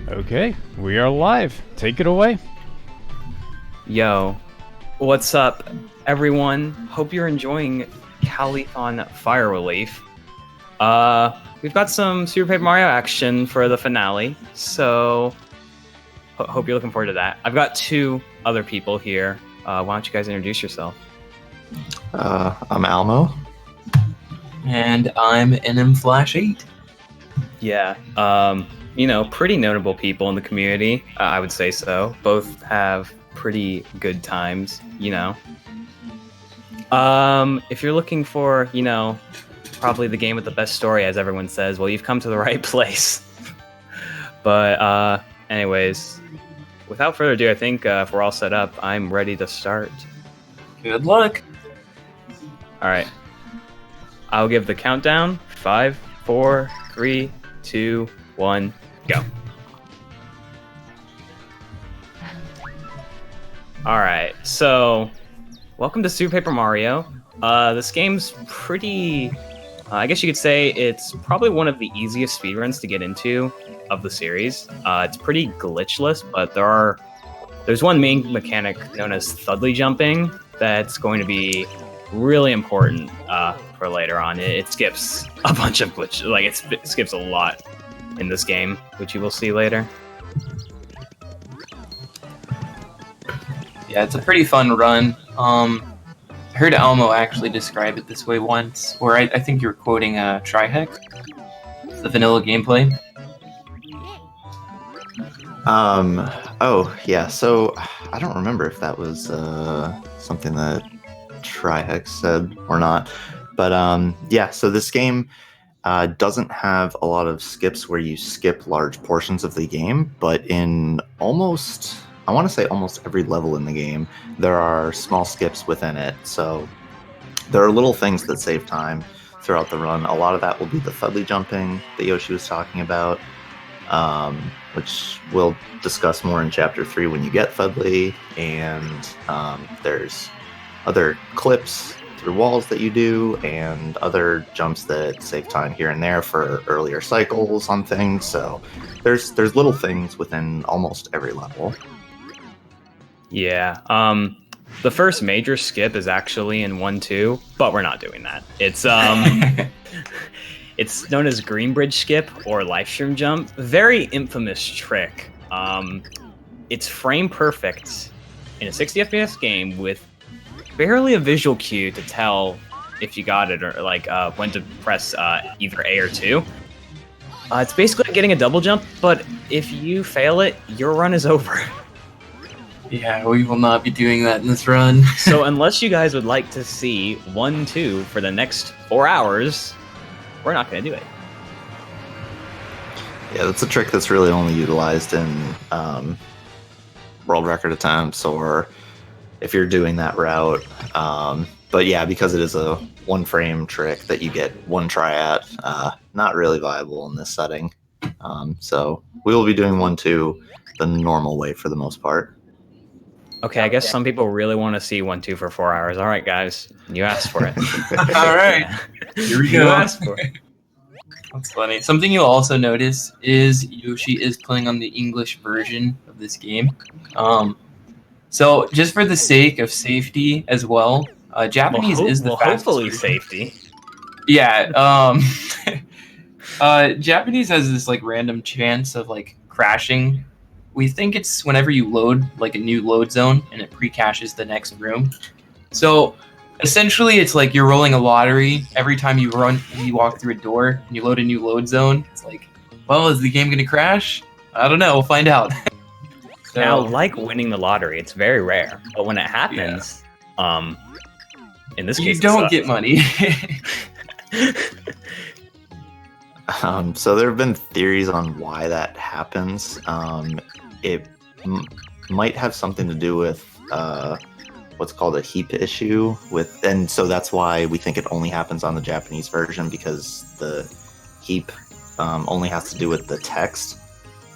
Okay, we are live. Take it away. Yo, what's up, everyone? Hope you're enjoying Calithon Fire Relief. We've got some Super Paper Mario action for the finale, so hope you're looking forward to that. I've got two other people here. Why don't you guys introduce yourself? I'm Almo. And I'm NM/8. Yeah, pretty notable people in the community, I would say so. Both have pretty good times, If you're looking for, probably the game with the best story, as everyone says, well, you've come to the right place. But, anyways, without further ado, I think if we're all set up, I'm ready to start. Good luck. All right. I'll give the countdown. 5, 4, 3, 2, 1, go. All right. So, welcome to Super Paper Mario. This game's pretty... I guess you could say it's probably one of the easiest speedruns to get into of the series. It's pretty glitchless, but there's one main mechanic known as Thudley jumping that's going to be really important for later on. It skips a bunch of glitches. Like, it skips a lot in this game, which you will see later. Yeah, it's a pretty fun run. I heard Almo actually describe it this way once, where I think you were quoting Trihex, the vanilla gameplay. Oh, yeah, so I don't remember if that was something that Trihex said or not. But yeah, so this game doesn't have a lot of skips where you skip large portions of the game, but in almost every level in the game, there are small skips within it. So there are little things that save time throughout the run. A lot of that will be the Thudley jumping that Yoshi was talking about, which we'll discuss more in Chapter 3 when you get Thudley. And there's other clips through walls that you do, and other jumps that save time here and there for earlier cycles on things. So there's little things within almost every level. Yeah. The first major skip is actually in 1-2, but we're not doing that. It's it's known as Greenbridge Skip or live stream jump. Very infamous trick. It's frame perfect in a 60 FPS game with barely a visual cue to tell if you got it, or when to press either A or 2. It's basically getting a double jump, but if you fail it, your run is over. Yeah, we will not be doing that in this run. So unless you guys would like to see 1-2 for the next 4 hours, we're not going to do it. Yeah, that's a trick that's really only utilized in world record attempts, or if you're doing that route. But yeah, because it is a one frame trick that you get one try at, not really viable in this setting. So we will be doing 1-2 the normal way for the most part. Okay, I guess some people really want to see 1-2 for 4 hours. All right, guys, you asked for it. All right, here we go. You asked for it. That's funny. Something you'll also notice is Yoshi is playing on the English version of this game. So just for the sake of safety as well, Japanese is the fastest hopefully version. Safety. Yeah. Japanese has this random chance of crashing. We think it's whenever you load a new load zone and it pre-caches the next room. So essentially it's like you're rolling a lottery every time you walk through a door and you load a new load zone. It's well, is the game going to crash? I don't know. We'll find out. So, now, like winning the lottery, it's very rare, but when it happens, in this case, you don't get money. So there have been theories on why that happens. It might have something to do with what's called a heap issue and so that's why we think it only happens on the Japanese version, because the heap only has to do with the text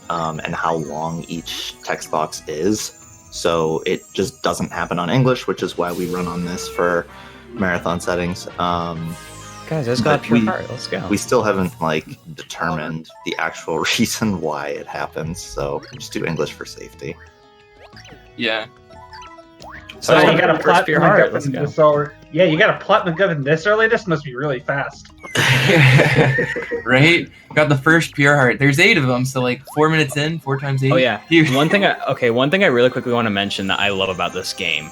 and how long each text box is. So it just doesn't happen on English, which is why we run on this for marathon settings. Guys, I just got a But pure we- heart. Let's go. We still haven't like determined the actual reason why it happens, so just do English for safety. Yeah. So Oh, you you got got a a first pure platinum heart. Let's MacGuffin go. this early. Yeah, you got a platinum MacGuffin this early. This must be really fast. Right? Got the first pure heart. There's 8 of them, so like 4 minutes in, 4 times 8. Oh yeah. Huge. One thing I really quickly want to mention that I love about this game.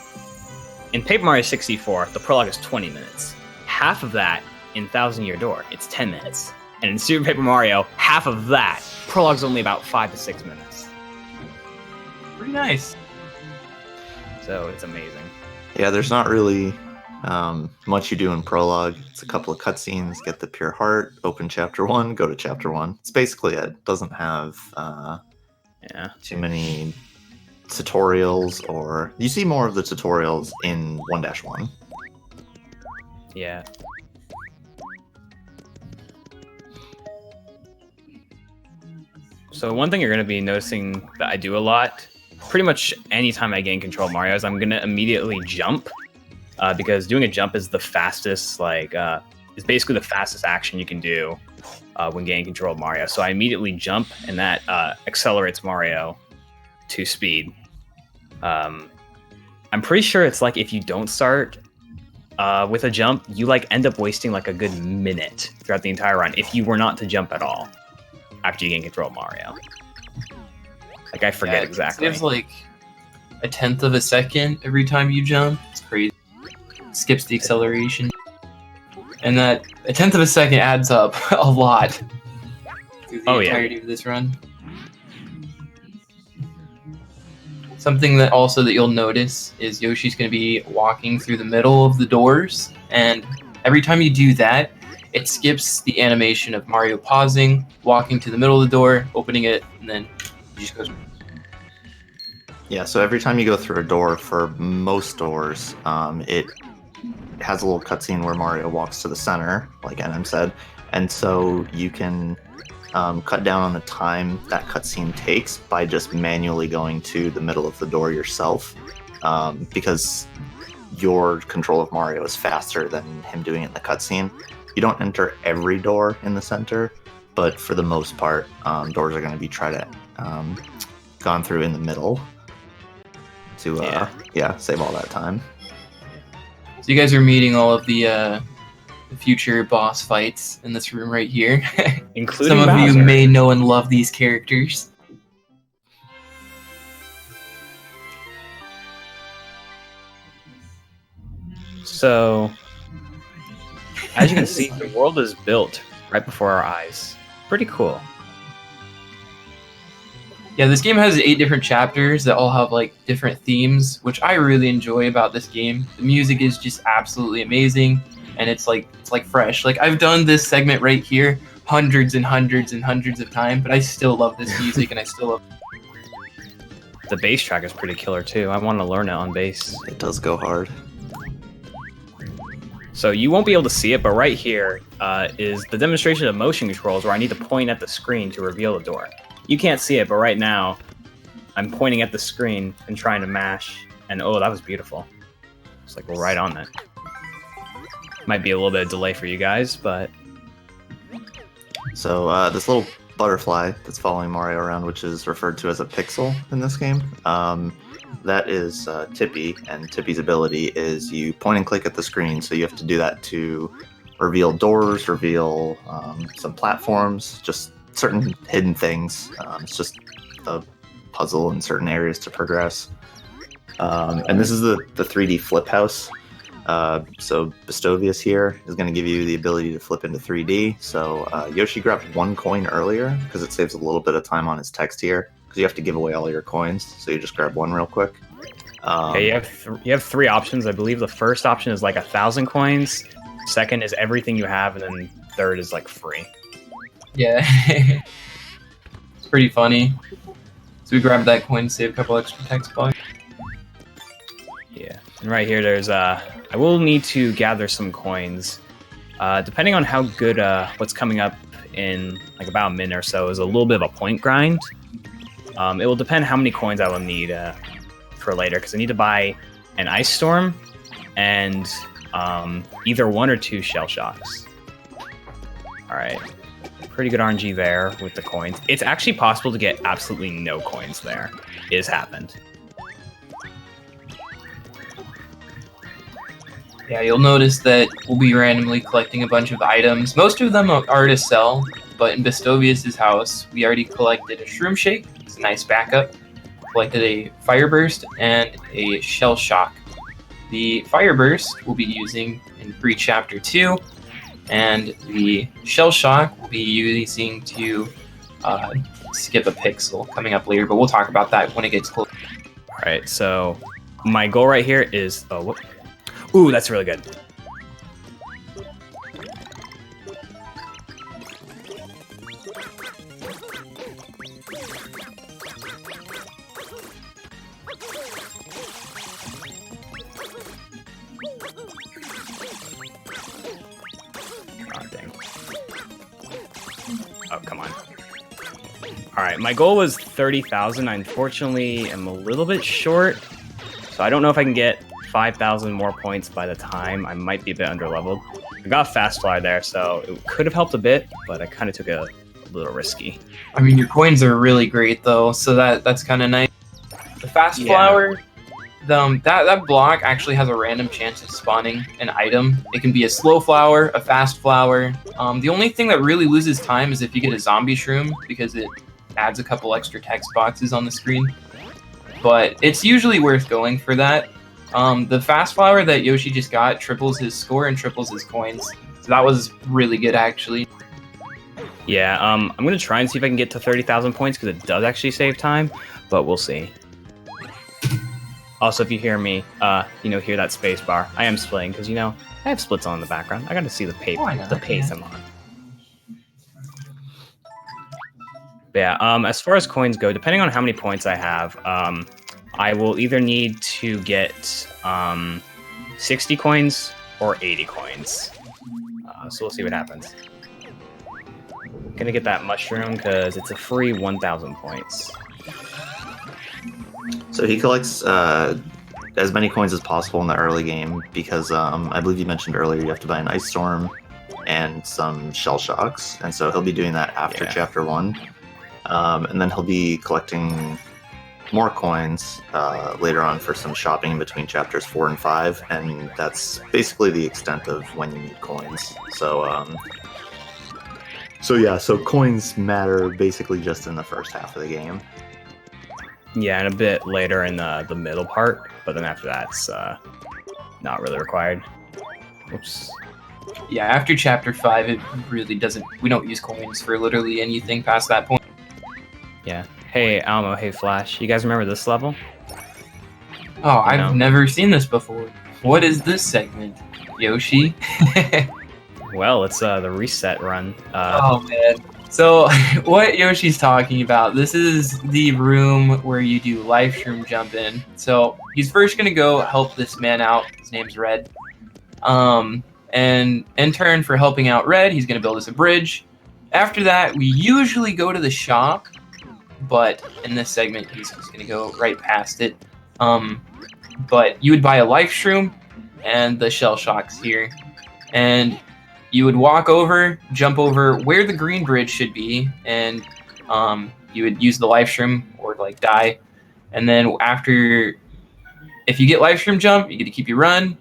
In Paper Mario 64, the prologue is 20 minutes. Half of that in Thousand Year Door, it's 10 minutes. And in Super Paper Mario, half of that prologue's only about 5 to 6 minutes. Pretty nice. So it's amazing. Yeah, there's not really much you do in prologue. It's a couple of cutscenes, get the pure heart, open chapter 1, go to chapter 1. It's basically it. Doesn't have Yeah. too many tutorials, or you see more of the tutorials in 1-1. Yeah. So one thing you're going to be noticing that I do a lot, pretty much anytime I gain control of Mario, is I'm going to immediately jump, because doing a jump is the fastest, is basically the fastest action you can do when gaining control of Mario. So I immediately jump, and that accelerates Mario to speed. I'm pretty sure it's like if you don't start with a jump, you like end up wasting like a good minute throughout the entire run if you were not to jump at all after you gain control of Mario. Like I forget exactly. It gives like a 1/10 of a second every time you jump. It's crazy. Skips the acceleration. And that a 1/10 of a second adds up a lot through the entirety of this run. Something that you'll notice is Yoshi's going to be walking through the middle of the doors, and every time you do that, it skips the animation of Mario pausing, walking to the middle of the door, opening it, and then he just goes. Yeah, so every time you go through a door, for most doors, it has a little cutscene where Mario walks to the center, like NM said, and so you can cut down on the time that cutscene takes by just manually going to the middle of the door yourself, because your control of Mario is faster than him doing it in the cutscene. You don't enter every door in the center, but for the most part, doors are going to be gone through in the middle to save all that time. So you guys are meeting all of the future boss fights in this room right here. Including Some of Bowser. you may know and love these characters. So, as you can see, the world is built right before our eyes. Pretty cool. Yeah, this game has 8 different chapters that all have like different themes, which I really enjoy about this game. The music is just absolutely amazing, and it's like fresh. Like I've done this segment right here hundreds and hundreds and hundreds of times, but I still love this music, and I still love. The bass track is pretty killer too. I want to learn it on bass. It does go hard. So you won't be able to see it, but right here is the demonstration of motion controls where I need to point at the screen to reveal the door. You can't see it, but right now I'm pointing at the screen and trying to mash, and oh, that was beautiful. It's like we're right on it. Might be a little bit of delay for you guys, but So this little butterfly that's following Mario around, which is referred to as a pixel in this game, that is Tippy, and Tippy's ability is you point and click at the screen, so you have to do that to reveal doors, reveal some platforms, just certain hidden things. It's just a puzzle in certain areas to progress. And this is the 3D flip house. So Bestovius here is going to give you the ability to flip into 3D. So Yoshi grabbed 1 coin earlier because it saves a little bit of time on his text here, because you have to give away all your coins. So you just grab 1 real quick. okay, you have 3 options. I believe the first option is like 1,000 coins. Second is everything you have, and then third is like free. Yeah, it's pretty funny. So we grabbed that coin, save a couple extra text blocks. Yeah, and right here there's I will need to gather some coins. Depending on how good what's coming up in like about a minute or so is a little bit of a point grind. It will depend how many coins I will need for later, because I need to buy an ice storm and either 1 or 2 shell shocks. right. Pretty good RNG there with the coins. It's actually possible to get absolutely no coins there. It has happened. Yeah, you'll notice that we'll be randomly collecting a bunch of items. Most of them are to sell, but in Bestovius' house, we already collected a Shroom Shake. It's a nice backup. Collected a Fire Burst and a Shell Shock. The Fire Burst we'll be using in pre-chapter 2, and the Shell Shock we'll be using to skip a pixel coming up later, but we'll talk about that when it gets close. All right, so my goal right here is... Ooh, that's really good. Oh, come on. Alright, my goal was 30,000. I unfortunately am a little bit short, so I don't know if I can get 5,000 more points by the time. I might be a bit underleveled. I got a fast fly there, so it could have helped a bit, but I kind of took a little risky. I mean, your coins are really great, though, so that's kind of nice. The fast flower, that block actually has a random chance of spawning an item. It can be a slow flower, a fast flower. The only thing that really loses time is if you get a zombie shroom, because it adds a couple extra text boxes on the screen. But it's usually worth going for that. The fast flower that Yoshi just got triples his score and triples his coins. So that was really good, actually. Yeah, I'm going to try and see if I can get to 30,000 points, because it does actually save time, but we'll see. Also, if you hear me, hear that space bar, I am splitting, because, I have splits on in the background. I got to see the pace I'm on. But yeah, as far as coins go, depending on how many points I have, I will either need to get 60 coins or 80 coins. So we'll see what happens. Gonna get that mushroom because it's a free 1,000 points. So he collects as many coins as possible in the early game because I believe you mentioned earlier you have to buy an ice storm and some shell shocks, and so he'll be doing that after chapter 1, and then he'll be collecting more coins later on for some shopping in between chapters 4 and 5, and that's basically the extent of when you need coins. So coins matter basically just in the first half of the game. Yeah, and a bit later in the middle part, but then after that's not really required. Oops. Yeah, after chapter 5, it really doesn't. We don't use coins for literally anything past that point. Yeah. Hey, Almo. Hey, Flash. You guys remember this level? Oh, I've never seen this before. What is this segment, Yoshi? Well, it's the reset run. Oh man. So what Yoshi's talking about, this is the room where you do live stream jump in. So he's first gonna go help this man out. His name's Red. And in turn for helping out Red, he's gonna build us a bridge. After that, we usually go to the shop, but in this segment, he's gonna go right past it. But you would buy a life shroom and the shell shocks here, and you would walk over, jump over where the green bridge should be, and you would use the life shroom or like die. And then if you get life shroom jump, you get to keep your run.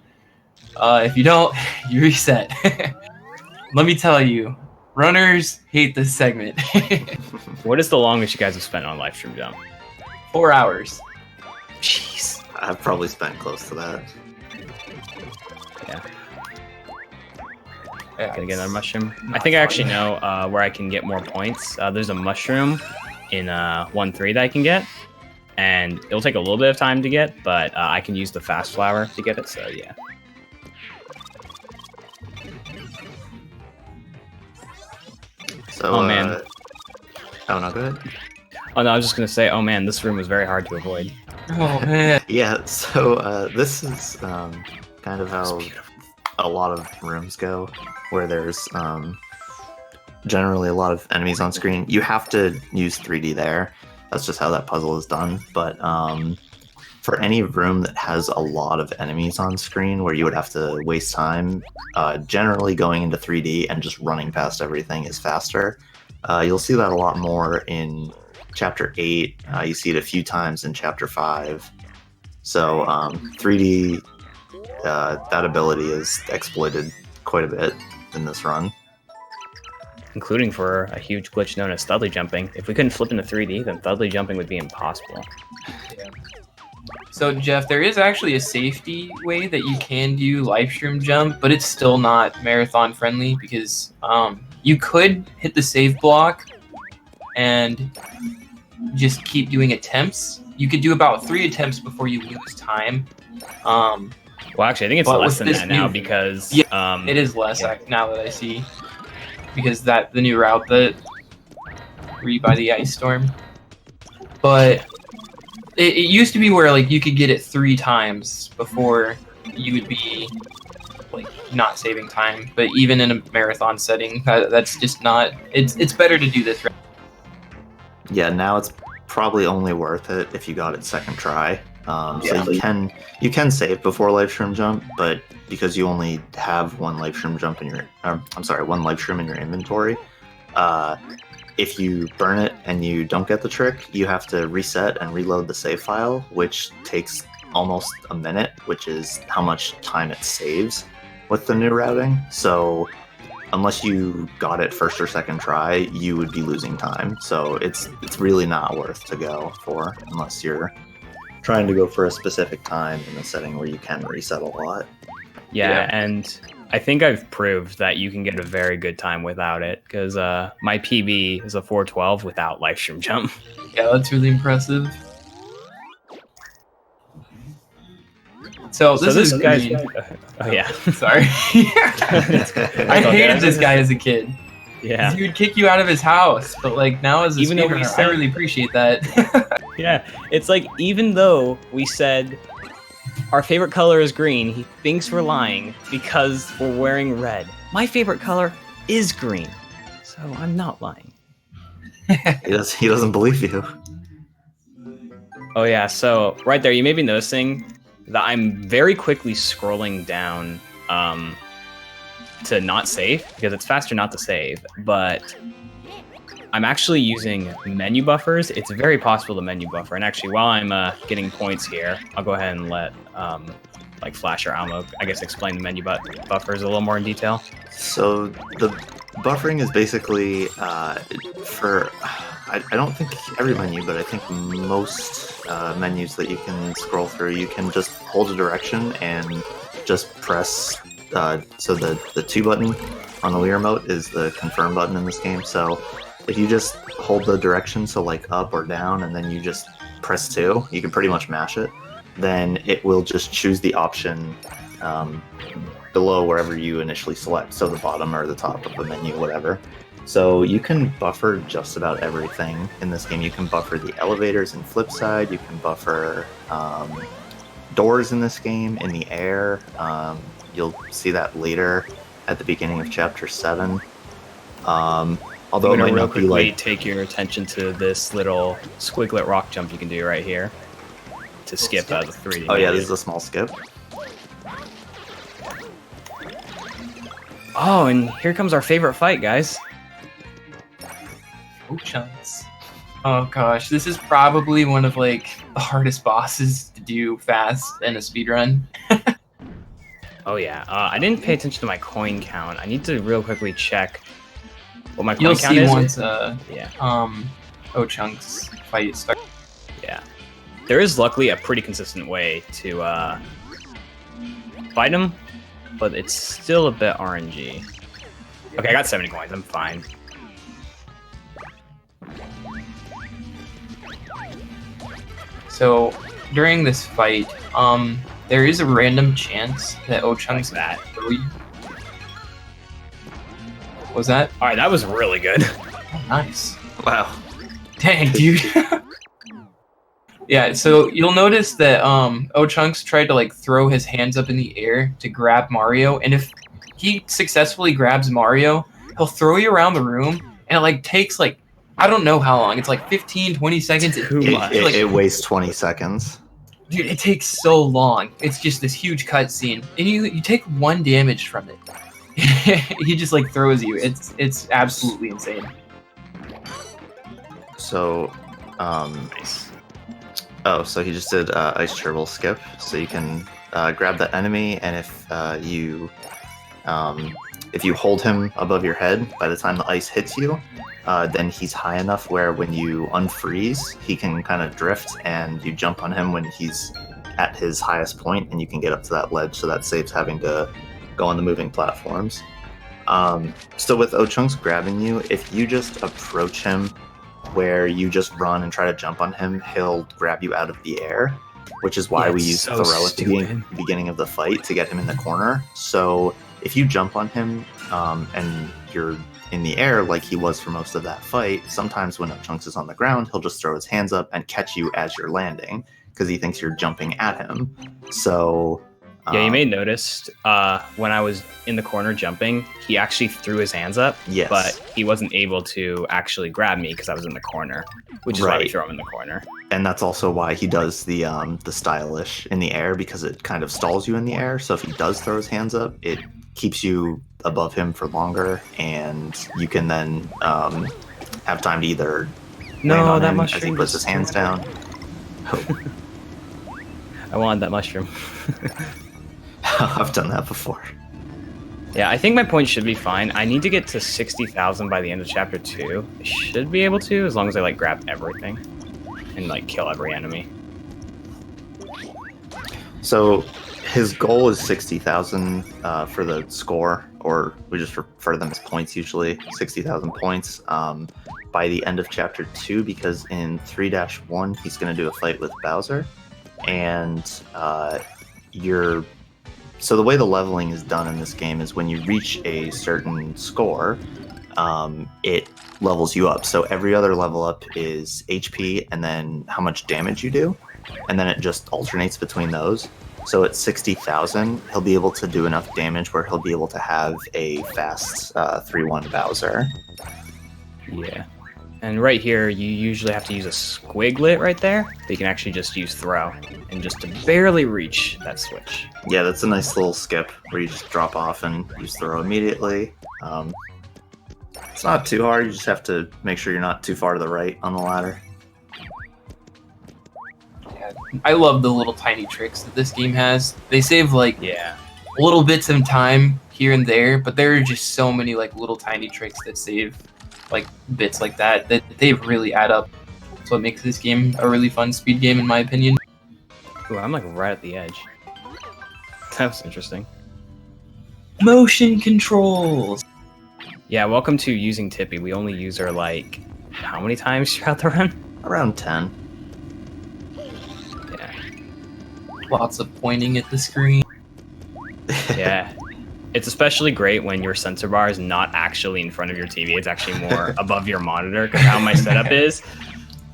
If you don't, you reset. Let me tell you, runners hate this segment. What is the longest you guys have spent on live stream jump? 4 hours. Jeez. I've probably spent close to that. Yeah. Yeah, Gonna get another mushroom. I think I actually know where I can get more points. There's a mushroom in 1-3 that I can get, and it'll take a little bit of time to get, but I can use the fast flower to get it, so yeah. So, oh man. Oh no, go ahead. Oh no, I was just gonna say, oh man, this room was very hard to avoid. Oh man. Yeah, so this is kind of how a lot of rooms go, where there's generally a lot of enemies on screen. You have to use 3D there. That's just how that puzzle is done. But for any room that has a lot of enemies on screen where you would have to waste time, generally going into 3D and just running past everything is faster. You'll see that a lot more in Chapter 8. You see it a few times in Chapter 5. So 3D, that ability is exploited quite a bit in this run. Including for a huge glitch known as Thudley jumping. If we couldn't flip into 3D, then Thudley jumping would be impossible. Yeah. So Jeff, there is actually a safety way that you can do live stream jump, but it's still not marathon friendly because you could hit the save block and just keep doing attempts. You could do about 3 attempts before you lose time. Well, actually, I think it's But less with than this that now new- because It is less now that I see, because the new route that by the ice storm. But it used to be where like you could get it 3 times before you would be like not saving time. But even in a marathon setting, that's just not. It's better to do this. Yeah, now it's probably only worth it if you got it second try. So you can save before live stream jump, but because you only have one live stream jump in your, one live stream in your inventory, if you burn it and you don't get the trick, you have to reset and reload the save file, which takes almost a minute, which is how much time it saves with the new routing. So unless you got it first or second try, you would be losing time. So it's really not worth to go for unless you're trying to go for a specific time in a setting where you can reset a lot. Yeah, and I think I've proved that you can get a very good time without it, because my PB is a 4:12 without live stream jump. Yeah, that's really impressive. So this guy's. Green. Oh yeah, Sorry. I hated this guy as a kid. yeah, He would kick you out of his house, but like now as a Even though we speedrunner, I said- really appreciate that. yeah. It's like even though we said our favorite color is green, he thinks we're lying because we're wearing red. My favorite color is green, so I'm not lying. He doesn't believe you. Oh yeah, so right there, you may be noticing that I'm very quickly scrolling down to not save, because it's faster not to save, but I'm actually using menu buffers. It's very possible to menu buffer, and actually while I'm getting points here, I'll go ahead and let like Flash or Almo, I guess, explain the menu buffers a little more in detail. So the buffering is basically for, I don't think every menu, but I think most menus that you can scroll through, you can just hold a direction and just press, so the 2 button on the Wii remote is the confirm button in this game. So if you just hold the direction, so like up or down, and then you just press 2, you can pretty much mash it, then it will just choose the option below wherever you initially select, so the bottom or the top of the menu, whatever. So you can buffer just about everything in this game. You can buffer the elevators in Flipside, you can buffer doors in this game, in the air. You'll see that later at the beginning of Chapter 7. Although it might not be like... take your attention to this little squiglet rock jump you can do right here to skip the 3D. Oh yeah, this is a small skip. Oh, and here comes our favorite fight, guys. Oh, chunks. Oh gosh, this is probably one of like the hardest bosses to do fast in a speedrun. Oh yeah, I didn't pay attention to my coin count. I need to real quickly check what my coin You'll count see is. once Yeah. Oh chunks fight starts. Yeah. There is luckily a pretty consistent way to fight him, but it's still a bit RNG. Okay, I got 70 coins. I'm fine. So during this fight, there is a random chance that Ochung's Like that. throw you. Was that? All right, that was really good. Oh, nice. Wow. Dang, dude. Yeah, so you'll notice that Ochunks tried to like throw his hands up in the air to grab Mario, and if he successfully grabs Mario, he'll throw you around the room, and it like takes like, I don't know how long. It's like 15, 20 seconds. Too much. It wastes 20 seconds. Dude, it takes so long. It's just this huge cutscene, and you take 1 damage from it. He just like throws you. It's absolutely insane. So, Nice. oh, so he just did ice turtle skip. So you can grab that enemy, and if you hold him above your head, by the time the ice hits you, then he's high enough where when you unfreeze, he can kind of drift, and you jump on him when he's at his highest point, and you can get up to that ledge. So that saves having to go on the moving platforms. So with Ochung's grabbing you, if you just approach him where you just run and try to jump on him, he'll grab you out of the air, which is why we use so throw at the beginning of the fight to get him in the corner. So if you jump on him and you're in the air like he was for most of that fight, sometimes when Ochunks is on the ground, he'll just throw his hands up and catch you as you're landing because he thinks you're jumping at him. So Yeah, you may have noticed when I was in the corner jumping, he actually threw his hands up, Yes. but he wasn't able to actually grab me because I was in the corner, which is why we Right. throw him in the corner. And that's also why he does the stylish in the air, because it kind of stalls you in the air. So if he does throw his hands up, it keeps you above him for longer, and you can then have time to either land No, on that him as he mushroom. puts his hands down. I wanted that mushroom. I've done that before. Yeah, I think my point should be fine. I need to get to 60,000 by the end of chapter 2. I should be able to, as long as I like grab everything and like kill every enemy. So his goal is 60,000 for the score, or we just refer to them as points usually, 60,000 points by the end of chapter 2, because in 3-1 he's going to do a fight with Bowser, and so the way the leveling is done in this game is when you reach a certain score, it levels you up. So every other level up is HP and then how much damage you do, and then it just alternates between those. So at 60,000, he'll be able to do enough damage where he'll be able to have a fast 3-1 Bowser. Yeah. And right here, you usually have to use a squiglet right there, but you can actually just use throw and just to barely reach that switch. Yeah, that's a nice little skip where you just drop off and use throw immediately. It's not too hard, you just have to make sure you're not too far to the right on the ladder. Yeah, I love the little tiny tricks that this game has. They save like Yeah. little bits of time here and there, but there are just so many like little tiny tricks that save like bits like that they really add up. That's what makes this game a really fun speed game, in my opinion. Ooh, I'm like right at the edge. That was interesting. Motion controls. Yeah, welcome to using Tippy. We only use her like how many times throughout the run? Around 10. Yeah. Lots of pointing at the screen. Yeah. It's especially great when your sensor bar is not actually in front of your TV. It's actually more above your monitor, because how my setup is,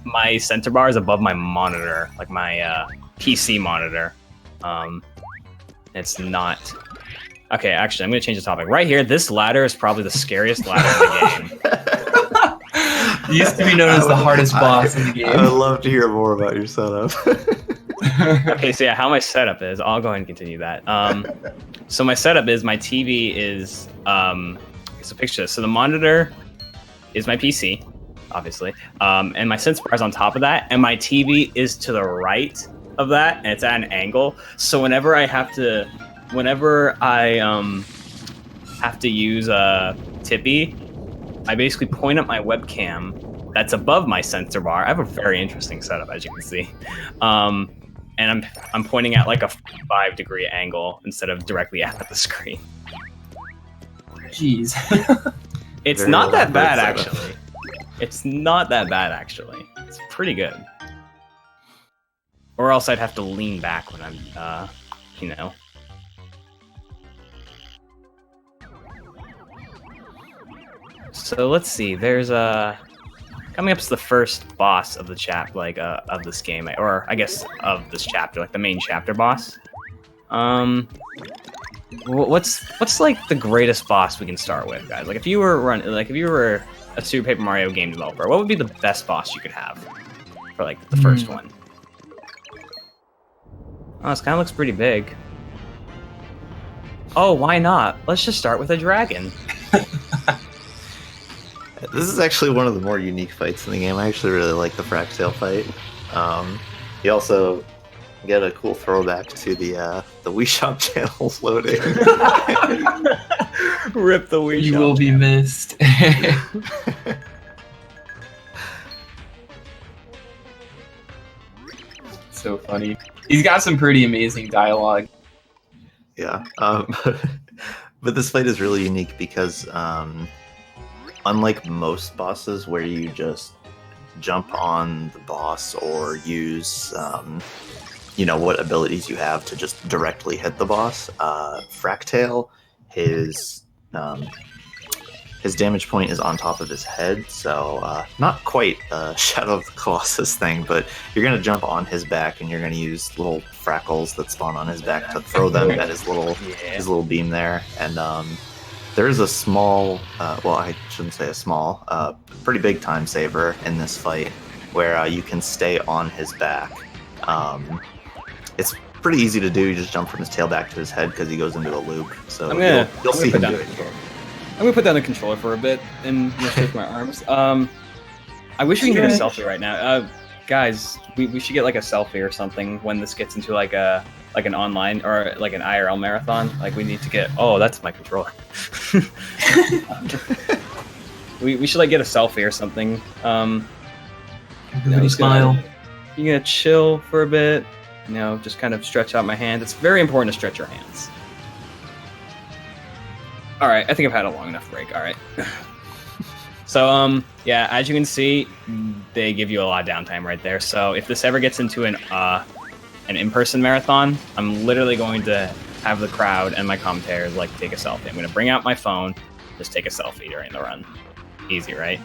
my sensor bar is above my monitor, like my PC monitor. It's not... Okay, actually, I'm going to change the topic. Right here, this ladder is probably the scariest ladder in the game. It used to be known as the hardest boss in the game. I would love to hear more about your setup. Okay, so yeah, how my setup is, I'll go ahead and continue that. So my setup is, my TV is, so picture this. So the monitor is my PC, obviously, and my sensor bar is on top of that, and my TV is to the right of that, and it's at an angle. So whenever I have to use a Tippy, I basically point at my webcam that's above my sensor bar. I have a very interesting setup, as you can see. And I'm pointing at like a 5-degree angle instead of directly at the screen. Jeez. It's Very not that bad, elaborate setup. actually. It's not that bad, actually. It's pretty good. Or else I'd have to lean back when I'm, you know. So let's see. There's coming up is the first boss of the of this game, or I guess of this chapter, like the main chapter boss. What's like the greatest boss we can start with, guys? Like if you were a Super Paper Mario game developer, what would be the best boss you could have for like the first one? Oh, this kind of looks pretty big. Oh, why not? Let's just start with a dragon. This is actually one of the more unique fights in the game. I actually really like the Fractail fight. You also get a cool throwback to the Wii Shop channels loading. Rip the Wii You Shop will be channel. missed. So funny. He's got some pretty amazing dialogue. Yeah, but this fight is really unique because unlike most bosses where you just jump on the boss or use what abilities you have to just directly hit the boss, Fractail, his damage point is on top of his head, so not quite a Shadow of the Colossus thing, but you're going to jump on his back and you're going to use little frackles that spawn on his back to throw them at his little beam there. And there is a small, well, I shouldn't say a small, pretty big time saver in this fight where you can stay on his back. It's pretty easy to do. You just jump from his tail back to his head because he goes into a loop. So you'll see him do it. I'm gonna put down the controller for a bit and shake my arms. I wish we could get a selfie right now. Guys, we should get like a selfie or something when this gets into like an online or like an IRL marathon. Like we need to get. Oh, that's my controller. we should like get a selfie or something. Everybody smile. You're gonna chill for a bit. Just kind of stretch out my hand. It's very important to stretch your hands. All right, I think I've had a long enough break. All right. So, yeah, as you can see, they give you a lot of downtime right there. So if this ever gets into an in-person marathon, I'm literally going to have the crowd and my commentators like take a selfie. I'm going to bring out my phone, just take a selfie during the run. Easy, right?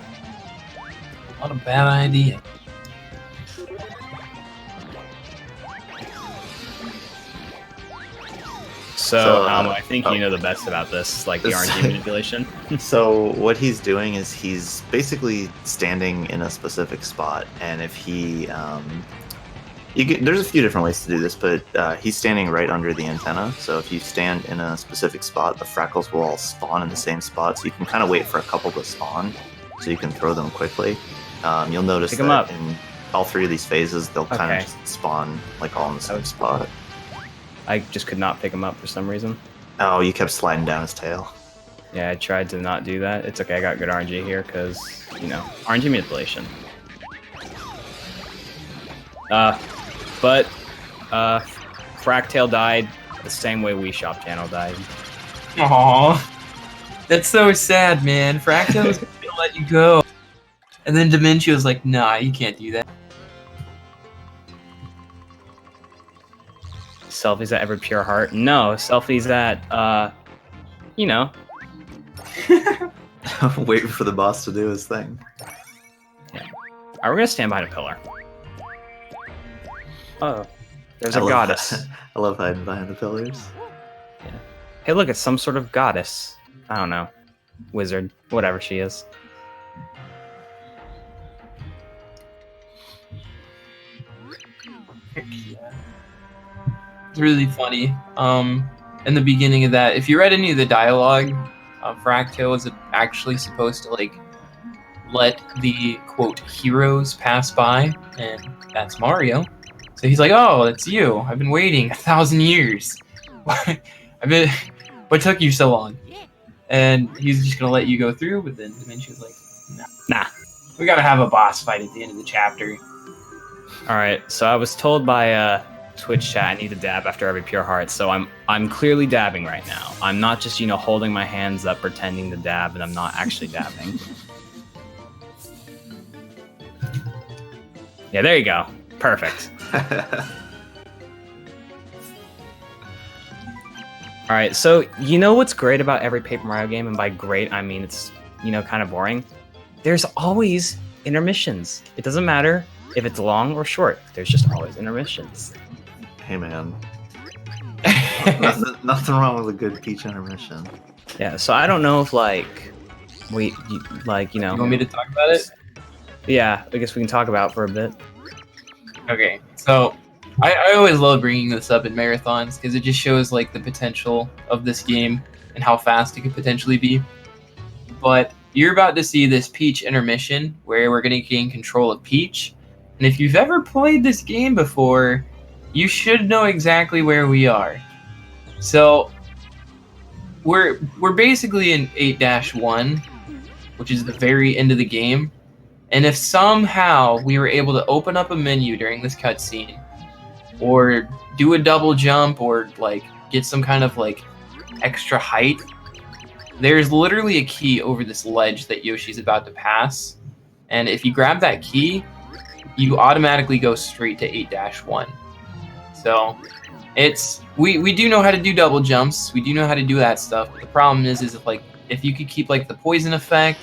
Not a bad idea. So I think you know the best about this, like the RNG manipulation. So what he's doing is he's basically standing in a specific spot, and if he, there's a few different ways to do this, but he's standing right under the antenna. So if you stand in a specific spot, the frackles will all spawn in the same spot. So you can kind of wait for a couple to spawn, so you can throw them quickly. You'll notice that in all three of these phases, they'll kind of just spawn like all in the same spot. I just could not pick him up for some reason. Oh, you kept sliding down his tail. Yeah, I tried to not do that. It's okay, I got good RNG here because, RNG manipulation. But Fractail died the same way Wii Shop channel died. Aww. That's so sad, man. Fractal was gonna let you go. And then Dementia was like, nah, you can't do that. Selfies at every pure heart? No, selfies at, Waiting for the boss to do his thing. Yeah. Alright, we're gonna stand behind a pillar. Oh, there's a goddess. I love hiding behind the pillars. Yeah. Hey, look, it's some sort of goddess. I don't know. Wizard. Whatever she is. It's really funny. In the beginning of that, if you read any of the dialogue, Fractal was actually supposed to let the quote heroes pass by, and that's Mario. So he's like, "Oh, that's you. I've been waiting 1,000 years. What took you so long?" And he's just gonna let you go through, but then Dementia's like, "Nah, we gotta have a boss fight at the end of the chapter." All right, so I was told by Twitch chat I need to dab after every pure heart, so I'm clearly dabbing right now. I'm not just holding my hands up pretending to dab, and I'm not actually dabbing. Yeah, there you go. Perfect. All right, so what's great about every Paper Mario game, and by great I mean it's kind of boring. There's always intermissions. It doesn't matter if it's long or short. There's just always intermissions. Hey man, nothing wrong with a good Peach intermission. Yeah, so I don't know if you want me to talk about it? Yeah, I guess we can talk about it for a bit. Okay, so I always love bringing this up in marathons because it just shows like the potential of this game and how fast it could potentially be. But you're about to see this Peach intermission where we're going to gain control of Peach. And if you've ever played this game before, you should know exactly where we are. So we're basically in 8-1, which is the very end of the game. And if somehow we were able to open up a menu during this cutscene, or do a double jump, or like get some kind of like extra height, there's literally a key over this ledge that Yoshi's about to pass. And if you grab that key, you automatically go straight to 8-1. So we do know how to do double jumps. We do know how to do that stuff. But the problem is if you could keep like the poison effect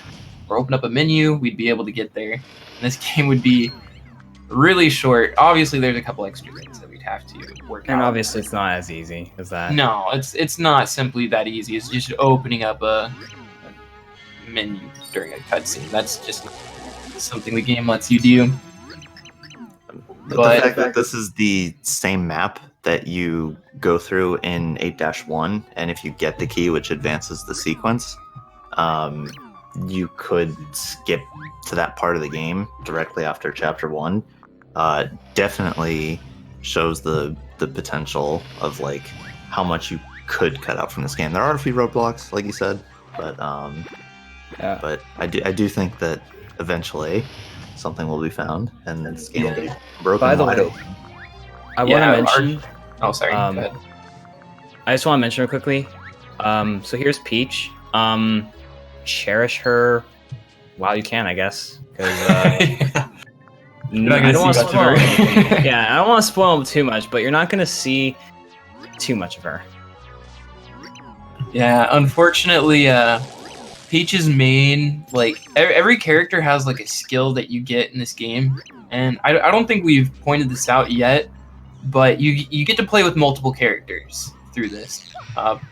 or open up a menu, we'd be able to get there. And this game would be really short. Obviously, there's a couple extra things that we'd have to work out. And obviously, it's not as easy as that. No, it's not simply that easy. It's just opening up a menu during a cutscene. That's just something the game lets you do. But the fact that this is the same map that you go through in 8-1, and if you get the key, which advances the sequence, you could skip to that part of the game directly after Chapter 1. Definitely shows the potential of like how much you could cut out from this game. There are a few roadblocks, like you said, but Yeah. but I do think that eventually something will be found, and this game will be broken By the wide way, open. I want Yeah, to mention. Oh, sorry. Go ahead. I just want to mention real quickly. So here's Peach. Cherish her while you can, I guess. Because not gonna I don't want see to much of spoil. her. Yeah, I don't want to spoil too much, but you're not going to see too much of her. Yeah, unfortunately, Peach's main, like, every character has, like, a skill that you get in this game, and I don't think we've pointed this out yet, but you get to play with multiple characters through this.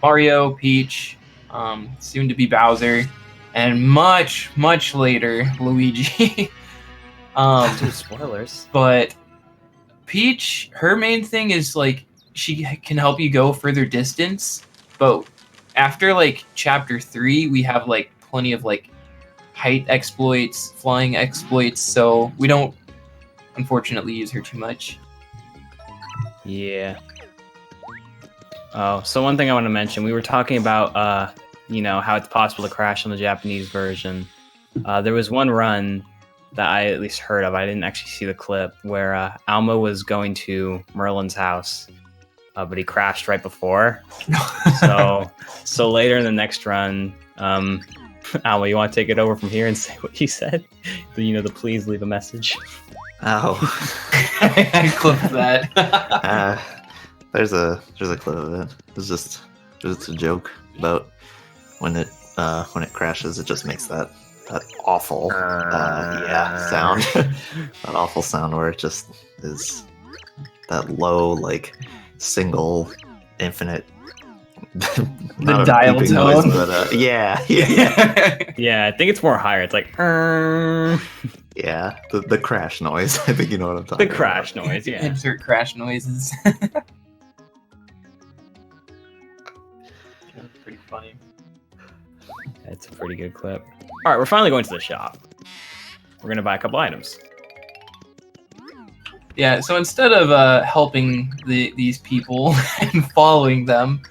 Mario, Peach, soon to be Bowser, and much, much later, Luigi. Dude, spoilers. But Peach, her main thing is, like, she can help you go further distance, but after like Chapter 3, we have like plenty of like height exploits, flying exploits, so we don't unfortunately use her too much. Yeah. Oh, so one thing I want to mention, we were talking about, how it's possible to crash on the Japanese version. There was one run that I at least heard of. I didn't actually see the clip where Alma was going to Merlin's house, but he crashed right before. So later in the next run, Alma, you want to take it over from here and say what you said? The please leave a message. Ow. I clipped that. There's a clip of it. It's just a joke about when it crashes. It just makes that awful sound. That awful sound where it just is that low, like, single infinite The dial tone. noise, but yeah. Yeah, I think it's more higher. It's like, Yeah, the crash noise. I think you know what I'm talking the about. crash noise. Yeah. Insert crash noises. Pretty funny. It's a pretty good clip. All right, we're finally going to the shop. We're gonna buy a couple items. Yeah, so instead of helping these people and following them,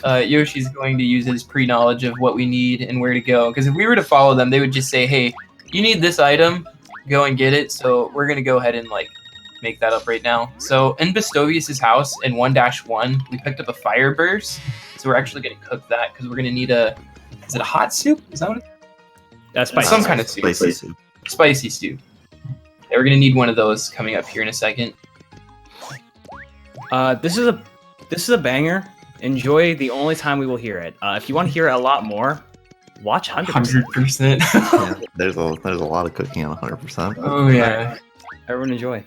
Yoshi's going to use his pre-knowledge of what we need and where to go. Because if we were to follow them, they would just say, hey, you need this item, go and get it. So we're going to go ahead and like make that up right now. So in Bestovius' house in 1-1, we picked up a fire burst. So we're actually going to cook that because we're going to need is it a hot soup? Is that what it is? That's spicy. Some kind of soup. Spicy soup. Spicy soup. Yeah, we're going to need one of those coming up here in a second. This is a banger. Enjoy the only time we will hear it. If you want to hear it a lot more, watch 100%. 100%. Yeah, there's a lot of cooking on 100%. Oh, yeah. Everyone enjoy.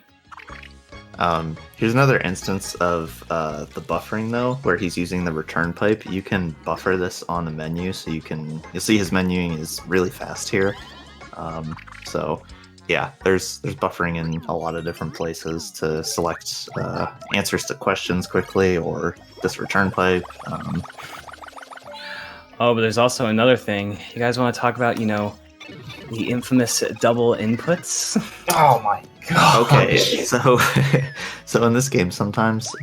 Here's another instance of the buffering though, where he's using the return pipe. You can buffer this on the menu, so you'll see his menuing is really fast here. So yeah, there's buffering in a lot of different places to select answers to questions quickly or this return pipe. Oh, but there's also another thing. You guys want to talk about, the infamous double inputs? Oh my god. Okay, so in this game, sometimes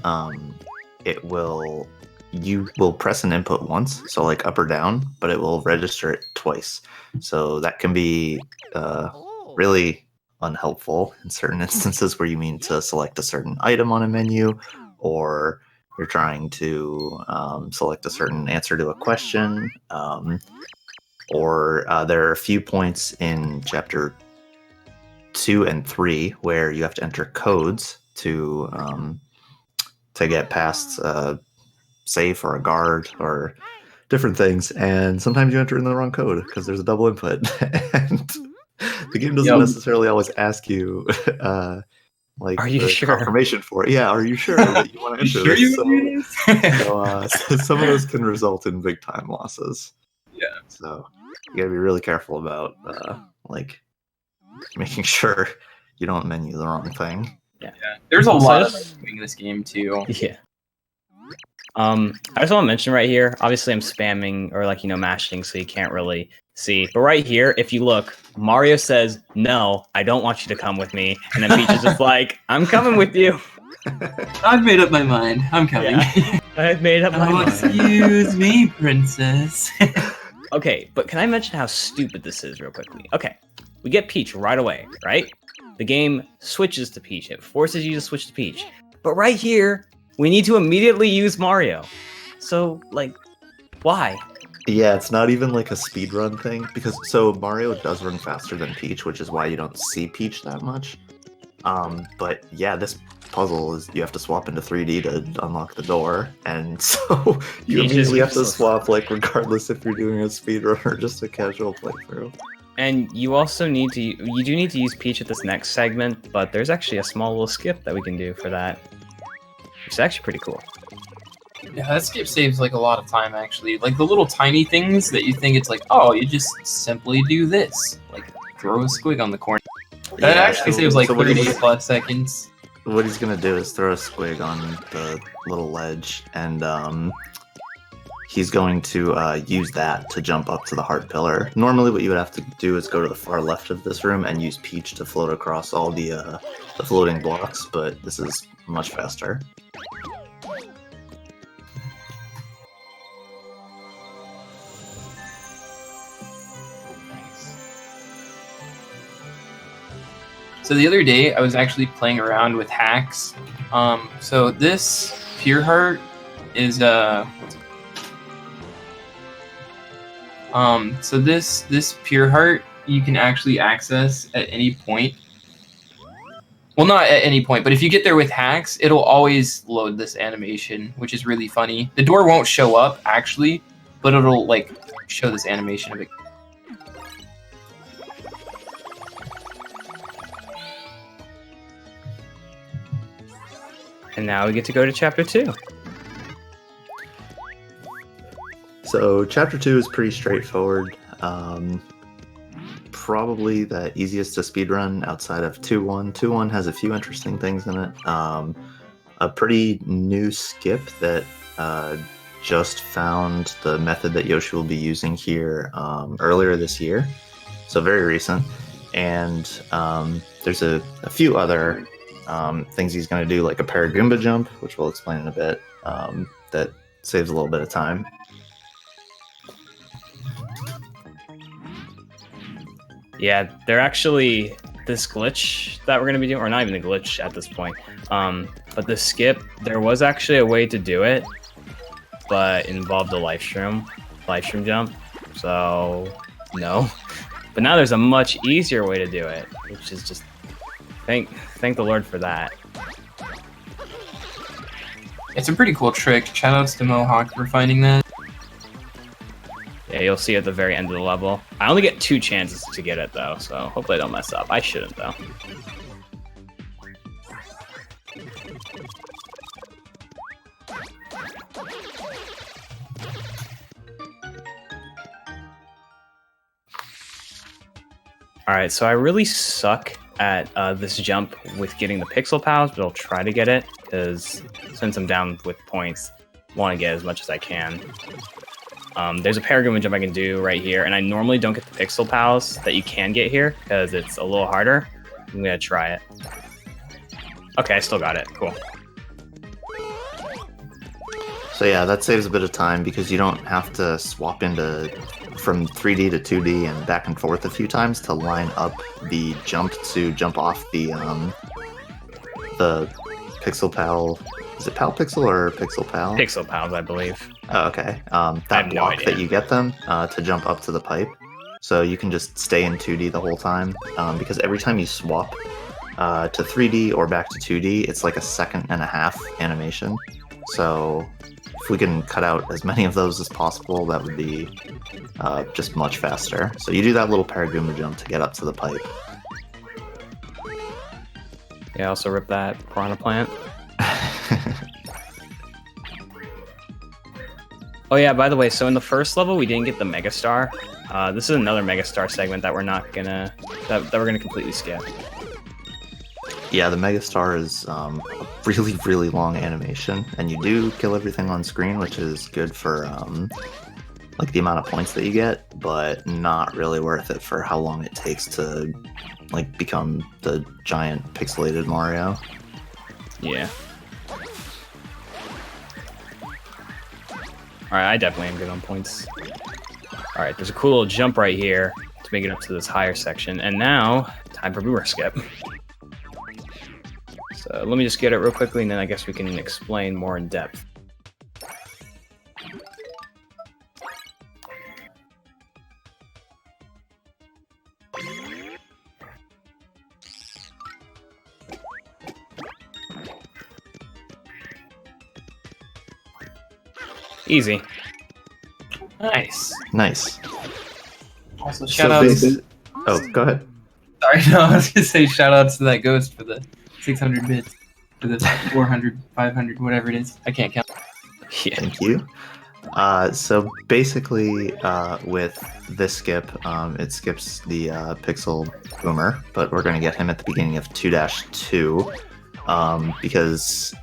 you will press an input once, so like up or down, but it will register it twice. So that can be really unhelpful in certain instances where you mean to select a certain item on a menu, or you're trying to select a certain answer to a question, or there are a few points in chapter 2 and 3 where you have to enter codes to get past safe or a guard or different things, and sometimes you enter in the wrong code because there's a double input, and the game doesn't necessarily always ask you like are you the sure? Confirmation for it. Yeah, are you sure that you want to enter this? So some of those can result in big time losses. Yeah. So you gotta be really careful about like making sure you don't menu the wrong thing. Yeah. There's a So lot of this- doing this game too. Yeah. I just want to mention right here, obviously I'm spamming or mashing so you can't really see. But right here, if you look, Mario says, "No, I don't want you to come with me." And then Peach is just like, "I'm coming with you." I've made up my mind. I'm coming. Yeah. I've made up my Oh, mind. excuse me, princess. Okay, but can I mention how stupid this is real quickly? Okay, we get Peach right away, right? The game switches to Peach. It forces you to switch to Peach. But right here, we need to immediately use Mario. So, why? Yeah, it's not even like a speedrun thing, because so Mario does run faster than Peach, which is why you don't see Peach that much. But yeah, this puzzle is you have to swap into 3D to unlock the door, and so you Peach is immediately have to useless. swap, regardless if you're doing a speedrun or just a casual playthrough. And you also need to, you do need to use Peach at this next segment, but there's actually a small little skip that we can do for that. Which is actually pretty cool. Yeah, that skip saves a lot of time actually. Like the little tiny things that you think it's oh, you just simply do this. Like throw a squig on the corner. That Yeah, actually so- saves so what 30 he's- plus seconds. What he's gonna do is throw a squig on the little ledge, and he's going to use that to jump up to the heart pillar. Normally, what you would have to do is go to the far left of this room and use Peach to float across all the floating blocks, but this is much faster. So the other day, I was actually playing around with hacks. So this Pure Heart is so this Pure Heart you can actually access at any point. Well, not at any point, but if you get there with hacks, it'll always load this animation, which is really funny. The door won't show up actually, but it'll show this animation of it. And now we get to go to chapter 2. So chapter 2 is pretty straightforward. Probably the easiest to speedrun outside of 2.1. 2.1 has a few interesting things in it. A pretty new skip that just found the method that Yoshi will be using here earlier this year. So very recent. And there's a few other things he's going to do, like a Paragoomba jump, which we'll explain in a bit, that saves a little bit of time. Yeah, they're actually, this glitch that we're going to be doing, or not even a glitch at this point, but the skip, there was actually a way to do it, but it involved a live stream jump, so no. But now there's a much easier way to do it, which is just, thank the Lord for that. It's a pretty cool trick. Shoutouts to Mohawk for finding that. Yeah, you'll see at the very end of the level. I only get 2 chances to get it though, so hopefully I don't mess up. I shouldn't though. All right, so I really suck at this jump with getting the pixel pals, but I'll try to get it because since I'm down with points, I want to get as much as I can. There's a paragon jump I can do right here, and I normally don't get the pixel pals that you can get here because it's a little harder. I'm gonna try it. Okay, I still got it. Cool. So yeah, that saves a bit of time because you don't have to swap into from 3D to 2D and back and forth a few times to line up the jump to jump off the pixel pal. Is it pal pixel or pixel pal? Pixel pals, I believe. Oh, okay. have That no block idea. that you get them to jump up to the pipe. So you can just stay in 2D the whole time because every time you swap to 3D or back to 2D, it's like a 1.5 seconds animation. So if we can cut out as many of those as possible, that would be just much faster. So you do that little Paraguma jump to get up to the pipe. Yeah, also rip that piranha plant. Oh yeah, by the way, so in the first level we didn't get the Megastar. This is another Megastar segment that we're not gonna that we're gonna completely skip. Yeah, the Megastar is a really, really long animation, and you do kill everything on screen, which is good for like the amount of points that you get, but not really worth it for how long it takes to like become the giant pixelated Mario. Yeah. Alright, I definitely am good on points. Alright, there's a cool little jump right here to make it up to this higher section, and now, time for Boomer Skip. So let me just get it real quickly, and then I guess we can explain more in depth. Easy. Nice. Nice. Also, So shout outs. Oh, go ahead. Sorry, no, I was gonna say shout outs to that ghost for the 600 bits, for the 400, 500, whatever it is. I can't count. Yeah. Thank you. So basically, with this skip, it skips the Pixel Boomer, but we're going to get him at the beginning of 2-2 because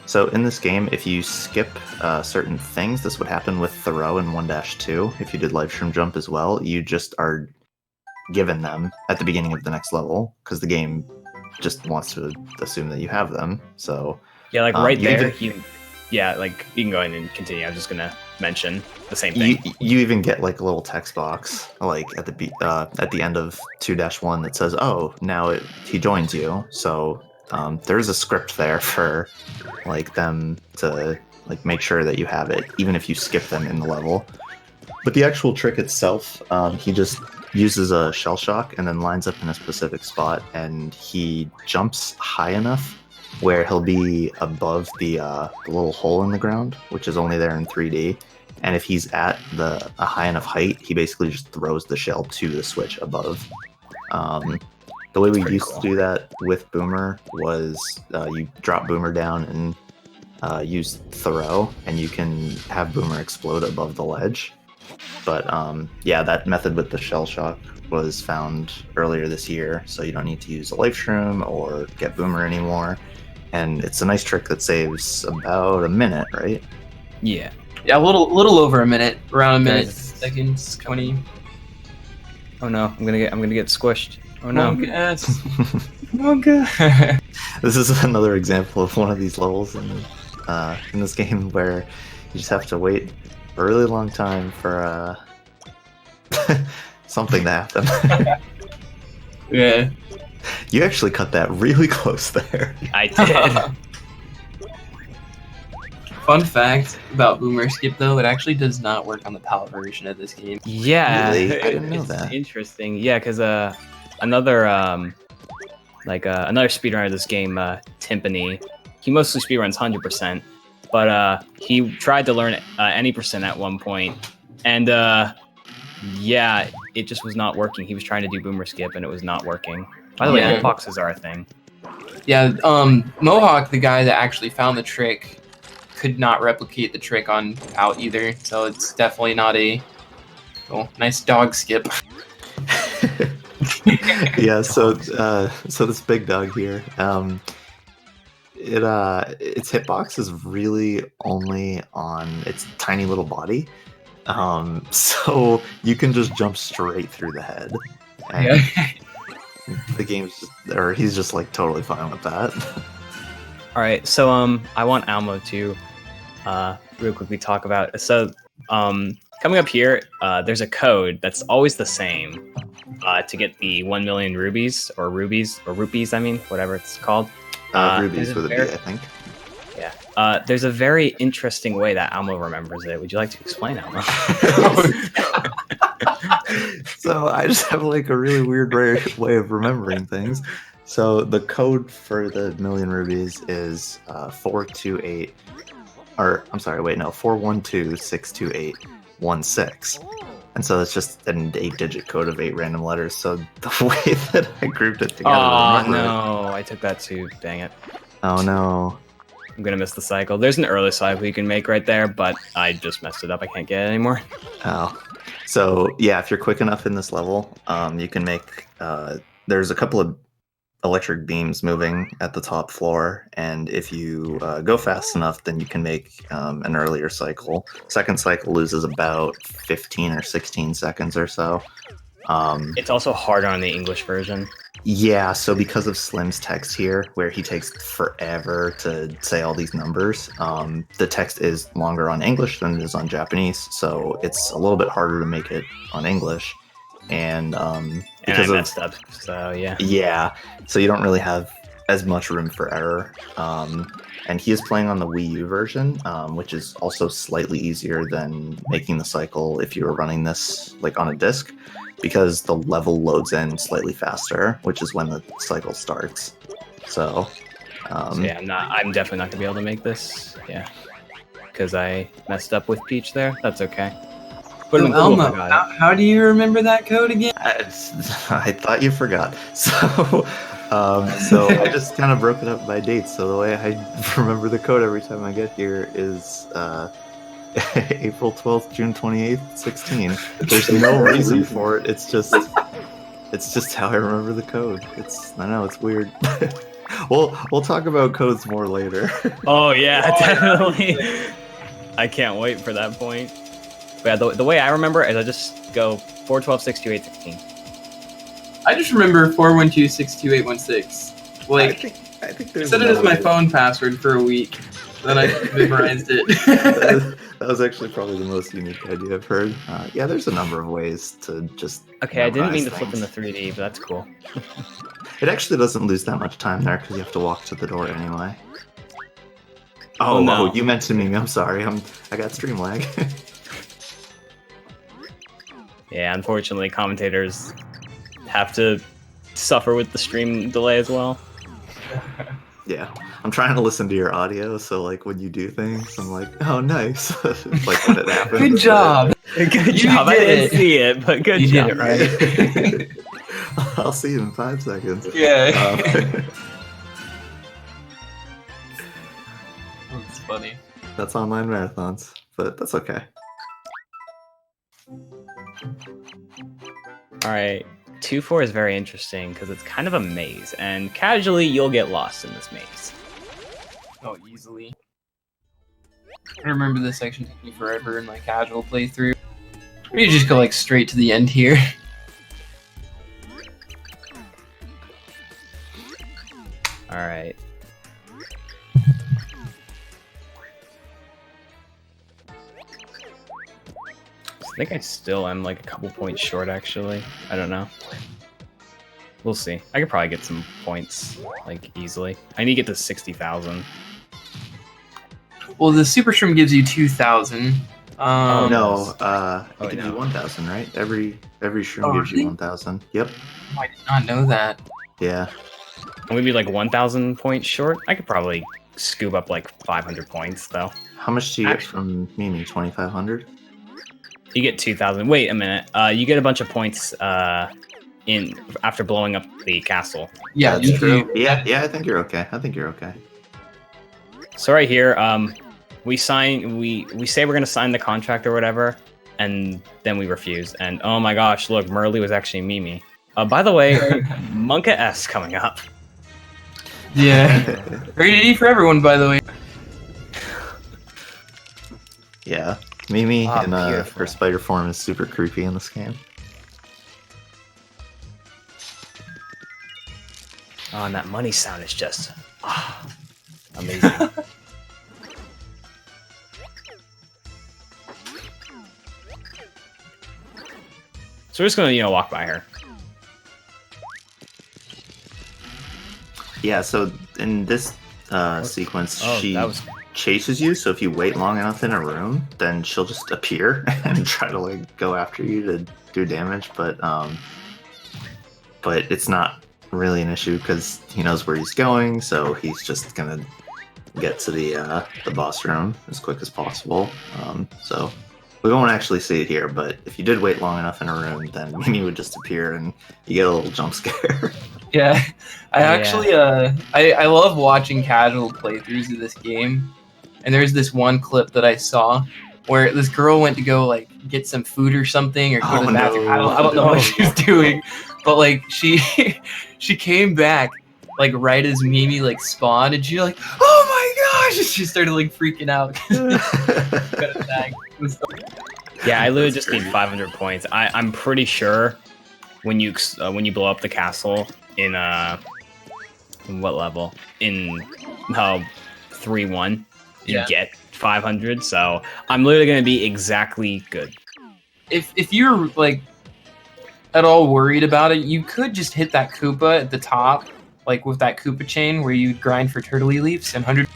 so in this game, if you skip certain things, this would happen with Thoreau in 1-2. If you did Live Stream Jump as well, you just are given them at the beginning of the next level because the game just wants to assume that you have them. So Yeah, like right you there, even- yeah, like you can go ahead and continue. I was just gonna mention the same thing. you even get like a little text box like at the end of 2-1 that says, "Oh, now he joins you." So there's a script there for like them to like make sure that you have it, even if you skip them in the level. But the actual trick itself, he just uses a shell shock and then lines up in a specific spot, and he jumps high enough where he'll be above the little hole in the ground, which is only there in 3D. And if he's at a high enough height, he basically just throws the shell to the switch above. The way we Pretty used cool. to do that with Boomer was you drop Boomer down and use Thoreau, and you can have Boomer explode above the ledge. But yeah, that method with the shell shock was found earlier this year, so you don't need to use a life shroom or get Boomer anymore. And it's a nice trick that saves about a minute, right? Yeah. Yeah, a little over a minute, around a minute, Guys. seconds, 20. Oh no, I'm gonna get squished. Oh no. Oh, yes. Oh, God. This is another example of one of these levels in this game where you just have to wait a really long time for something to happen. Yeah. You actually cut that really close there. I did. Fun fact about Boomer Skip, though, it actually does not work on the PAL version of this game. Yeah, Really? I didn't know it's that. interesting. Yeah, because another another speedrunner of this game, Timpani, he mostly speedruns 100%, but he tried to learn any percent at one point, and yeah, it just was not working. He was trying to do Boomer Skip, and it was not working. By the way, Yeah. hitboxes are a thing. Yeah, Mohawk, the guy that actually found the trick, could not replicate the trick on out either, so it's definitely not a nice dog skip. Yeah, so this big dog here, its hitbox is really only on its tiny little body. So you can just jump straight through the head. And Yeah. the game's just, or he's just like totally fine with that. All right, so I want Almo to real quickly talk about. So coming up here, there's a code that's always the same to get the 1 million rubies or rupees, I mean, whatever it's called. Rubies with a B, I think. Yeah. There's a very interesting way that Almo remembers it. Would you like to explain, Almo? So I just have like a really weird way of remembering things. So the code for the million rubies is 428, or I'm sorry, wait, no, 412-628-16. And so it's just an 8-digit code of 8 random letters. So the way that I grouped it together. Oh no, I took that too. Dang it. Oh no. I'm gonna miss the cycle. There's an early cycle you can make right there, but I just messed it up. I can't get it anymore. Oh. So yeah, if you're quick enough in this level, you can make. There's a couple of electric beams moving at the top floor, and if you go fast enough, then you can make an earlier cycle. Second cycle loses about 15 or 16 seconds or so. It's also harder on the English version. Yeah, so because of Slim's text here, where he takes forever to say all these numbers, the text is longer on English than it is on Japanese, so it's a little bit harder to make it on English. And because I messed up, so yeah. Yeah, so you don't really have as much room for error. And he is playing on the Wii U version, which is also slightly easier than making the cycle if you were running this like on a disc, because the level loads in slightly faster, which is when the cycle starts. So, Yeah, I'm definitely not gonna be able to make this. Yeah, because I messed up with Peach there. That's okay. But So, Elmo, how do you remember that code again? I thought you forgot. So, so I just kind of broke it up by dates. So the way I remember the code every time I get here is April 12th, June 28th, 16. There's no reason for it. It's just how I remember the code. I know it's weird. We'll talk about codes more later. Oh yeah, definitely. I can't wait for that point. But yeah, the way I remember it is I just go 4, 12, 6, 2, 8, 16. I just remember 412-628-16. Like, I think I there's set it as my another- phone password for a week. Then I memorized it. that was actually probably the most unique idea I've heard. Yeah, there's a number of ways to just. Okay, I didn't mean to memorize flip in the things. 3D, but that's cool. It actually doesn't lose that much time there because you have to walk to the door anyway. Oh, Oh no. no! You mentioned me. I'm sorry. I got stream lag. Yeah, unfortunately, commentators have to suffer with the stream delay as well. Yeah, I'm trying to listen to your audio, so like when you do things, I'm like, oh nice. Like when it happens. Good job. Good You job. I did didn't it. see it, but good You job. did it right. I'll see you in 5 seconds. Yeah. That's funny. That's online marathons, but that's okay. All right. 2-4 is very interesting because it's kind of a maze, and casually you'll get lost in this maze. Oh, easily. I remember this section took me forever in my casual playthrough. We just go like straight to the end here. All right. I think I still am like a couple points short, actually. I don't know. We'll see. I could probably get some points, like, easily. I need to get to 60,000. Well, the Super Shroom gives you 2,000. Oh, No, Oh, it gives no. you 1,000, right? Every shroom Oh, gives you really? 1,000. Yep. I did not know that. Yeah. I'm gonna be like 1,000 points short. I could probably scoop up like 500 points, though. How much do you get Actually- from Mimi? 2,500. You get 2,000. Wait a minute. You get a bunch of points in after blowing up the castle. Yeah, That's you true. do. Yeah. I think you're okay. So right here, we say we're gonna sign the contract or whatever, and then we refuse. And oh my gosh, look, Merly was actually Mimi. By the way, Monka S coming up. Yeah. Rated E for everyone, by the way. Yeah, Mimi Ah, in beautiful. her spider form is super creepy in this game. Oh, and that money sound is just amazing. So we're just gonna, walk by her. Yeah, so in this sequence, Oh, she that was chases you. So if you wait long enough in a room, then she'll just appear and try to like go after you to do damage. But it's not really an issue because he knows where he's going, so he's just gonna get to the boss room as quick as possible. So we won't actually see it here, but if you did wait long enough in a room, then Mimi would just appear and you get a little jump scare. Yeah, I Yeah. actually I love watching casual playthroughs of this game, and there's this one clip that I saw where this girl went to go like get some food or something or go to the bathroom. I don't know what she was doing, but like she came back like right as Mimi like spawned, and she like, oh my gosh, and she started like freaking out. Got attacked. It was so- Yeah, I literally That's just need great. 500 points. I'm pretty sure when you blow up the castle in what level? In 3-1, you Yeah. get 500. So I'm literally gonna be exactly good. If you're like at all worried about it, you could just hit that Koopa at the top, like with that Koopa chain where you grind for turtley leaves and 100.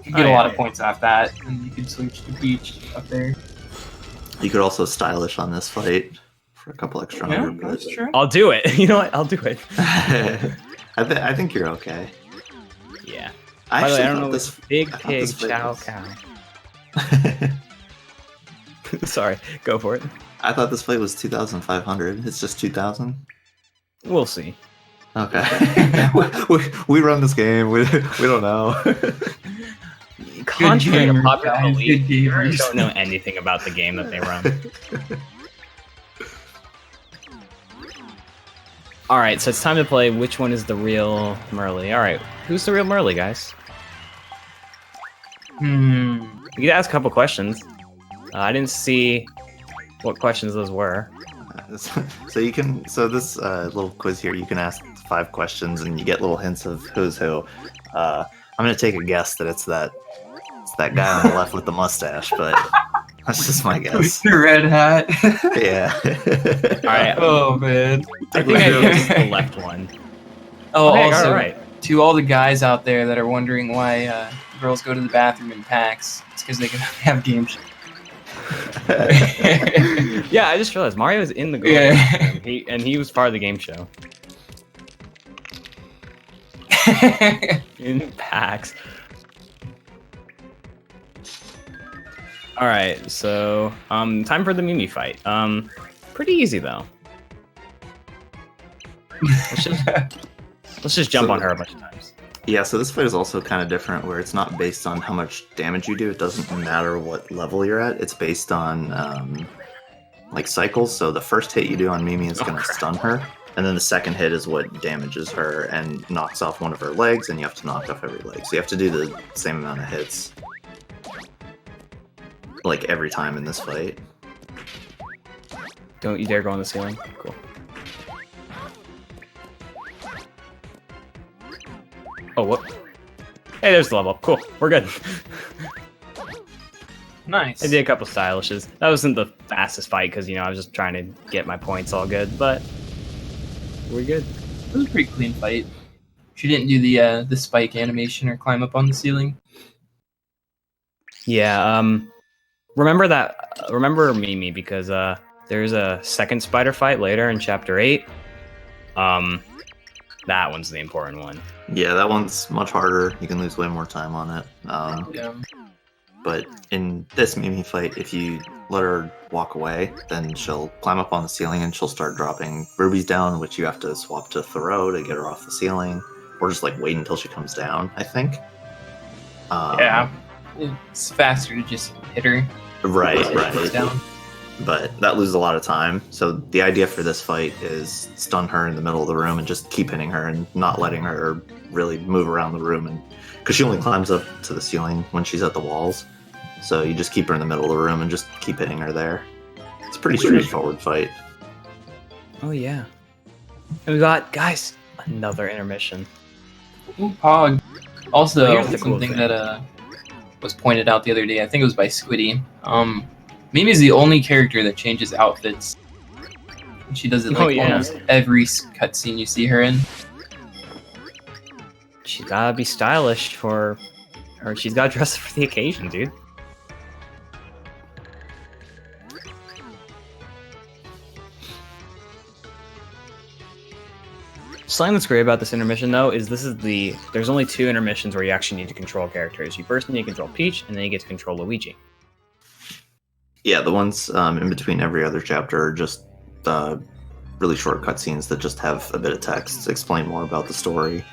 You get Oh, a lot yeah. of points off that, and you can switch to Peach up there. You could also stylish on this fight for a couple extra Yeah, hundred. that's true. I'll do it. You know what? I'll do it. I think you're okay. Yeah. I By the way, actually I don't thought know this. this big I thought pig this fight chow was- cow. Sorry, go for it. I thought this fight was 2,500. It's just 2,000. We'll see. Okay. we run this game. We don't know. Contrary to gamers, popular guys, belief, good gamers gamers. don't know anything about the game that they run. All right, so it's time to play. Which one is the real Merly? All right, who's the real Merly, guys? Hmm. You could ask a couple questions. I didn't see what questions those were. So you can. So this little quiz here, you can ask 5 questions and you get little hints of who's who. I'm gonna take a guess that it's that guy on the left with the mustache, but that's just my guess. The red hat. Yeah. All right, Oh man. I think I guessed the left one. Oh, Okay, also, all right. to all the guys out there that are wondering why girls go to the bathroom in packs, it's because they can have games. Yeah, I just realized Mario is in the girl Yeah. game. He was part of the game show in packs. All right, so time for the Mimi fight. Pretty easy though. Let's just jump on her a bunch of times. Yeah, so this fight is also kind of different where it's not based on how much damage you do. It doesn't matter what level you're at. It's based on like cycles. So the first hit you do on Mimi is going to stun her. And then the second hit is what damages her and knocks off one of her legs, and you have to knock off every leg. So you have to do the same amount of hits like every time in this fight. Don't you dare go on the ceiling. Cool. Oh, what? Hey, there's the level up. Cool, we're good. Nice. I did a couple stylishes. That wasn't the fastest fight because, I was just trying to get my points all good, but we're good. It was a pretty clean fight. She didn't do the spike animation or climb up on the ceiling. Yeah, remember Mimi because there's a second spider fight later in chapter 8. That one's the important one. Yeah, that one's much harder. You can lose way more time on it. Yeah. But in this Mimi fight, if you let her walk away, then she'll climb up on the ceiling and she'll start dropping rubies down, which you have to swap to Thoreau to get her off the ceiling, or just like wait until she comes down, I think. Yeah. It's faster to just hit her. Right, Once she right. goes down. but that loses a lot of time. So the idea for this fight is stun her in the middle of the room and just keep hitting her and not letting her really move around the room, and because she only climbs up to the ceiling when she's at the walls. So you just keep her in the middle of the room and just keep hitting her there. It's a pretty straightforward fight. Oh yeah. And we got, guys, another intermission. Ooh, Pog. Also, Here's the cool something thing. that was pointed out the other day, I think it was by Squiddy. Mimi's the only character that changes outfits. She does it like Oh, yeah. almost every cutscene you see her in. She's gotta be stylish for her. She's gotta dress for the occasion, dude. Something that's great about this intermission, though, is there's only 2 intermissions where you actually need to control characters. You first need to control Peach, and then you get to control Luigi. Yeah, the ones in between every other chapter are just really short cutscenes that just have a bit of text to explain more about the story.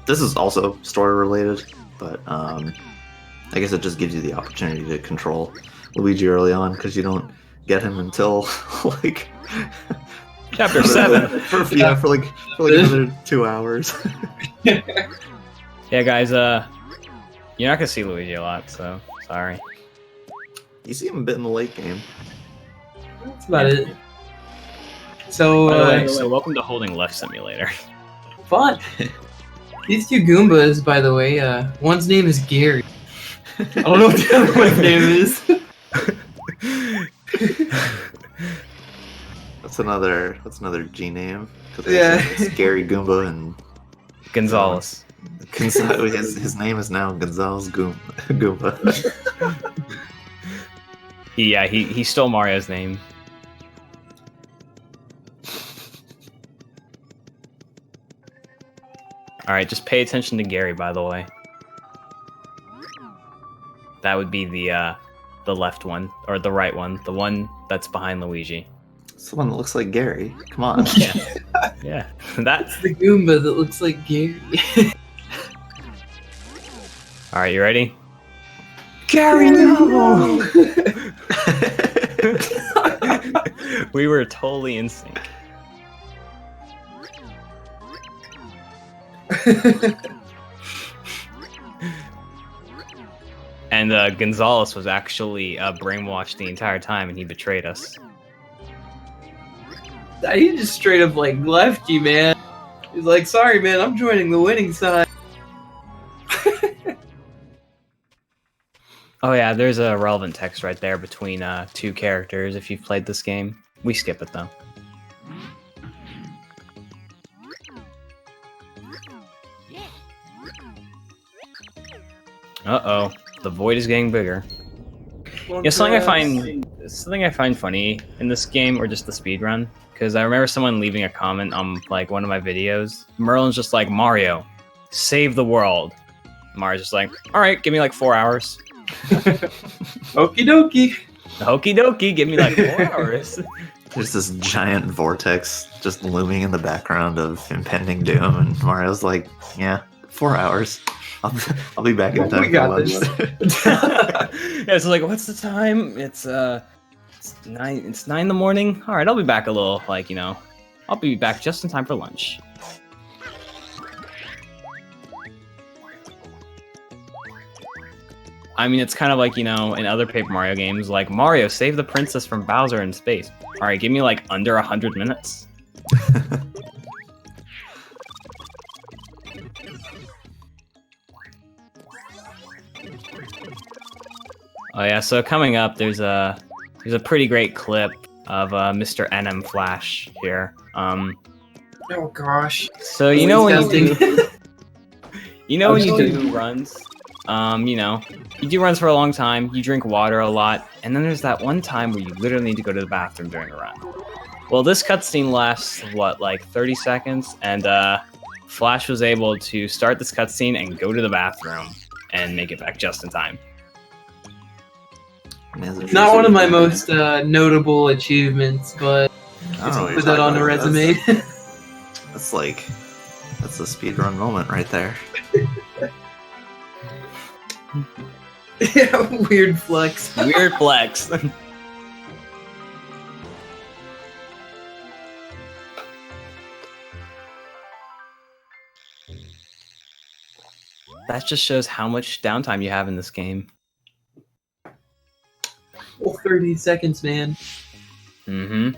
This is also story related, but I guess it just gives you the opportunity to control Luigi early on, because you don't get him until like Chapter 7. for like another 2 hours. Yeah, guys, you're not gonna see Luigi a lot, so sorry. You see him a bit in the late game. That's about it. So, By the way, so welcome to Holding Left Simulator. fun. These 2 Goombas, by the way, one's name is Gary. I don't know what the other one's name is. That's another G name. 'Cause Yeah. it's Gary Goomba and Gonzalez. his name is now Gonzalez Goomba. Yeah, he stole Mario's name. Alright, just pay attention to Gary, by the way. That would be the left one, or the right one, the one that's behind Luigi. It's the one that looks like Gary. Come on. Yeah, that. The Goomba that looks like Gary. Alright, you ready? Gary, no! We were totally in sync. And Gonzalez was actually brainwashed the entire time, and he betrayed us. He just straight up like left you, man. He's like, sorry, man, I'm joining the winning side. Oh yeah, there's a relevant text right there between 2 characters if you've played this game. We skip it though. Uh-oh, the void is getting bigger. Yeah, something I find funny in this game, or just the speedrun, because I remember someone leaving a comment on like one of my videos. Merlin's just like, Mario, save the world. Mario's just like, all right, give me like 4 hours. Okie dokie. Hokey dokey, give me like 4 hours. There's this giant vortex just looming in the background of impending doom, and Mario's like, yeah, 4 hours. I'll be back in time. We got for this. lunch." Yeah, it's like, what's the time? It's 9 in the morning. All right, I'll be back a little, like, I'll be back just in time for lunch. I mean, it's kind of like, in other Paper Mario games, like, Mario, save the princess from Bowser in space. All right, give me like under 100 minutes. Oh yeah, so coming up, there's a pretty great clip of Mr. NM Flash here. Oh gosh. So when you do, Oh, when you do runs, you do runs for a long time. You drink water a lot, and then there's that one time where you literally need to go to the bathroom during a run. Well, this cutscene lasts like 30 seconds, and Flash was able to start this cutscene and go to the bathroom and make it back just in time. Not one of my most notable achievements, but I don't know what you're put that talking on a about. resume. That's a speedrun moment right there. Yeah, weird flex. Weird flex. that just shows how much downtime you have in this game. Oh, 30 seconds, man. Mm-hmm.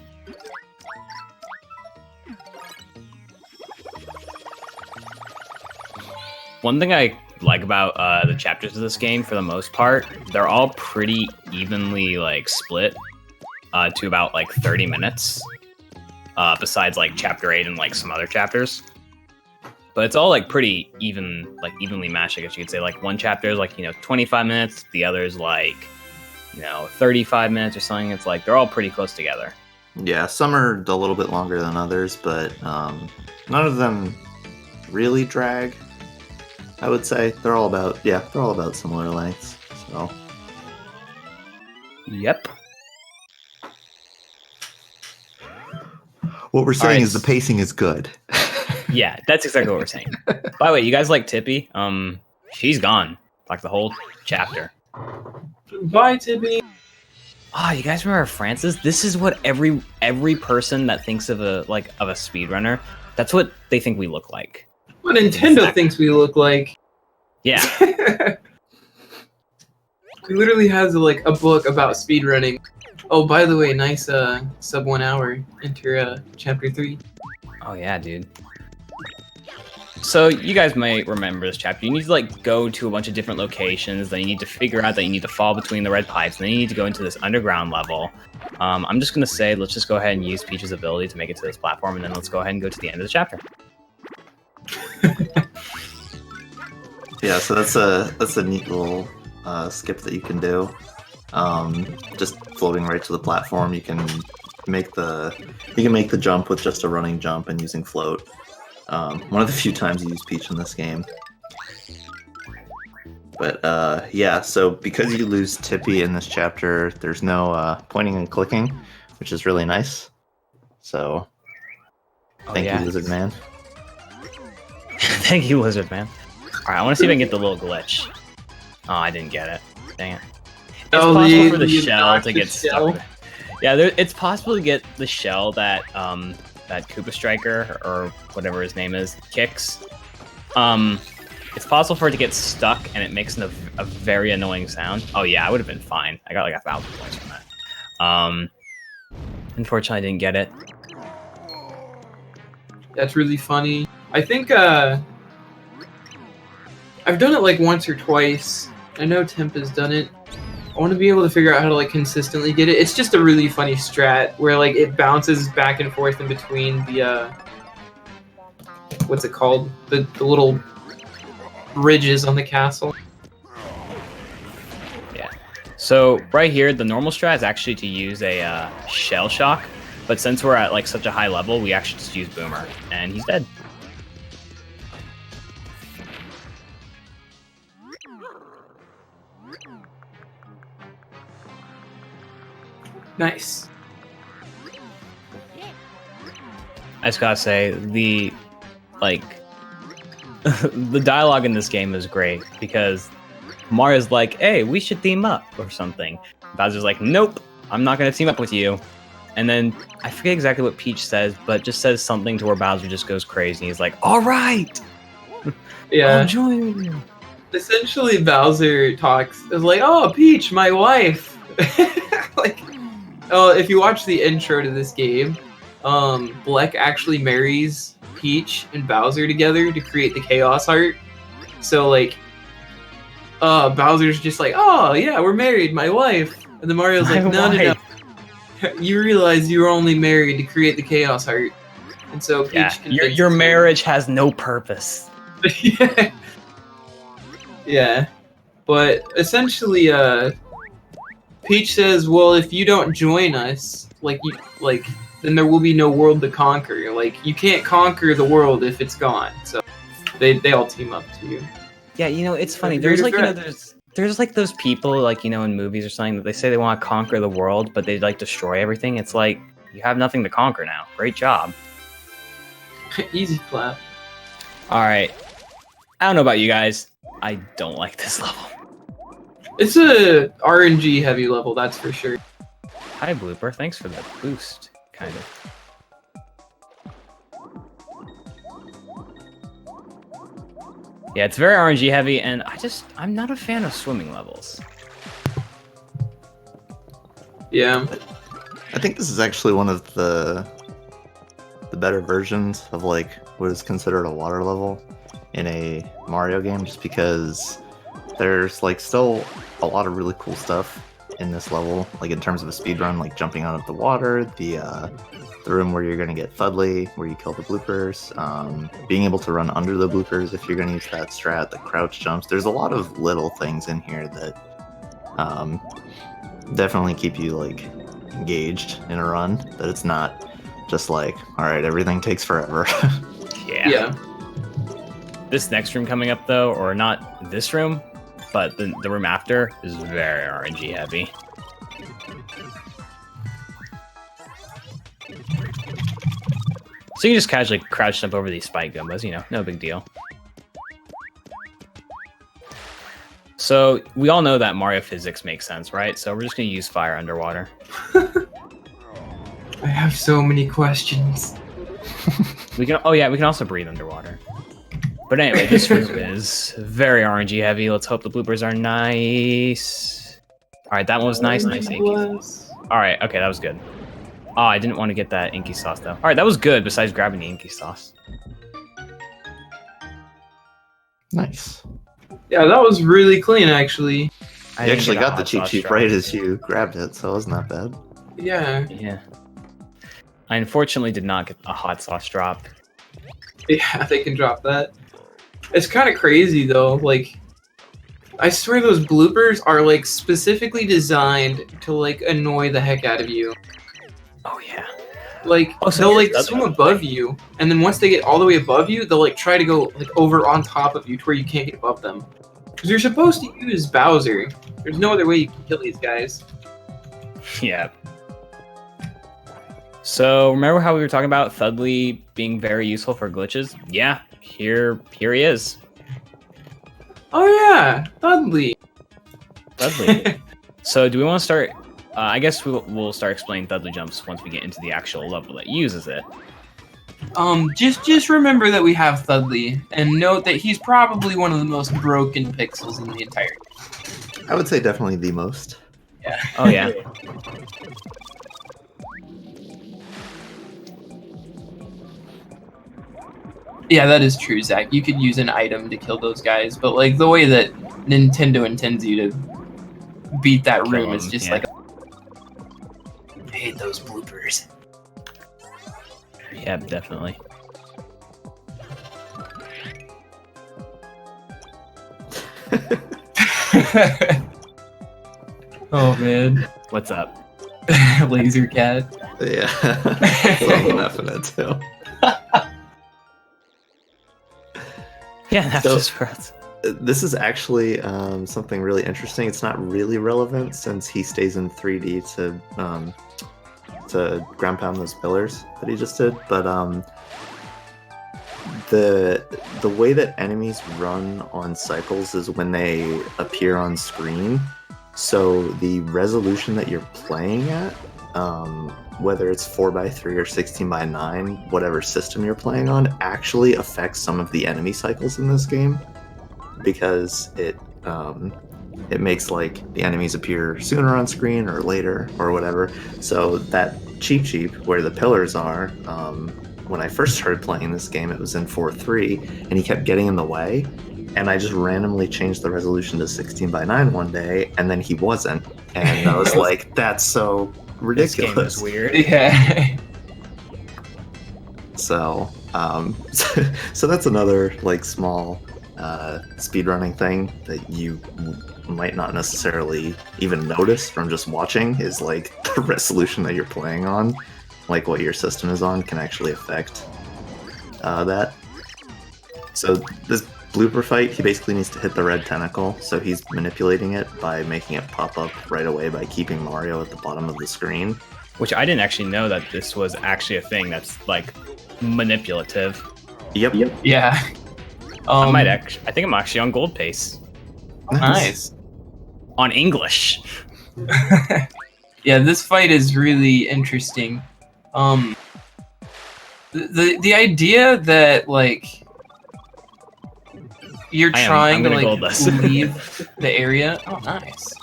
One thing I like about the chapters of this game, for the most part, they're all pretty evenly like split to about like 30 minutes. Besides like chapter 8 and like some other chapters. But it's all like pretty even, like evenly matched, I guess you could say. Like one chapter is like, 25 minutes, the other is like, 35 minutes or something. It's like they're all pretty close together. Yeah, some are a little bit longer than others, but none of them really drag. I would say they're all about similar lengths. So. Yep. What we're saying is the pacing is good. Yeah, that's exactly what we're saying. By the way, you guys like Tippy? She's gone. Like the whole chapter. Bye, Tippy. Ah, you guys remember Francis? This is what every person that thinks of a speedrunner, that's what they think we look like. What Nintendo thinks we look like. Yeah. He literally has like a book about speedrunning. Oh, by the way, nice sub 1 hour. Enter chapter 3. Oh yeah, dude. So you guys might remember this chapter. You need to like go to a bunch of different locations. Then you need to figure out that you need to fall between the red pipes. And then you need to go into this underground level. I'm just gonna say, let's just go ahead and use Peach's ability to make it to this platform, and then let's go ahead and go to the end of the chapter. Yeah, so that's a neat little skip that you can do. Just floating right to the platform. You can make the jump with just a running jump and using float. One of the few times you use Peach in this game. But yeah, so because you lose Tippy in this chapter, there's no pointing and clicking, which is really nice. So thank you, Lizard Man. Thank you, Lizard Man. Alright, I want to see if I can get the little glitch. Oh, I didn't get it. Dang it. It's possible for the shell to get stuck. Yeah, it's possible to get the shell that that Koopa Striker, or whatever his name is, kicks. It's possible for it to get stuck, and it makes a very annoying sound. Oh yeah, I would have been fine. I got like 1,000 points from that. Unfortunately, I didn't get it. That's really funny. I think I've done it like once or twice. I know Temp has done it. I want to be able to figure out how to like consistently get it. It's just a really funny strat where like it bounces back and forth in between the what's it called? The little ridges on the castle. Yeah. So right here, the normal strat is actually to use a shell shock, but since we're at like such a high level, we actually just use Boomer, and he's dead. Nice. I just gotta say, the dialogue in this game is great, because Mario's like, hey, we should team up or something. Bowser's like, nope, I'm not gonna team up with you. And then I forget exactly what Peach says, but just says something to where Bowser just goes crazy. He's like, all right, Yeah. I'll join you. Essentially, Bowser talks is like, "Oh, Peach, my wife." Like, if you watch the intro to this game, Bleck actually marries Peach and Bowser together to create the Chaos Heart. So like, Bowser's just like, "Oh yeah, we're married, my wife," and then Mario's like, "No. You realize you were only married to create the Chaos Heart," and so Peach. Yeah, your marriage has no purpose. Yeah. Yeah, but essentially, Peach says, "Well, if you don't join us, then there will be no world to conquer. Like, you can't conquer the world if it's gone." So they all team up to you. Yeah, it's funny. There's like there's like those people like in movies or something that they say they want to conquer the world, but they like destroy everything. It's like you have nothing to conquer now. Great job. Easy clap. All right. I don't know about you guys. I don't like this level. It's a RNG heavy level, that's for sure. Hi, Blooper. Thanks for the boost, kind of. Yeah, it's very RNG heavy, and I'm not a fan of swimming levels. Yeah. I think this is actually one of the better versions of like what is considered a water level in a Mario game, just because there's like still a lot of really cool stuff in this level, like in terms of a speed run, like jumping out of the water, the room where you're going to get Fudley, where you kill the bloopers, being able to run under the bloopers if you're going to use that strat, the crouch jumps. There's a lot of little things in here that definitely keep you like engaged in a run, that it's not just like, all right, everything takes forever. Yeah. This next room coming up, though, or not this room, but the room after, is very RNG heavy. So you can just casually crouch jump over these spike gumbas, you know, no big deal. So we all know that Mario physics makes sense, right? So we're just gonna use fire underwater. I have so many questions. We can also breathe underwater. But anyway, this room is very RNG heavy. Let's hope the bloopers are nice. All right, that one was nice. Nice inky. All right, okay, that was good. Oh, I didn't want to get that inky sauce though. All right, that was good. Besides grabbing the inky sauce. Nice. Yeah, that was really clean, actually. You actually got the cheat sheet right as you grabbed it, so it wasn't that bad. Yeah. Yeah. I unfortunately did not get a hot sauce drop. Yeah, they can drop that. It's kind of crazy, though. Like, I swear those bloopers are, like, specifically designed to, like, annoy the heck out of you. Oh, yeah. Like, they'll, like, swim above you, and then once they get all the way above you, they'll, like, try to go, like, over on top of you to where you can't get above them. Because you're supposed to use Bowser. There's no other way you can kill these guys. Yeah. So, remember how we were talking about Thudley being very useful for glitches? Yeah, here he is. Oh yeah, Thudley. So, do we want to start? I guess we'll start explaining Thudley jumps once we get into the actual level that uses it. Just remember that we have Thudley, and note that he's probably one of the most broken pixels in the entire game. I would say definitely the most. Yeah. Oh yeah. Yeah, that is true, Zach. You could use an item to kill those guys, but like the way that Nintendo intends you to beat that Kill room is them, just yeah. like, I hate those bloopers. Yeah, definitely. Oh man, What's up? Laser Cat. Yeah. That's enough of that too. Yeah, that's So- just for us. This is actually something really interesting. It's not really relevant since he stays in 3D to ground pound those pillars that he just did. But the way that enemies run on cycles is when they appear on screen. So the resolution that you're playing at, whether it's 4x3 or 16x9, whatever system you're playing on, actually affects some of the enemy cycles in this game, because it makes like the enemies appear sooner on screen or later or whatever. So that cheap where the pillars are, when I first started playing this game, it was in 4.3, and he kept getting in the way. And I just randomly changed the resolution to 16x9 one day, and then he wasn't. And I was like, that's so This game ridiculous. is weird. Yeah. So, so that's another like small speedrunning thing that you might not necessarily even notice from just watching, is like the resolution that you're playing on, like what your system is on, can actually affect that. So this blooper fight, he basically needs to hit the red tentacle, so he's manipulating it by making it pop up right away by keeping Mario at the bottom of the screen. Which I didn't actually know that this was actually a thing that's like manipulative. Yep. Yeah. I think I'm actually on gold pace. Nice. On English. Yeah, this fight is really interesting. The idea that like you're I'm trying to gonna like gold this. leave the area. Oh, nice.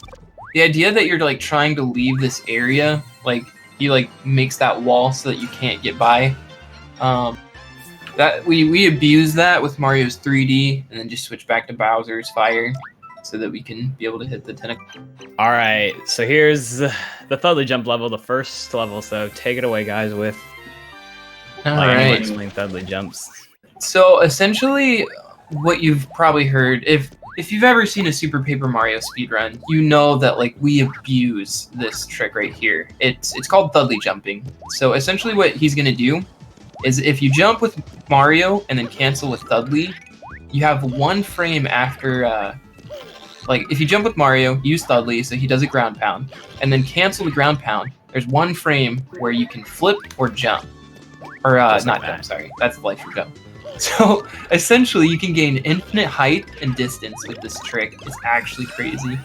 The idea that you're like trying to leave this area, like he like makes that wall so that you can't get by. That we abuse that with Mario's 3D, and then just switch back to Bowser's Fire, so that we can be able to hit the tentacle. All right, so here's the Thudley Jump level, the first level. So take it away, guys, with All like right. explain Thudley Jumps. So essentially, what you've probably heard, if you've ever seen a Super Paper Mario speedrun, you know that like we abuse this trick right here. It's called Thudley jumping. So essentially, what he's gonna do is if you jump with Mario and then cancel with Thudley, you have one frame after. Like if you jump with Mario, use Thudley so he does a ground pound, and then cancel the ground pound. There's one frame where you can flip or jump, or Just not like jump. that. Sorry, that's the life or jump. So essentially, you can gain infinite height and distance with this trick. It's actually crazy.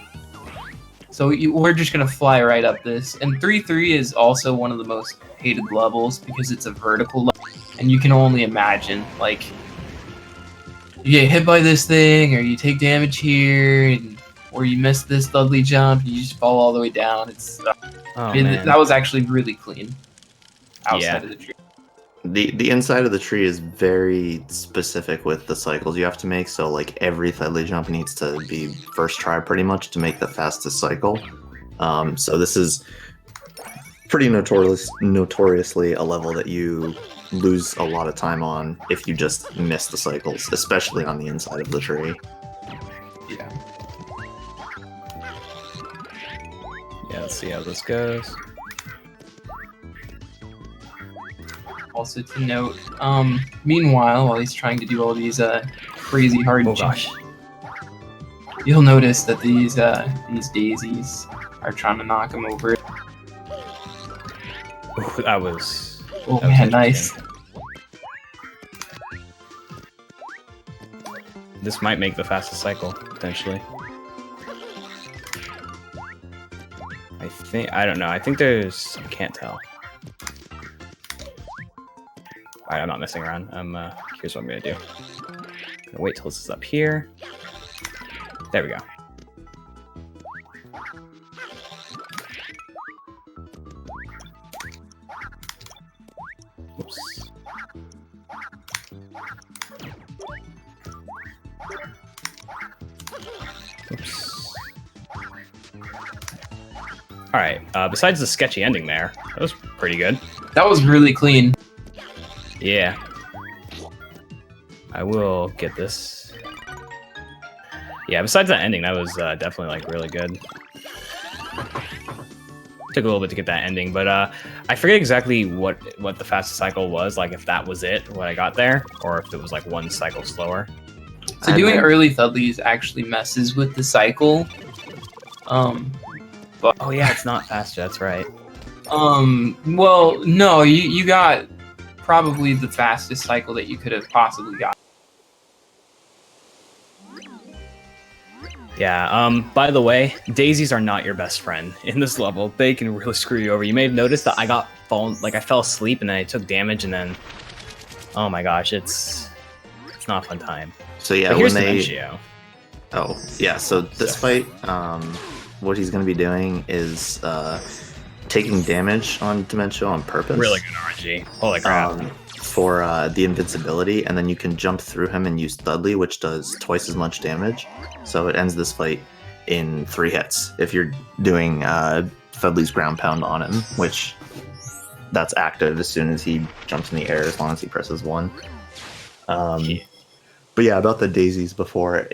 So we're just gonna fly right up this. And 3-3 is also one of the most hated levels because it's a vertical level, and you can only imagine like you get hit by this thing, or you take damage here, or you miss this Dudley jump, and you just fall all the way down. Oh man. That was actually really clean outside Yeah. of the tree. The inside of the tree is very specific with the cycles you have to make. So like every Thudley jump needs to be first try pretty much to make the fastest cycle. So this is pretty notoriously a level that you lose a lot of time on if you just miss the cycles, especially on the inside of the tree. Yeah. Yeah, let's see how this goes. Also to note, meanwhile, while he's trying to do all these crazy hard Oh jumps, gosh. you'll notice that these daisies are trying to knock him over. Ooh, that was. Oh That was man, nice. interesting. This might make the fastest cycle, potentially. I don't know. I think there's, I can't tell. Alright, I'm not messing around. Here's what I'm gonna do. I'm gonna wait till this is up here. There we go. Oops. Oops. Alright, besides the sketchy ending there, that was pretty good. That was really clean. Yeah. I will get this. Yeah, besides that ending, that was definitely like really good. Took a little bit to get that ending, but I forget exactly what the fastest cycle was, like if that was it, what I got there, or if it was like one cycle slower. So doing early Thudleys actually messes with the cycle. Oh yeah, it's not faster, that's right. Well, no, you got probably the fastest cycle that you could have possibly got. Yeah, by the way, daisies are not your best friend in this level. They can really screw you over. You may have noticed that I fell asleep and then I took damage and then, oh my gosh, it's not a fun time. So yeah, But here's when they Dementio. Oh, yeah, so this fight, what he's going to be doing is taking damage on Dementio on purpose. Really good RNG. Holy crap. For the invincibility, and then you can jump through him and use Thudley, which does twice as much damage. So it ends this fight in 3 hits if you're doing Thudley's ground pound on him, which that's active as soon as he jumps in the air, as long as he presses 1. But yeah, about the daisies before,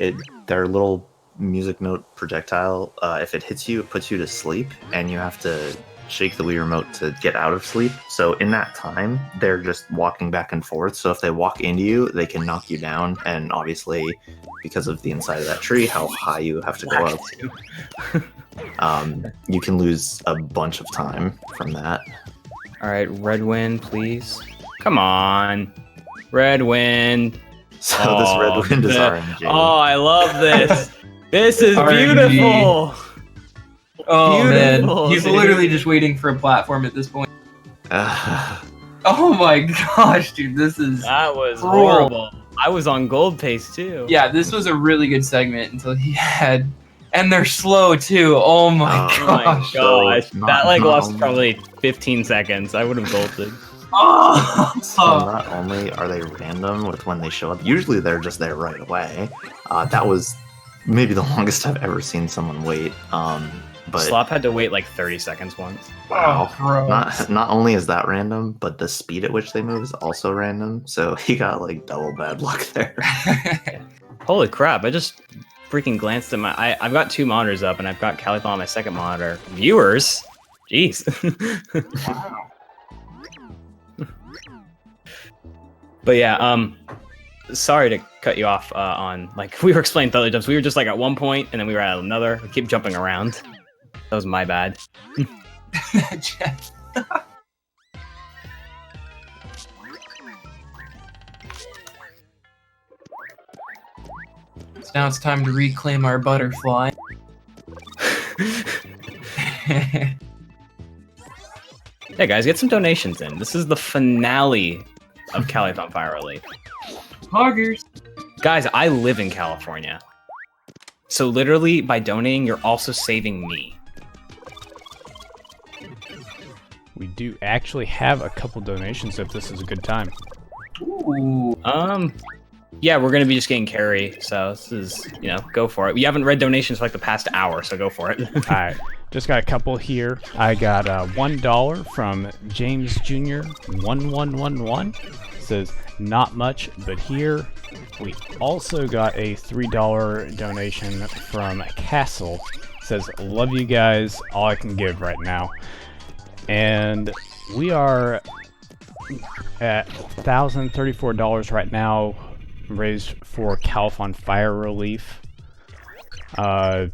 they're a little music note projectile. If it hits you, it puts you to sleep, and you have to shake the Wii remote to get out of sleep. So in that time, they're just walking back and forth. So if they walk into you, they can knock you down. And obviously, because of the inside of that tree, how high you have to go up, you can lose a bunch of time from that. All right, Red Wind, please. Come on. Red Wind. So this red wind is RNG. Oh, I love this. This is RNG. beautiful. Oh Beautiful, man, he's dude. literally just waiting for a platform at this point. Oh my gosh, dude, this is That was Cruel. horrible. I was on gold pace too. Yeah, this was a really good segment until he had, and they're slow too. Oh my Oh my gosh. gosh. So, That like not lost only- probably 15 seconds. I would have golden. So not only are they random with when they show up, usually they're just there right away. That was maybe the longest I've ever seen someone wait. But Slop had to wait like 30 seconds once. wow, gross. not only is that random, but the speed at which they move is also random. So he got like double bad luck there. Holy crap, I just freaking glanced at my... I've got 2 monitors up, and I've got Calithon on my second monitor. Viewers? Jeez. Wow. But yeah, sorry to cut you off on... Like, we were explaining Thunder Jumps. We were just like at one point, and then we were at another. We keep jumping around. That was my bad. So now it's time to reclaim our butterfly. Yeah, guys, get some donations in. This is the finale of Calithon Fire Relief. Hoggers. Guys, I live in California. So literally, by donating, you're also saving me. We do actually have a couple donations if this is a good time. Ooh. Yeah, we're gonna be just getting carry, so this is, go for it. We haven't read donations for like the past hour, so go for it. Alright, just got a couple here. I got $1 from James Jr. 1111. Says, not much, but here. We also got a $3 donation from Castle. Says, love you guys, all I can give right now. And we are at $1,034 right now, raised for Calithon Fire Relief. The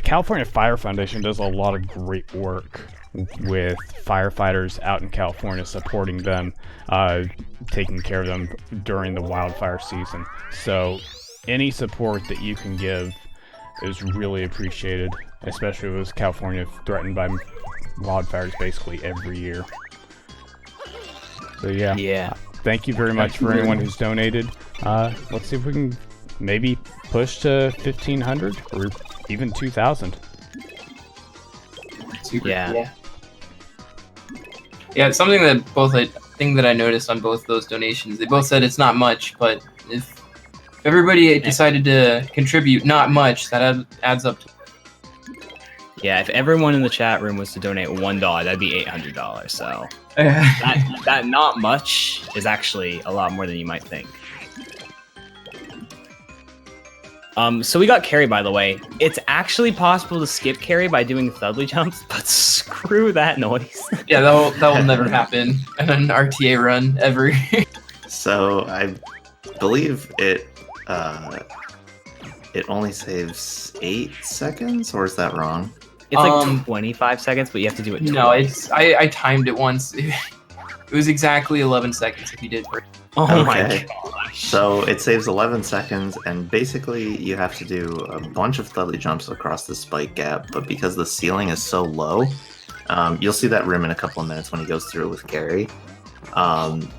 California Fire Foundation does a lot of great work with firefighters out in California, supporting them, taking care of them during the wildfire season. So any support that you can give is really appreciated, especially with California threatened by wildfires basically every year. So yeah. Yeah. Thank you very much for anyone who's donated. Let's see if we can maybe push to 1,500 or even 2,000. Super Yeah. cool. Yeah, it's something that thing that I noticed on both those donations. They both said it's not much, but if everybody decided to contribute not much, that adds up to... Yeah, if everyone in the chat room was to donate $1, that'd be $800. So that not much is actually a lot more than you might think. So we got carry, by the way. It's actually possible to skip carry by doing thudly jumps, but screw that noise. Yeah, that will never happen in an RTA run ever. So I believe it only saves 8 seconds, or is that wrong? It's like 25 seconds, but you have to do it twice. No, I timed it once. It was exactly 11 seconds if you did. Oh my Okay. gosh. So it saves 11 seconds, and basically you have to do a bunch of thudly jumps across the spike gap, but because the ceiling is so low, you'll see that rim in a couple of minutes when he goes through it with Gary.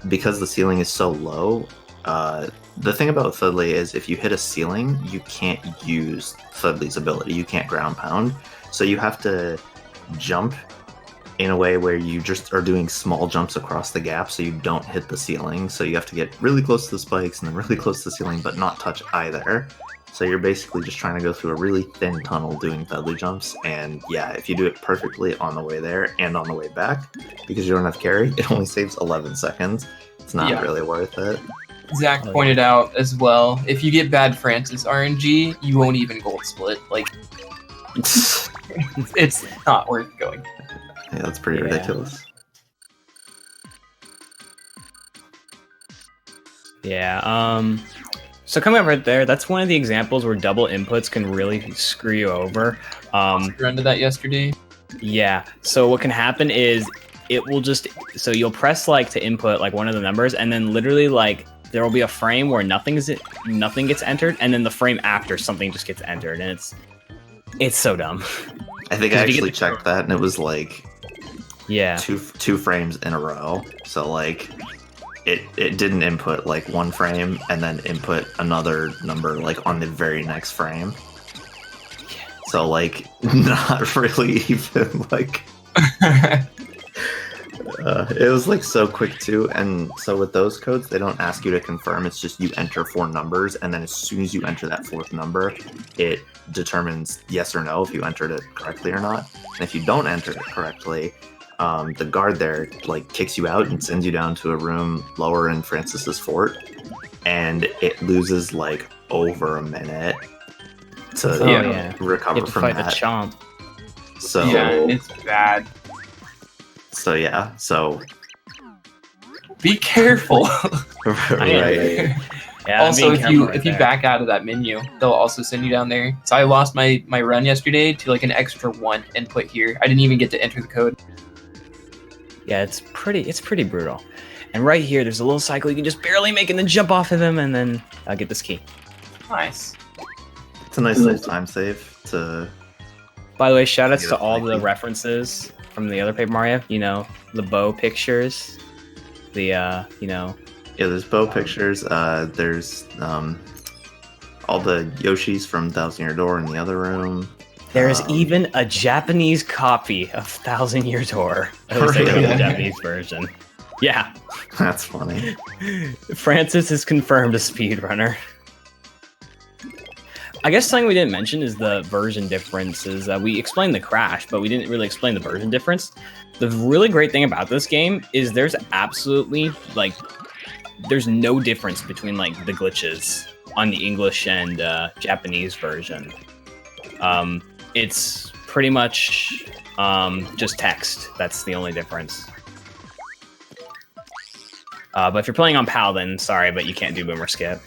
Because the ceiling is so low, the thing about Thudley is if you hit a ceiling, you can't use Thudley's ability. You can't ground pound. So you have to jump in a way where you just are doing small jumps across the gap so you don't hit the ceiling. So you have to get really close to the spikes and then really close to the ceiling, but not touch either. So you're basically just trying to go through a really thin tunnel doing Thudley jumps. And yeah, if you do it perfectly on the way there and on the way back, because you don't have carry, it only saves 11 seconds. It's not really worth it. Zach pointed out as well, if you get bad Francis RNG, you won't even gold split. Like, it's not worth going. Yeah, that's pretty ridiculous. Yeah, so coming up right there, that's one of the examples where double inputs can really screw you over. We're into that yesterday. Yeah, so what can happen is it will just, so you'll press like to input like one of the numbers, and then literally like there will be a frame where nothing gets entered, and then the frame after something just gets entered, and it's so dumb. I think I actually checked that, and it was like yeah, two frames in a row. So like it didn't input like one frame and then input another number like on the very next frame. So like not really even like it was like so quick too. And so with those codes, they don't ask you to confirm. It's just you enter 4 numbers, and then as soon as you enter that 4th number, it determines yes or no if you entered it correctly or not. And if you don't enter it correctly, the guard there like kicks you out and sends you down to a room lower in Francis's fort, and it loses like over a minute to recover You have to from fight that. the chomp. So Yeah, it's bad. so yeah, so Be careful. right. Yeah, Also, being if careful you right if you there. back out of that menu, they'll also send you down there. So I lost my run yesterday to like an extra 1 input here. I didn't even get to enter the code. Yeah, it's pretty brutal. And right here, there's a little cycle you can just barely make and then jump off of him, and then I'll get this key. Nice. It's a nice little time save to. By the way, shout outs Yeah, to all the thank you. references from the other Paper Mario. You know, the bow pictures, the you know, Yeah, there's bow pictures. There's all the Yoshis from Thousand Year Door in the other room. there's even a Japanese copy of Thousand Year Door. At least I know the Really? Japanese version. Yeah, That's funny. Francis is confirmed a speedrunner. I guess something we didn't mention is the version differences. We explained the crash, but we didn't really explain the version difference. The really great thing about this game is there's absolutely, like, there's no difference between, like, the glitches on the English and Japanese version. It's pretty much just text. That's the only difference. But if you're playing on PAL, then sorry, but you can't do Boomer Skip.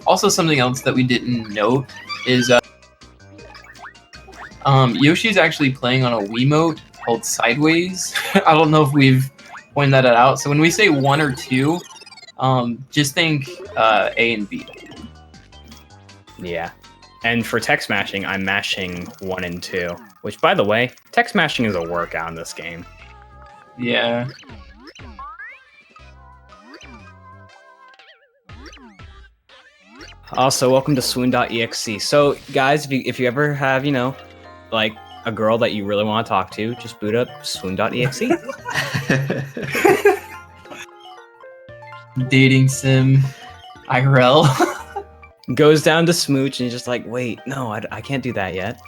Also, something else that we didn't note is Yoshi's actually playing on a Wiimote called Sideways. I don't know if we've pointed that out. So when we say 1 or 2, just think A and B. Yeah. And for text mashing, I'm mashing 1 and 2. Which, by the way, text mashing is a workout in this game. Yeah. Also, welcome to swoon.exe. So, guys, if you ever have, you know, like a girl that you really want to talk to, just boot up swoon.exe. Dating sim, IRL. Goes down to smooch, and you're just like, wait, no, I can't do that yet.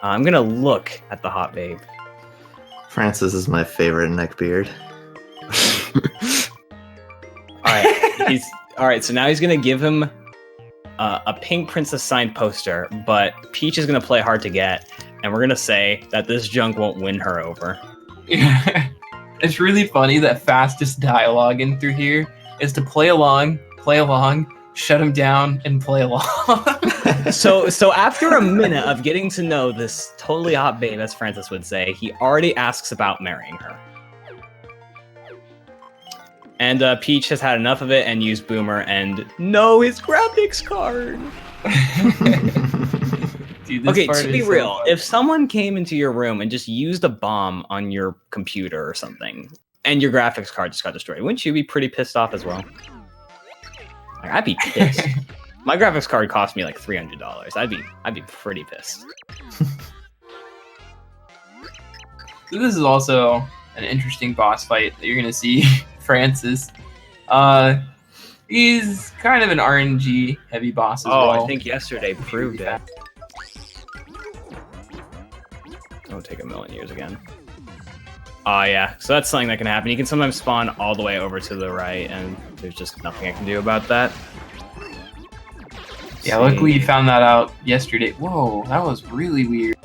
I'm gonna look at the hot babe. Francis is my favorite neckbeard. All right. So now he's gonna give him a Pink Princess signed poster, but Peach is gonna play hard to get, and we're gonna say that this junk won't win her over. It's really funny that fastest dialogue in through here is to play along, shut him down, and play along. So after a minute of getting to know this totally hot babe, as Francis would say, he already asks about marrying her. And Peach has had enough of it and used Boomer and no, his graphics card. Dude, this Okay, part to be is so real, funny. if someone came into your room and just used a bomb on your computer or something, and your graphics card just got destroyed, wouldn't you be pretty pissed off as well? Like, I'd be pissed. My graphics card cost me like $300. I'd be pretty pissed. So this is also an interesting boss fight that you're gonna see. Francis, he's kind of an RNG heavy boss as well. I think yesterday proved it. Don't take a million years again. Oh yeah, so that's something that can happen. You can sometimes spawn all the way over to the right, and there's just nothing I can do about that. Yeah, luckily you found that out yesterday. Whoa, that was really weird.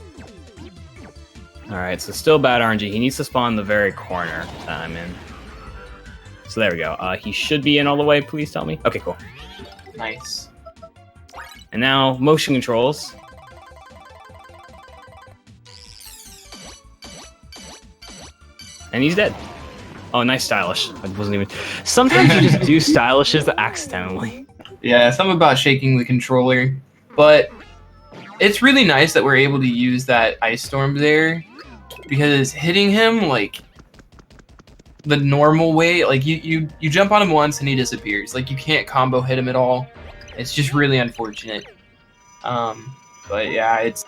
Alright, so still bad RNG. He needs to spawn the very corner that I'm in. So there we go. He should be in all the way, please tell me. Okay, cool. Nice. And now, motion controls. And he's dead. Oh, nice stylish. I wasn't even... Sometimes you just do stylishes accidentally. Yeah, something about shaking the controller, but it's really nice that we're able to use that ice storm there because hitting him like the normal way. Like you jump on him once and he disappears. Like you can't combo hit him at all. It's just really unfortunate. But yeah, it's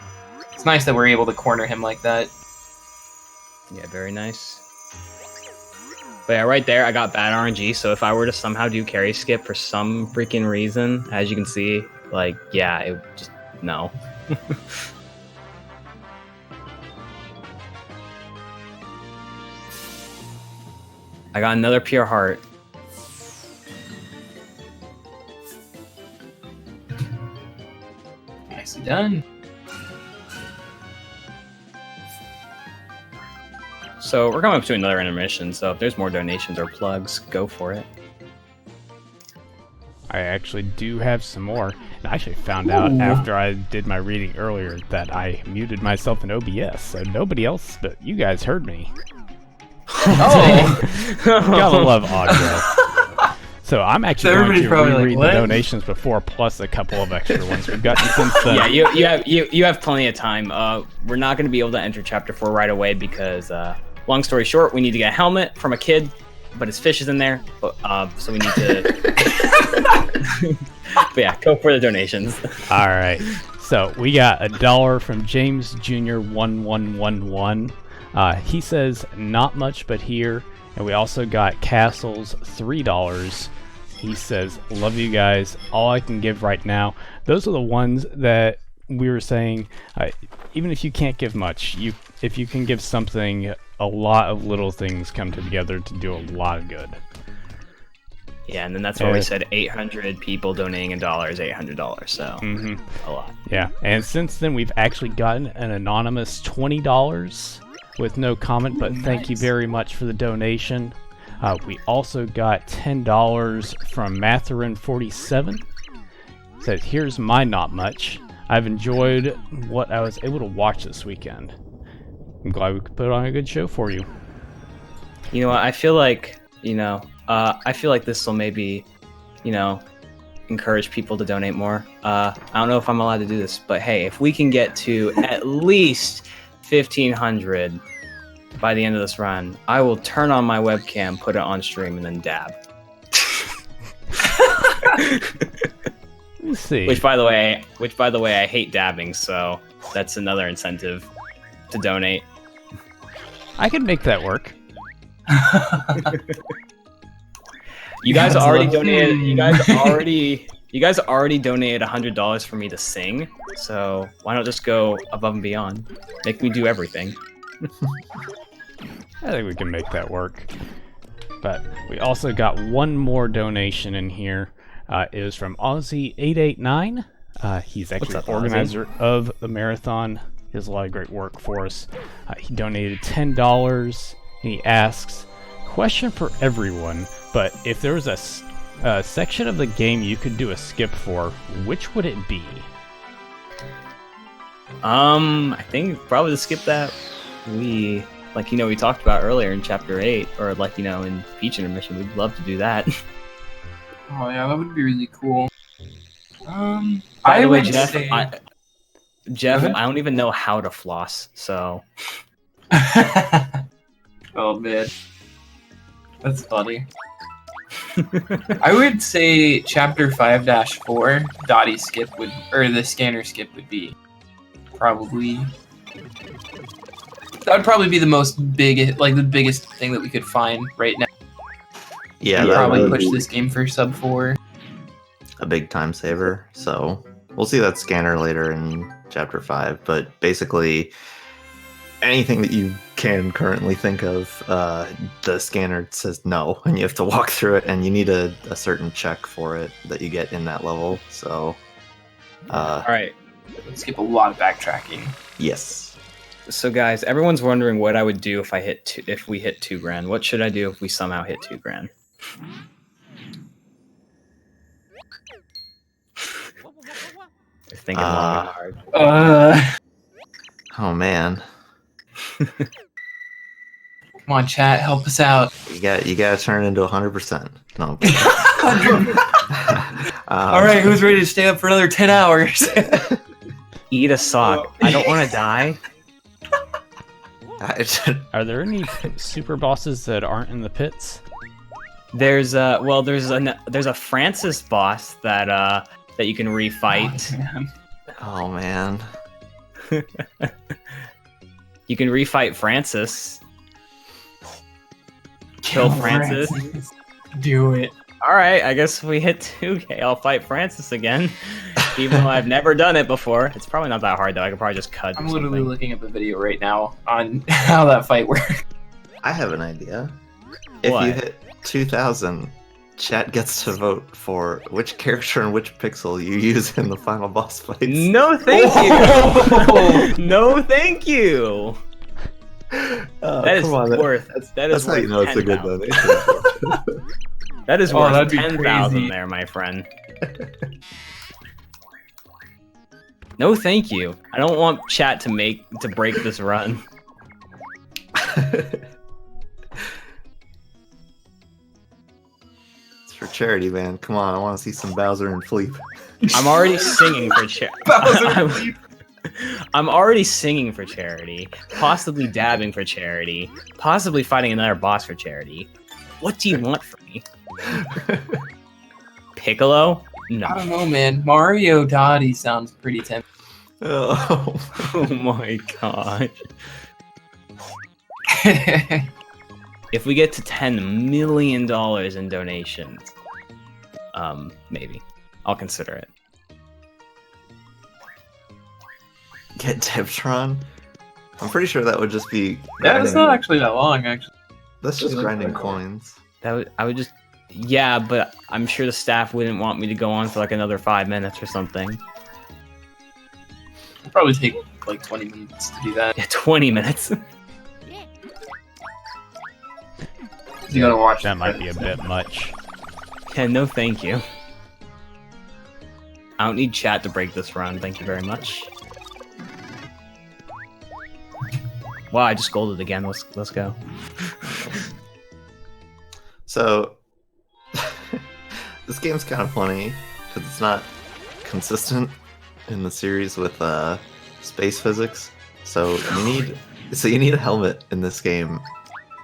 nice that we're able to corner him like that. Yeah, very nice. But yeah, right there, I got bad RNG, so if I were to somehow do carry skip for some freaking reason, as you can see, like, yeah, it just, no. I got another pure heart. Nicely done. So we're coming up to another intermission, so if there's more donations or plugs, go for it. I actually do have some more. And I actually found out after I did my reading earlier that I muted myself in OBS, so nobody else but you guys heard me. Oh! Gotta love audio. So I'm actually going to reread the donations before, plus a couple of extra ones we've gotten since then. Yeah, you have plenty of time. We're not going to be able to enter Chapter 4 right away because, long story short, we need to get a helmet from a kid, but his fish is in there, so we need to... But yeah, go for the donations. All right. So we got $1 from James Jr. 1111. He says, not much but here. And we also got Castles $3. He says, love you guys. All I can give right now. Those are the ones that we were saying, even if you can't give much, if you can give something, a lot of little things come together to do a lot of good. Yeah, and then that's why we said 800 people donating $1 is $800, so a lot. Yeah, and since then we've actually gotten an anonymous $20 with no comment, but thank you very much for the donation. We also got $10 from Matherin47. Says, here's my not much. I've enjoyed what I was able to watch this weekend. I'm glad we could put on a good show for you. You know what, I feel like, I feel like this will maybe, encourage people to donate more. I don't know if I'm allowed to do this, but hey, if we can get to at least 1,500 by the end of this run, I will turn on my webcam, put it on stream, and then dab. Let's see. Which by the way, I hate dabbing, so that's another incentive to donate. I can make that work. You guys already donated. You guys already donated $100 for me to sing. So why not just go above and beyond? Make me do everything. I think we can make that work. But we also got one more donation in here. It was from Aussie889. He's actually the organizer of the marathon. He does a lot of great work for us. He donated $10, and he asks, question for everyone, but if there was a section of the game you could do a skip for, which would it be? I think probably the skip that we talked about earlier in Chapter 8, or in Peach Intermission. We'd love to do that. Oh yeah, that would be really cool. By the way, Jeff, I don't even know how to floss, so... Oh man, that's funny. I would say Chapter 5-4 Dottie skip the scanner skip would be probably. That would probably be the biggest thing that we could find right now. Yeah, we'd probably push this game for sub 4. A big time saver. So we'll see that scanner later in Chapter 5. But basically, anything that you can currently think of, the scanner says no, and you have to walk through it, and you need a certain check for it that you get in that level. So, all right, let's skip a lot of backtracking. Yes. So, guys, everyone's wondering what I would do if we hit $2,000. What should I do if we somehow hit $2,000? They're thinking long and hard. Oh man. Come on, chat, help us out. You gotta turn into 100%. No. All right, who's ready to stay up for another 10 hours? Eat a sock. I don't want to die. Are there any super bosses that aren't in the pits? There's a Francis boss that you can refight. Oh man. You can refight Francis. Kill Francis. Do it. All right, I guess we hit 2K. I'll fight Francis again, even though I've never done it before. It's probably not that hard though. I could probably just cut. I'm literally looking up a video right now on how that fight works. I have an idea. If What? you hit 2,000, chat gets to vote for which character and which pixel you use in the final boss fights. No, thank you. No, thank you. That is come on, worth. That is That's how you know worth it's a good 10,000. donation. That is Oh, worth that'd be 10,000 crazy. there, my friend. No, thank you. I don't want chat to break this run. It's for charity, man. Come on, I want to see some Bowser and Fleep. I'm already singing for charity. I'm already singing for charity, possibly dabbing for charity, possibly fighting another boss for charity. What do you want from me? Piccolo? No. I don't know, man. Mario Dottie sounds pretty tempting. Oh. Oh my gosh. If we get to $10 million in donations, maybe. I'll consider it. Get Tiptron? I'm pretty sure that would just be Yeah, it's grinding- not actually that long, actually. That's just really grinding quick. coins. I would just, yeah, but I'm sure the staff wouldn't want me to go on for like another 5 minutes or something. It'll probably take like 20 minutes to do that. Yeah, 20 minutes. You gotta watch That the might be a credits. bit much. Yeah, no thank you. I don't need chat to break this run, thank you very much. Wow, I just golded again, let's go. So, this game's kind of funny because it's not consistent in the series with space physics. So you need a helmet in this game,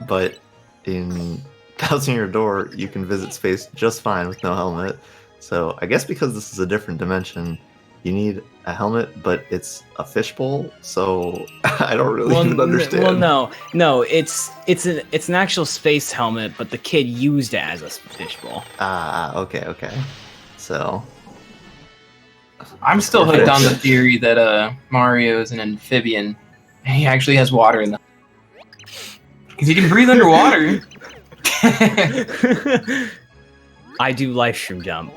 but in Thousand Year Door you can visit space just fine with no helmet. So I guess because this is a different dimension, you need a helmet, but it's a fishbowl. So I don't really even understand. Well, no, it's an actual space helmet, but the kid used it as a fishbowl. Ah, okay. So I'm still hooked on the theory that Mario is an amphibian and he actually has water in them. Because he can breathe underwater. I do live stream jump.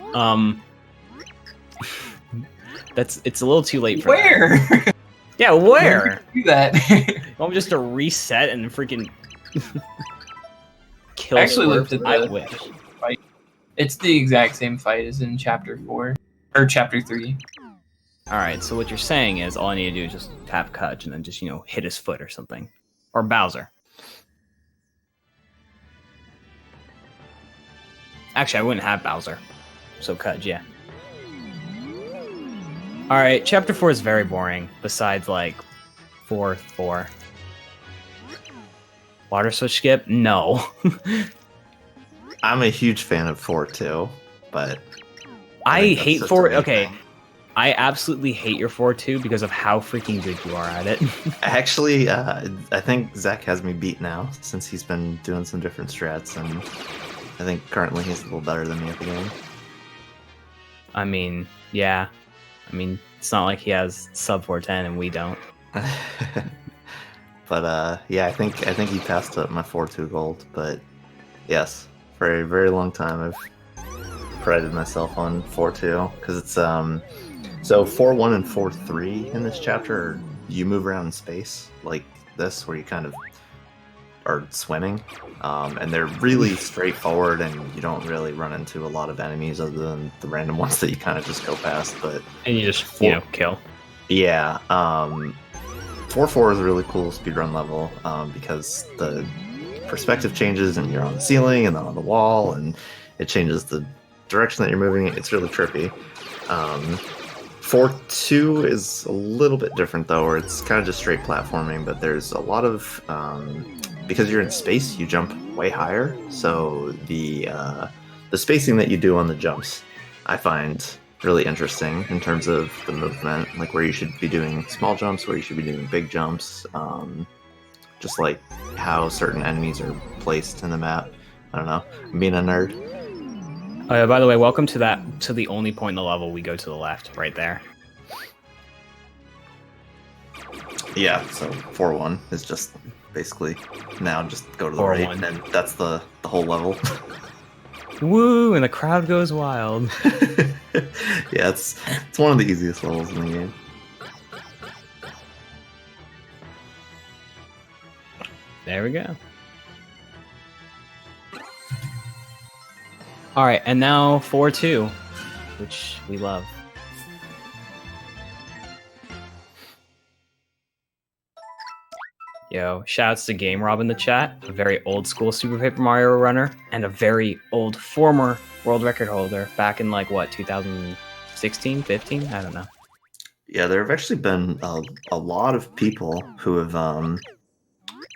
It's a little too late for Where? that. Yeah, where? Do that. You want me just to reset and freaking kill? I actually Swerve? looked at I the wish. fight. It's the exact same fight as in Chapter 4 or Chapter 3. All right, so what you're saying is all I need to do is just tap Cudge and then just hit his foot or something, or Bowser. Actually, I wouldn't have Bowser, so Cudge, yeah. All right, Chapter 4 is very boring. Besides, like, 4. Water switch skip? No. I'm a huge fan of 4 too, but I think that's hate just 4. a me Okay, thing. I absolutely hate your 4-2 because of how freaking good you are at it. Actually, I think Zach has me beat now since he's been doing some different strats, and I think currently he's a little better than me at the game. I mean, yeah. I mean, it's not like he has sub 410 and we don't. But yeah, I think he passed up my 4-2 gold. But yes, for a very long time I've prided myself on 4-2 because it's so 4-1 and 4-3 in this chapter. You move around in space like this, where you kind of are swimming, and they're really straightforward, and you don't really run into a lot of enemies other than the random ones that you kind of just go past. But And you just, kill. yeah, 4-4 is a really cool speedrun level because the perspective changes and you're on the ceiling and then on the wall, and it changes the direction that you're moving. It's really trippy. 4-2 is a little bit different though, where it's kind of just straight platforming, but there's a lot of because you're in space, you jump way higher. So the spacing that you do on the jumps, I find really interesting in terms of the movement, like where you should be doing small jumps, where you should be doing big jumps, just like how certain enemies are placed in the map. I don't know, I'm being a nerd. Oh yeah, by the way, welcome to the only point in the level we go to the left, right there. Yeah, so 4-1 is just basically now just go to the 4-1. right, and that's the whole level. Woo, and the crowd goes wild. Yeah, it's one of the easiest levels in the game. There we go. All right, and now 4-2, which we love. Yo, shouts to Game Rob in the chat, a very old school Super Paper Mario runner, and a very old former world record holder back in like what, 2016, 15? I don't know. Yeah, there have actually been a lot of people who have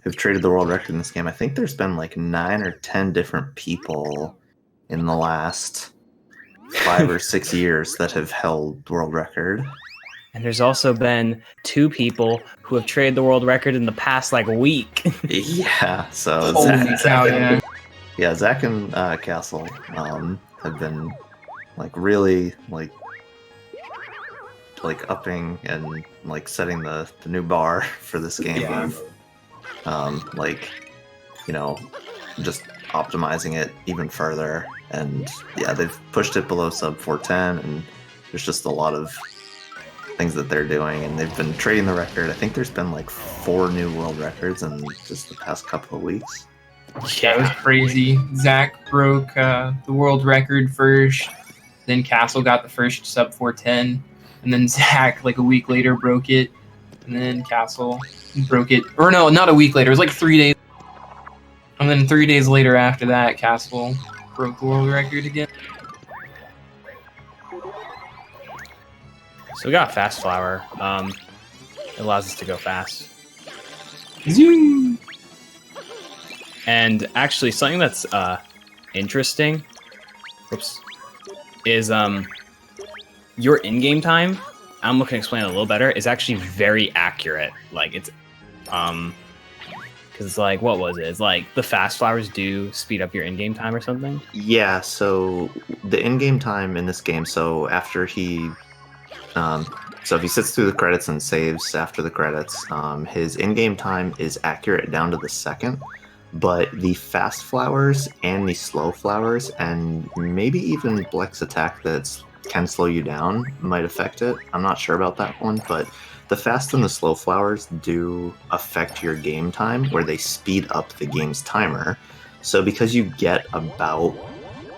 who've traded the world record in this game. I think there's been like 9 or 10 different people in the last 5 or 6 years that have held the world record. And there's also been 2 people who have traded the world record in the past like week. Yeah, so Holy cow, yeah. Yeah, Zach and Castle have been like really like upping and like setting the new bar for this game. Yeah. Of, like, you know, just optimizing it even further. And yeah, they've pushed it below sub 410, and there's just a lot of things that they're doing, and they've been trading the record. I think there's been like 4 new world records in just the past couple of weeks. Yeah, it was crazy. Zach broke the world record first, then Castle got the first sub 410, and then Zach like a week later broke it, and then Castle broke it. Or no, not a week later. It was like 3 days. And then 3 days later after that, Castle broke the world record again. So we got Fast Flower. It allows us to go fast. Zoom! And actually, something that's interesting, is your in-game time. I'm looking to explain it a little better. Is actually very accurate. Like it's, because it's like, what was it? It's like the Fast Flowers do speed up your in-game time or something. Yeah, so the in-game time in this game. So after he. So if he sits through the credits and saves after the credits, his in-game time is accurate down to the second, but the fast flowers and the slow flowers, and maybe even Bleck's attack that can slow you down might affect it. I'm not sure about that one, but the fast and the slow flowers do affect your game time, where they speed up the game's timer. So because you get about...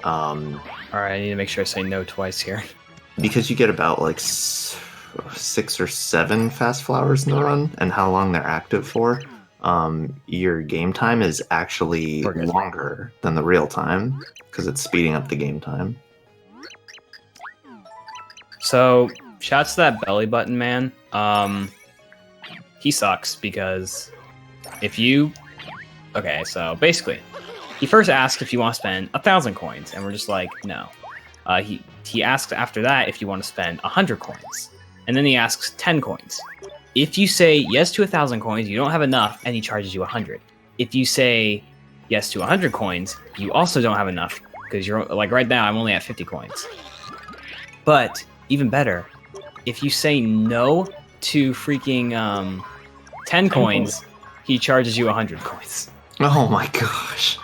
Alright, I need to make sure I say no twice here. Because you get about like 6 or 7 fast flowers in the run, and how long they're active for, your game time is actually longer than the real time, because it's speeding up the game time. So, shouts to that belly button man. He sucks because if you... Okay, so basically, he first asks if you want to spend 1,000 coins, and we're just like, no. He asks after that if you want to spend 100 coins, and then he asks 10 coins. If you say yes to 1,000 coins, you don't have enough, and he charges you 100. If you say yes to 100 coins, you also don't have enough, because you're like right now I'm only at 50 coins. But even better, if you say no to freaking 10 coins, he charges you 100 coins. Oh my gosh.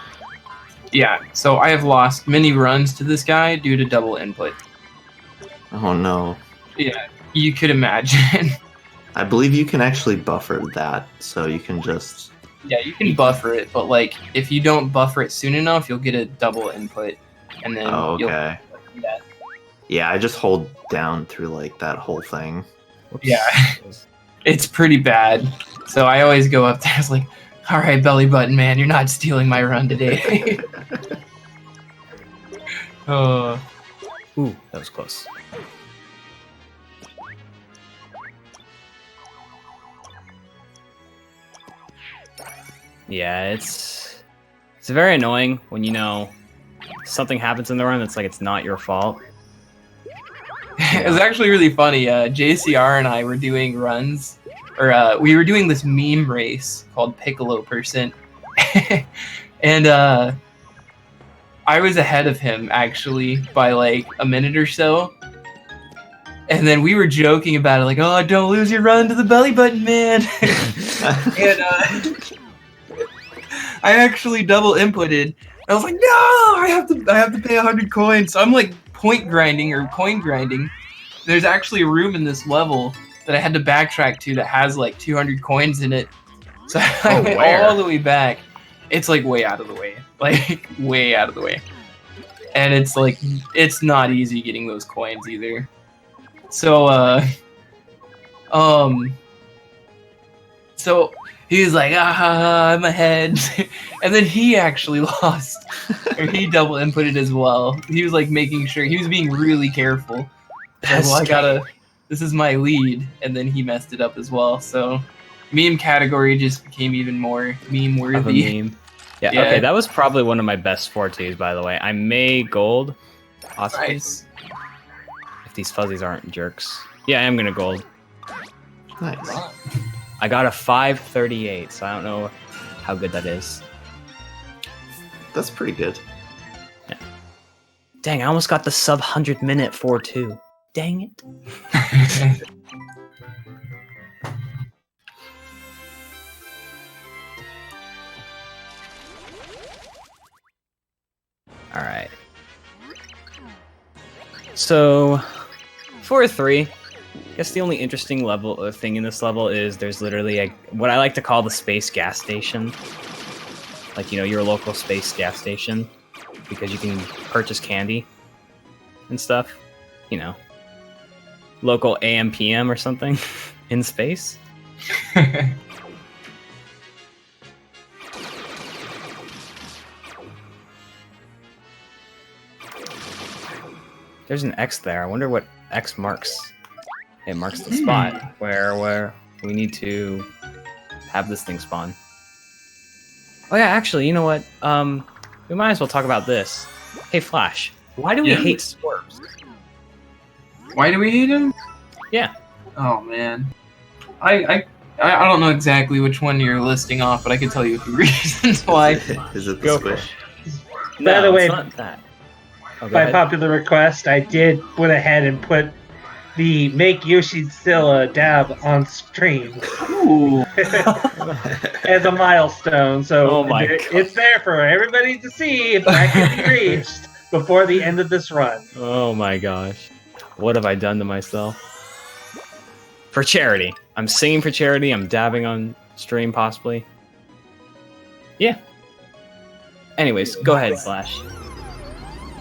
Yeah, so I have lost many runs to this guy due to double input. Oh no. Yeah, you could imagine. I believe you can actually buffer that, so you can just... Yeah, you can buffer it, but like if you don't buffer it soon enough, you'll get a double input, and then okay. Yeah, I just hold down through like that whole thing. Whoops. Yeah, it's pretty bad. So I always go up there, it's like, all right, belly button man, you're not stealing my run today. Ooh, that was close. Yeah, it's very annoying when something happens in the run that's like it's not your fault. It was actually really funny. JCR and I were doing runs, or we were doing this meme race called Piccolo Percent, and I was ahead of him actually by like a minute or so. And then we were joking about it, like, "Oh, don't lose your run to the belly button, man." And I actually double inputted. I was like, "No, I have to pay 100 coins." So I'm like point grinding or coin grinding. There's actually a room in this level that I had to backtrack to that has like 200 coins in it. So I went all the way back. It's like way out of the way, like way out of the way. And it's like it's not easy getting those coins either. So so he was like, I'm ahead. And then he actually lost. Or he double inputted as well. He was like making sure, he was being really careful. Like, well, this is my lead. And then he messed it up as well. So meme category just became even more meme worthy. Meme. Yeah, okay, that was probably one of my best fortes, by the way. I may gold. Awesome. Nice. If these fuzzies aren't jerks. Yeah, I am gonna gold. Nice. I got a 538, so I don't know how good that is. That's pretty good. Yeah. Dang, I almost got the sub 100-minute 4-2. Dang it. Alright. So, 4-3. I guess the only interesting thing in this level is there's literally what I like to call the space gas station. Like, your local space gas station. Because you can purchase candy and stuff. Local AM PM or something in space. There's an X there. I wonder what X marks. It marks the spot where we need to have this thing spawn. Oh yeah, actually, you know what? We might as well talk about this. Hey Flash, why do we hate swerves? Why do we hate him? Yeah. Oh man, I don't know exactly which one you're listing off, but I can tell you a few reasons why. Is it the Go for squish? it. By the way, it's not that. Oh, go by ahead. popular request, I went ahead and put the Make Yoshizilla dab on stream Ooh. as a milestone. So Oh my it's there for everybody to see if that can be reached before the end of this run. Oh my gosh. What have I done to myself? For charity. I'm singing for charity. I'm dabbing on stream, possibly. Yeah. Anyways, go ahead, Flash.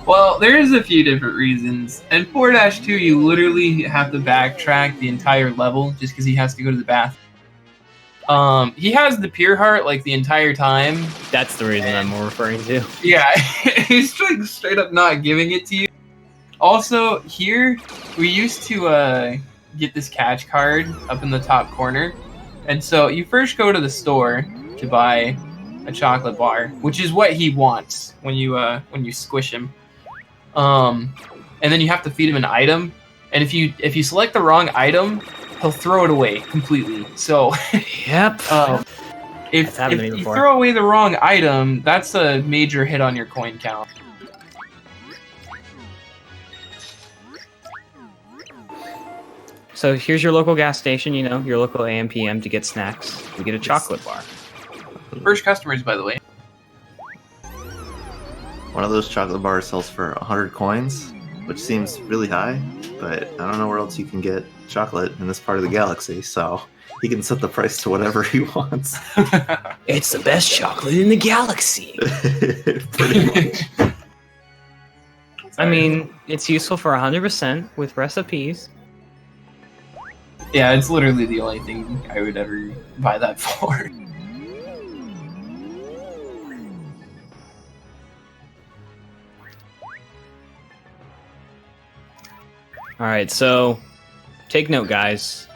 Well, there's a few different reasons. In 4-2, you literally have to backtrack the entire level just because he has to go to the bathroom. He has the pure heart like the entire time. That's the reason I'm more referring to. Yeah, he's like straight up not giving it to you. Also, here we used to get this catch card up in the top corner, and so you first go to the store to buy a chocolate bar, which is what he wants when you squish him. And then you have to feed him an item, and if you select the wrong item, he'll throw it away completely. So, Yep. if happened to me you before. throw away the wrong item, that's a major hit on your coin count. So here's your local gas station, your local AM PM to get snacks. You get a chocolate bar. First customers, by the way. One of those chocolate bars sells for 100 coins, which seems really high, but I don't know where else you can get chocolate in this part of the galaxy, so he can set the price to whatever he wants. It's the best chocolate in the galaxy. Pretty much. I mean, it's useful for 100% with recipes. Yeah, it's literally the only thing I would ever buy that for. All right, so take note, guys.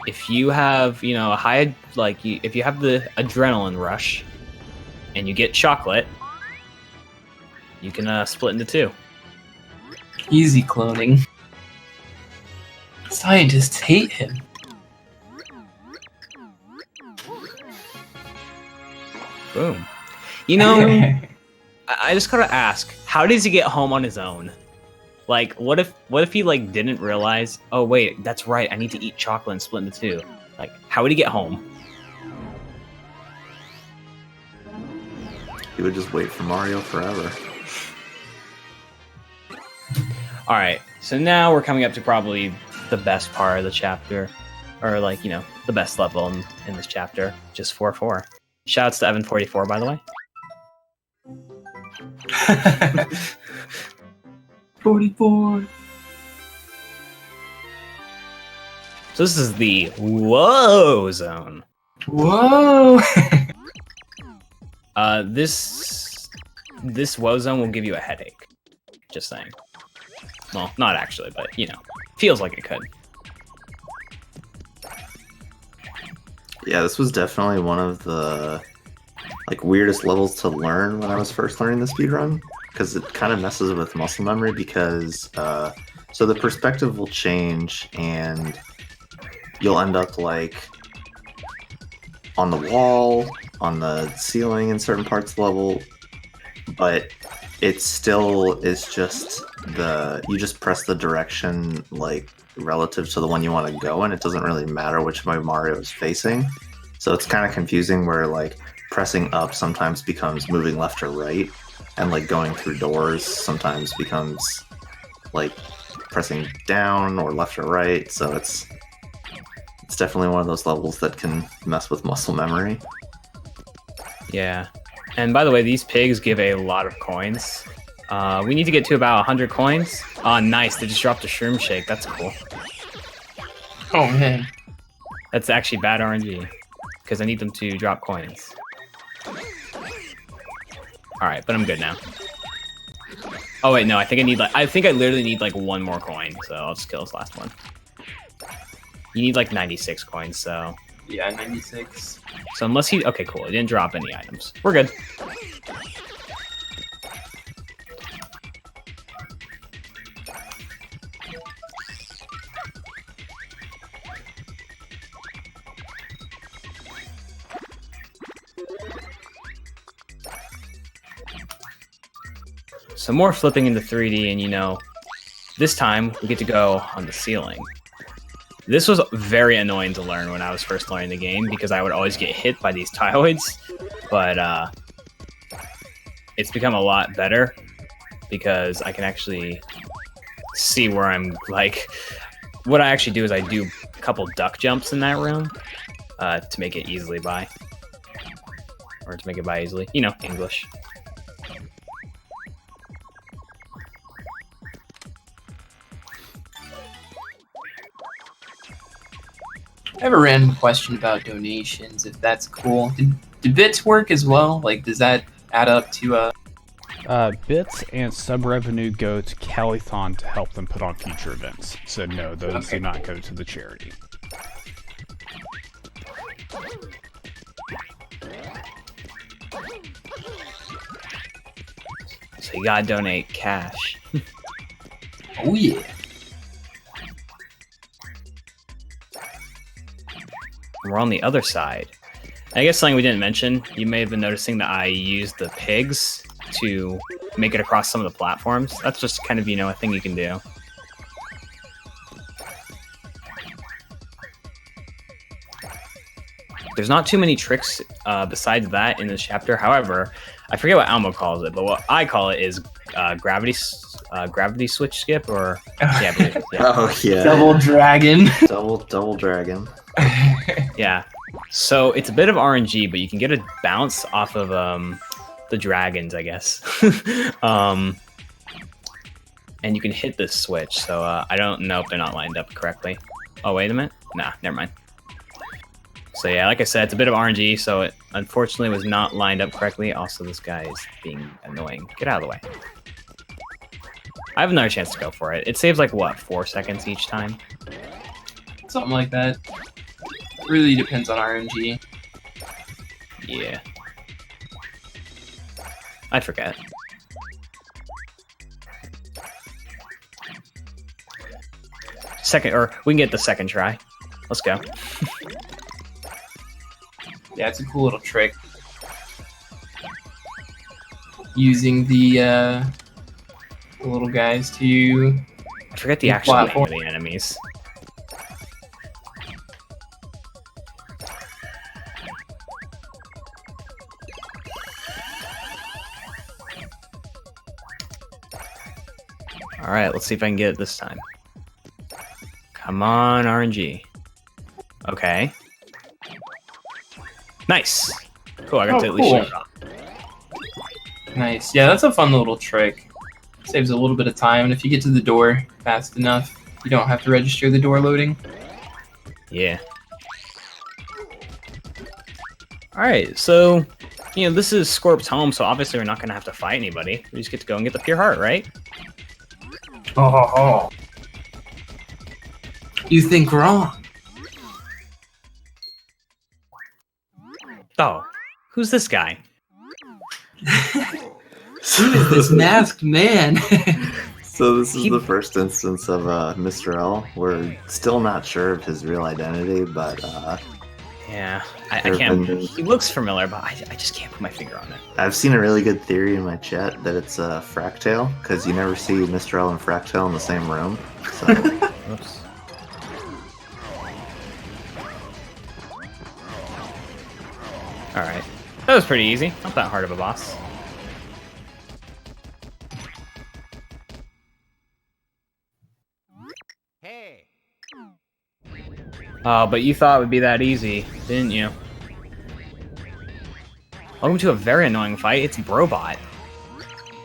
If you have, a high, if you have the adrenaline rush, and you get chocolate, you can split into two. Easy cloning. Scientists hate him. Boom. You know, I just gotta ask, how does he get home on his own? Like, what if he like didn't realize? Oh wait, that's right. I need to eat chocolate and split into two. Like, how would he get home? He would just wait for Mario forever. All right, so now we're coming up to probably the best part of the chapter, or like, you know, the best level in this chapter, just 4-4. Shouts to Evan44, by the way. 44. So this is the Whoa Zone. Whoa! This Whoa Zone will give you a headache. Just saying. Well, not actually, but, you know, feels like it could. Yeah, this was definitely one of the like weirdest levels to learn when I was first learning the speedrun, because it kind of messes with muscle memory because so the perspective will change and you'll end up like on the wall, on the ceiling in certain parts of the level, but it still is just you just press the direction like relative to the one you want to go, and it doesn't really matter which way Mario is facing. So it's kind of confusing where like pressing up sometimes becomes moving left or right, and like going through doors sometimes becomes like pressing down or left or right. So it's definitely one of those levels that can mess with muscle memory. Yeah. And by the way, these pigs give a lot of coins. We need to get to about 100 coins. Oh, nice. They just dropped a shroom shake. That's cool. Oh, man. That's actually bad RNG, because I need them to drop coins. Alright, but I'm good now. Oh, wait, no. I think I literally need like one more coin, so I'll just kill this last one. You need like 96 coins, so... Yeah, 96. So unless he... Okay, cool. He didn't drop any items. We're good. So more flipping into 3D, and you know, this time we get to go on the ceiling. This was very annoying to learn when I was first learning the game, because I would always get hit by these tioids, but it's become a lot better because I can actually see where I'm, like, what I actually do is I do a couple duck jumps in that room to make it easily by. Or to make it by easily. You know, English. I have a random question about donations, if that's cool. Do bits work as well? Like, does that add up to Bits and sub-revenue go to Calithon to help them put on future events. So no, those do not go to the charity. So you gotta donate cash. Oh yeah. We're on the other side. I guess something we didn't mention, you may have been noticing that I used the pigs to make it across some of the platforms. That's just kind of, you know, a thing you can do. There's not too many tricks besides that in this chapter. However, I forget what Almo calls it, but what I call it is gravity switch skip, or yeah, I believe it, yeah. Oh yeah, Double dragon. double dragon. Yeah. So it's a bit of RNG, but you can get a bounce off of the dragons, I guess. And you can hit this switch. So I don't know if they're not lined up correctly. Oh, wait a minute. Nah, never mind. So yeah, like I said, it's a bit of RNG, so it unfortunately was not lined up correctly. Also, this guy is being annoying. Get out of the way. I have another chance to go for it. It saves like, what, 4 seconds each time? Something like that. Really depends on RNG. Yeah. I forget. Second, or we can get the second try. Let's go. Yeah, it's a cool little trick. Using the little guys to... I forget the The actual name platform. of the enemies. Alright, let's see if I can get it this time. Come on, RNG. Okay. Nice! Cool, I got Oh, to at least cool. show it off. Nice. Yeah, that's a fun little trick. Saves a little bit of time, and if you get to the door fast enough, you don't have to register the door loading. Yeah. Alright, so, you know, this is Scorp's home, so obviously we're not going to have to fight anybody. We just get to go and get the pure heart, right? Oh. You think wrong. Oh, who's this guy? Who is this masked man? So this is the first instance of Mr. L. We're still not sure of his real identity, but Yeah, I There can't. have been- He looks familiar, but I just can't put my finger on it. I've seen a really good theory in my chat that it's Fractale, because you never see Mr. L and Fractale in the same room. So Oops. Alright. That was pretty easy. Not that hard of a boss. Hey. Oh, but you thought it would be that easy, didn't you? Welcome to a very annoying fight. It's Brobot.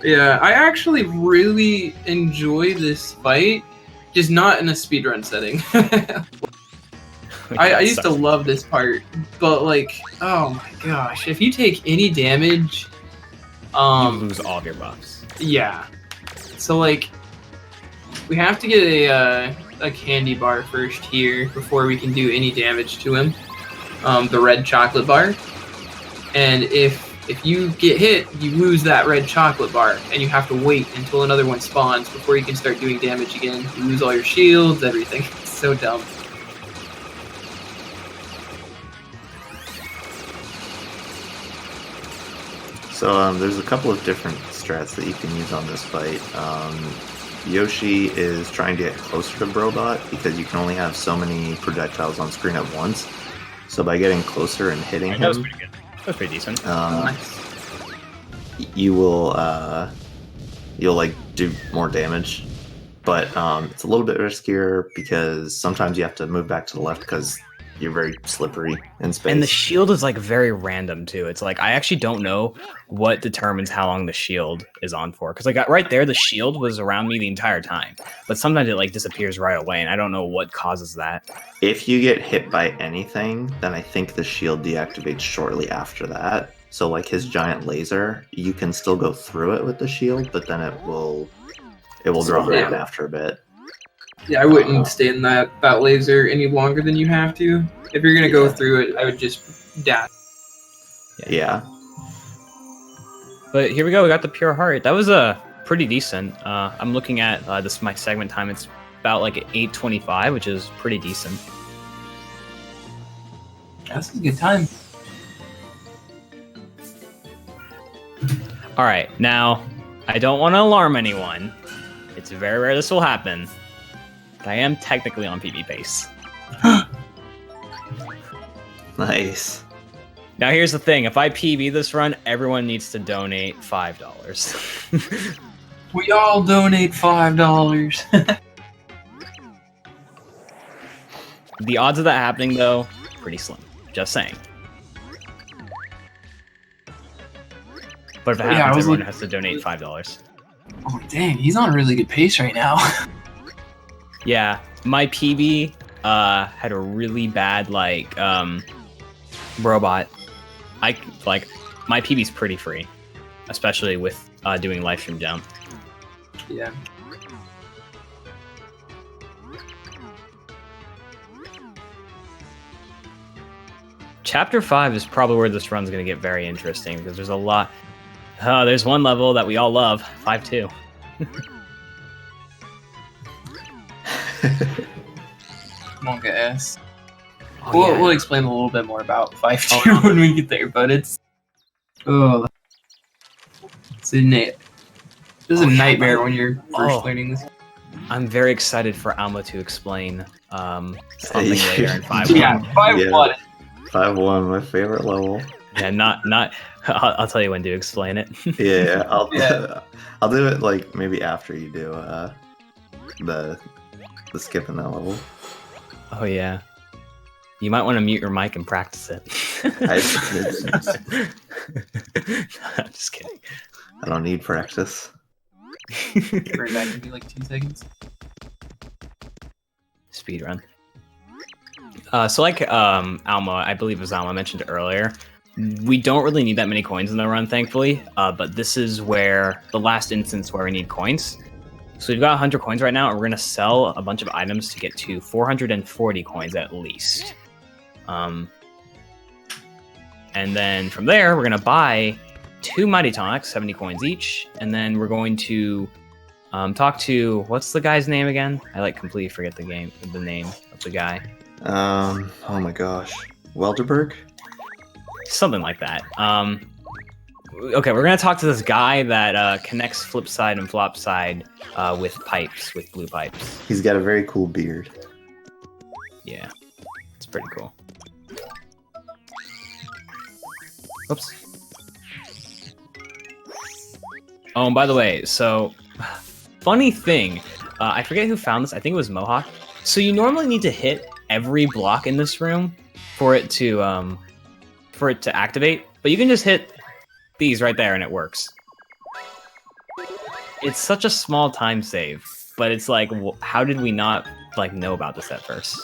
Yeah, I actually really enjoy this fight, just not in a speedrun setting. I used to love this part, but like, oh my gosh, if you take any damage, You lose all of your buffs. yeah. So like, we have to get a candy bar first here before we can do any damage to him. The red chocolate bar, and if you get hit, you lose that red chocolate bar, and you have to wait until another one spawns before you can start doing damage again. You lose all your shields, everything. It's so dumb. So there's a couple of different strats that you can use on this fight. Yoshi is trying to get closer to Brobot because you can only have so many projectiles on screen at once. So by getting closer and hitting That was him, pretty good. That was pretty decent. Nice. you will you'll like do more damage. But it's a little bit riskier because sometimes you have to move back to the left because you're very slippery in space. And the shield is like very random too. It's like I actually don't know what determines how long the shield is on for. Because like right there, the shield was around me the entire time. But sometimes it like disappears right away, and I don't know what causes that. If you get hit by anything, then I think the shield deactivates shortly after that. So like his giant laser, you can still go through it with the shield, but then it will drop Yeah. down after a bit. Yeah, I wouldn't stay in that laser any longer than you have to. If you're gonna go Yeah. through it, I would just dash. Yeah. But here we go. We got the pure heart. That was pretty decent. I'm looking at this my segment time. It's about like 8:25, which is pretty decent. That's a good time. All right, now I don't want to alarm anyone. It's very rare this will happen. But I am technically on PB pace. Nice. Now here's the thing: if I PB this run, everyone needs to donate $5. We all donate $5. The odds of that happening, though, pretty slim. Just saying. But if it Yeah, I happens, was everyone look- has to donate $5. Oh dang, he's on a really good pace right now. Yeah, my PB had a really bad robot. My PB's pretty free, especially with doing live stream jump. Yeah. Chapter 5 is probably where this run's going to get very interesting because there's a lot. Oh, there's one level that we all love, 5-2. Monka S. Oh, yeah. We'll explain a little bit more about 5-2 when we get there, but it's a nightmare when you're first learning this. I'm very excited for Alma to explain something later in 5-1. Yeah, 5-1. 5-1, my favorite level. Yeah, not. I'll tell you when to explain it. Yeah, I'll do it like maybe after you do the skip in that level. Oh yeah. You might want to mute your mic and practice it. I'm just kidding. I don't need practice. Right back in like 2 seconds. Speed run. So like Alma, I believe it was Alma mentioned earlier, we don't really need that many coins in the run, thankfully. But this is where the last instance where we need coins. So we've got 100 coins right now, and we're gonna sell a bunch of items to get to 440 coins at least. And then from there, we're gonna buy 2 Mighty Tonics, 70 coins each, and then we're going to talk to, what's the guy's name again? I like completely forget the name of the guy. Oh my gosh, Welderberg? Something like that. Okay, we're gonna talk to this guy that connects flip side and flop side with pipes, with blue pipes. He's got a very cool beard. Yeah, it's pretty cool. Oops. Oh, and by the way, so funny thing, I forget who found this. I think it was Mohawk. So you normally need to hit every block in this room for it to activate, but you can just hit these right there and it works. It's such a small time save, but it's like, how did we not like know about this at first?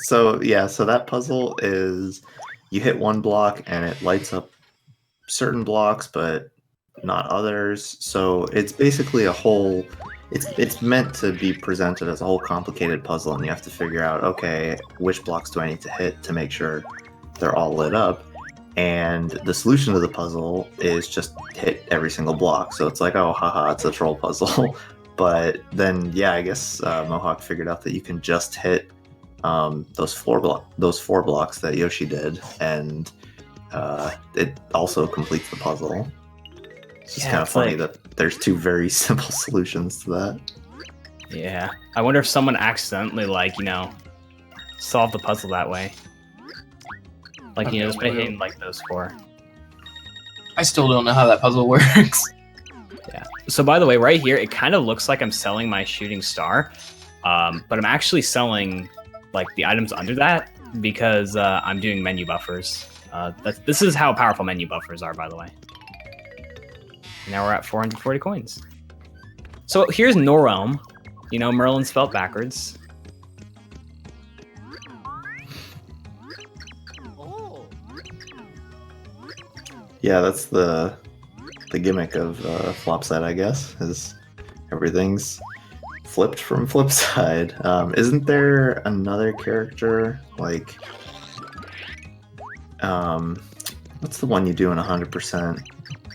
So yeah, so that puzzle is you hit one block and it lights up certain blocks, but not others. So it's basically a whole. It's meant to be presented as a whole complicated puzzle, and you have to figure out, okay, which blocks do I need to hit to make sure they're all lit up. And the solution to the puzzle is just hit every single block. So it's like, oh, haha, it's a troll puzzle. But then, yeah, I guess Mohawk figured out that you can just hit those 4 blocks that Yoshi did, and it also completes the puzzle. It's just kind of funny that there's 2 very simple solutions to that. Yeah, I wonder if someone accidentally, like, solved the puzzle that way. Like, just by hitting like those 4. I still don't know how that puzzle works. Yeah. So by the way, right here, it kind of looks like I'm selling my shooting star, but I'm actually selling like the items under that because I'm doing menu buffers. This is how powerful menu buffers are, by the way. Now we're at 440 coins. So here's Norelm. Merlin spelled backwards. Yeah, that's the gimmick of Flopside, I guess, is everything's flipped from Flipside. Isn't there another character, like, what's the one you do in 100%?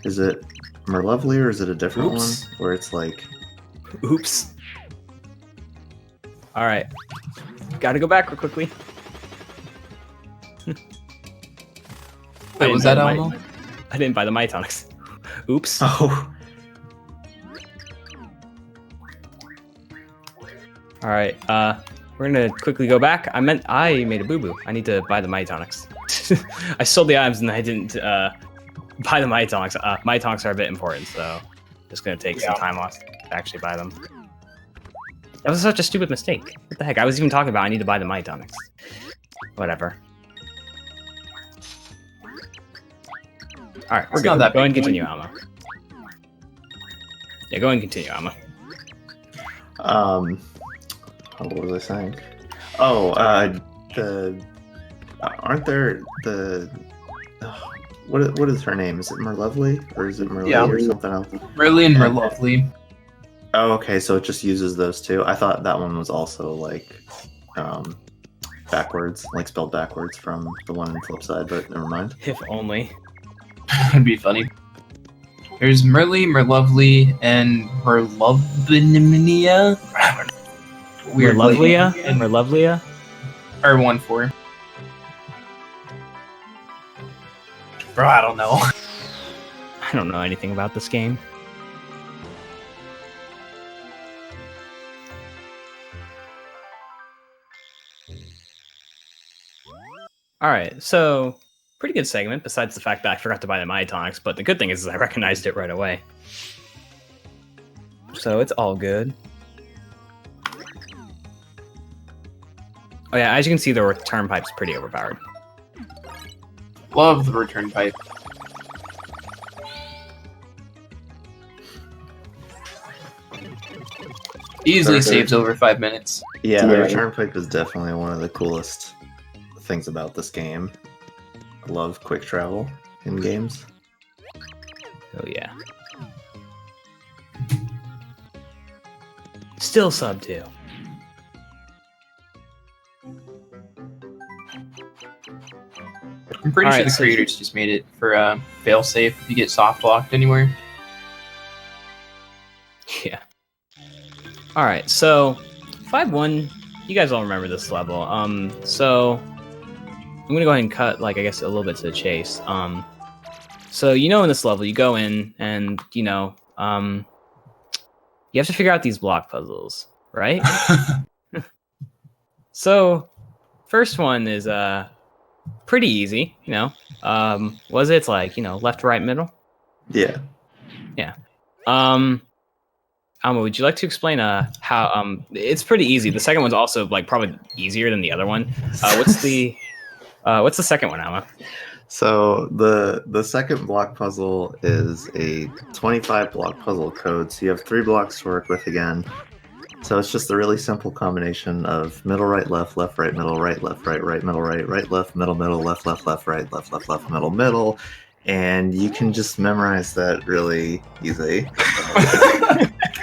Is it Merlovely or is it a different one where it's like... Oops. All right. Gotta go back real quickly. Wait, was that Elmo? I didn't buy the Mighty Tonics. Oops. Oh. All right. We're gonna quickly go back. I made a boo-boo. I need to buy the Mighty Tonics. I sold the items and I didn't buy the Mighty Tonics. Mighty Tonics are a bit important, so just gonna take some time off to actually buy them. That was such a stupid mistake. What the heck? I was even talking about I need to buy the Mighty Tonics. Whatever. All right, we're good. Go and continue, Alma. Yeah, go and continue, Alma. What was I saying? Oh, aren't there the what is her name? Is it Merlovely or is it Merly or something else? Merly and Merlovely. Oh, okay, so it just uses those 2. I thought that one was also like backwards, like spelled backwards from the one in Flipside, but never mind. If only. That'd be funny. There's Merly, Merlovely, and Merlovenia. Weird. Merlovlia? And Merlovlia? or 1-4. Bro, I don't know. I don't know anything about this game. Alright, so pretty good segment, besides the fact that I forgot to buy the Myotonics, but the good thing is I recognized it right away. So it's all good. Oh yeah, as you can see, the return pipe's pretty overpowered. Love the return pipe. Easily saves over 5 minutes. Yeah, the return pipe is definitely one of the coolest things about this game. I love quick travel in games. Oh yeah. Still sub 2. I'm pretty sure the creators just made it for failsafe if you get soft locked anywhere. Yeah. Alright, so 5-1, you guys all remember this level. So I'm gonna go ahead and cut, like, I guess a little bit to the chase. So in this level, you go in and, you have to figure out these block puzzles, right? So, first one is pretty easy, was it? It's like, left, right, middle? Yeah. Alma, would you like to explain how it's pretty easy. The second one's also like probably easier than the other one. What's the second one, Alma? So the second block puzzle is a 25 block puzzle code. So you have 3 blocks to work with again. So it's just a really simple combination of middle, right, left, right, middle, right, left, right, middle, right, left, middle, left, right, left, middle, middle. And you can just memorize that really easy.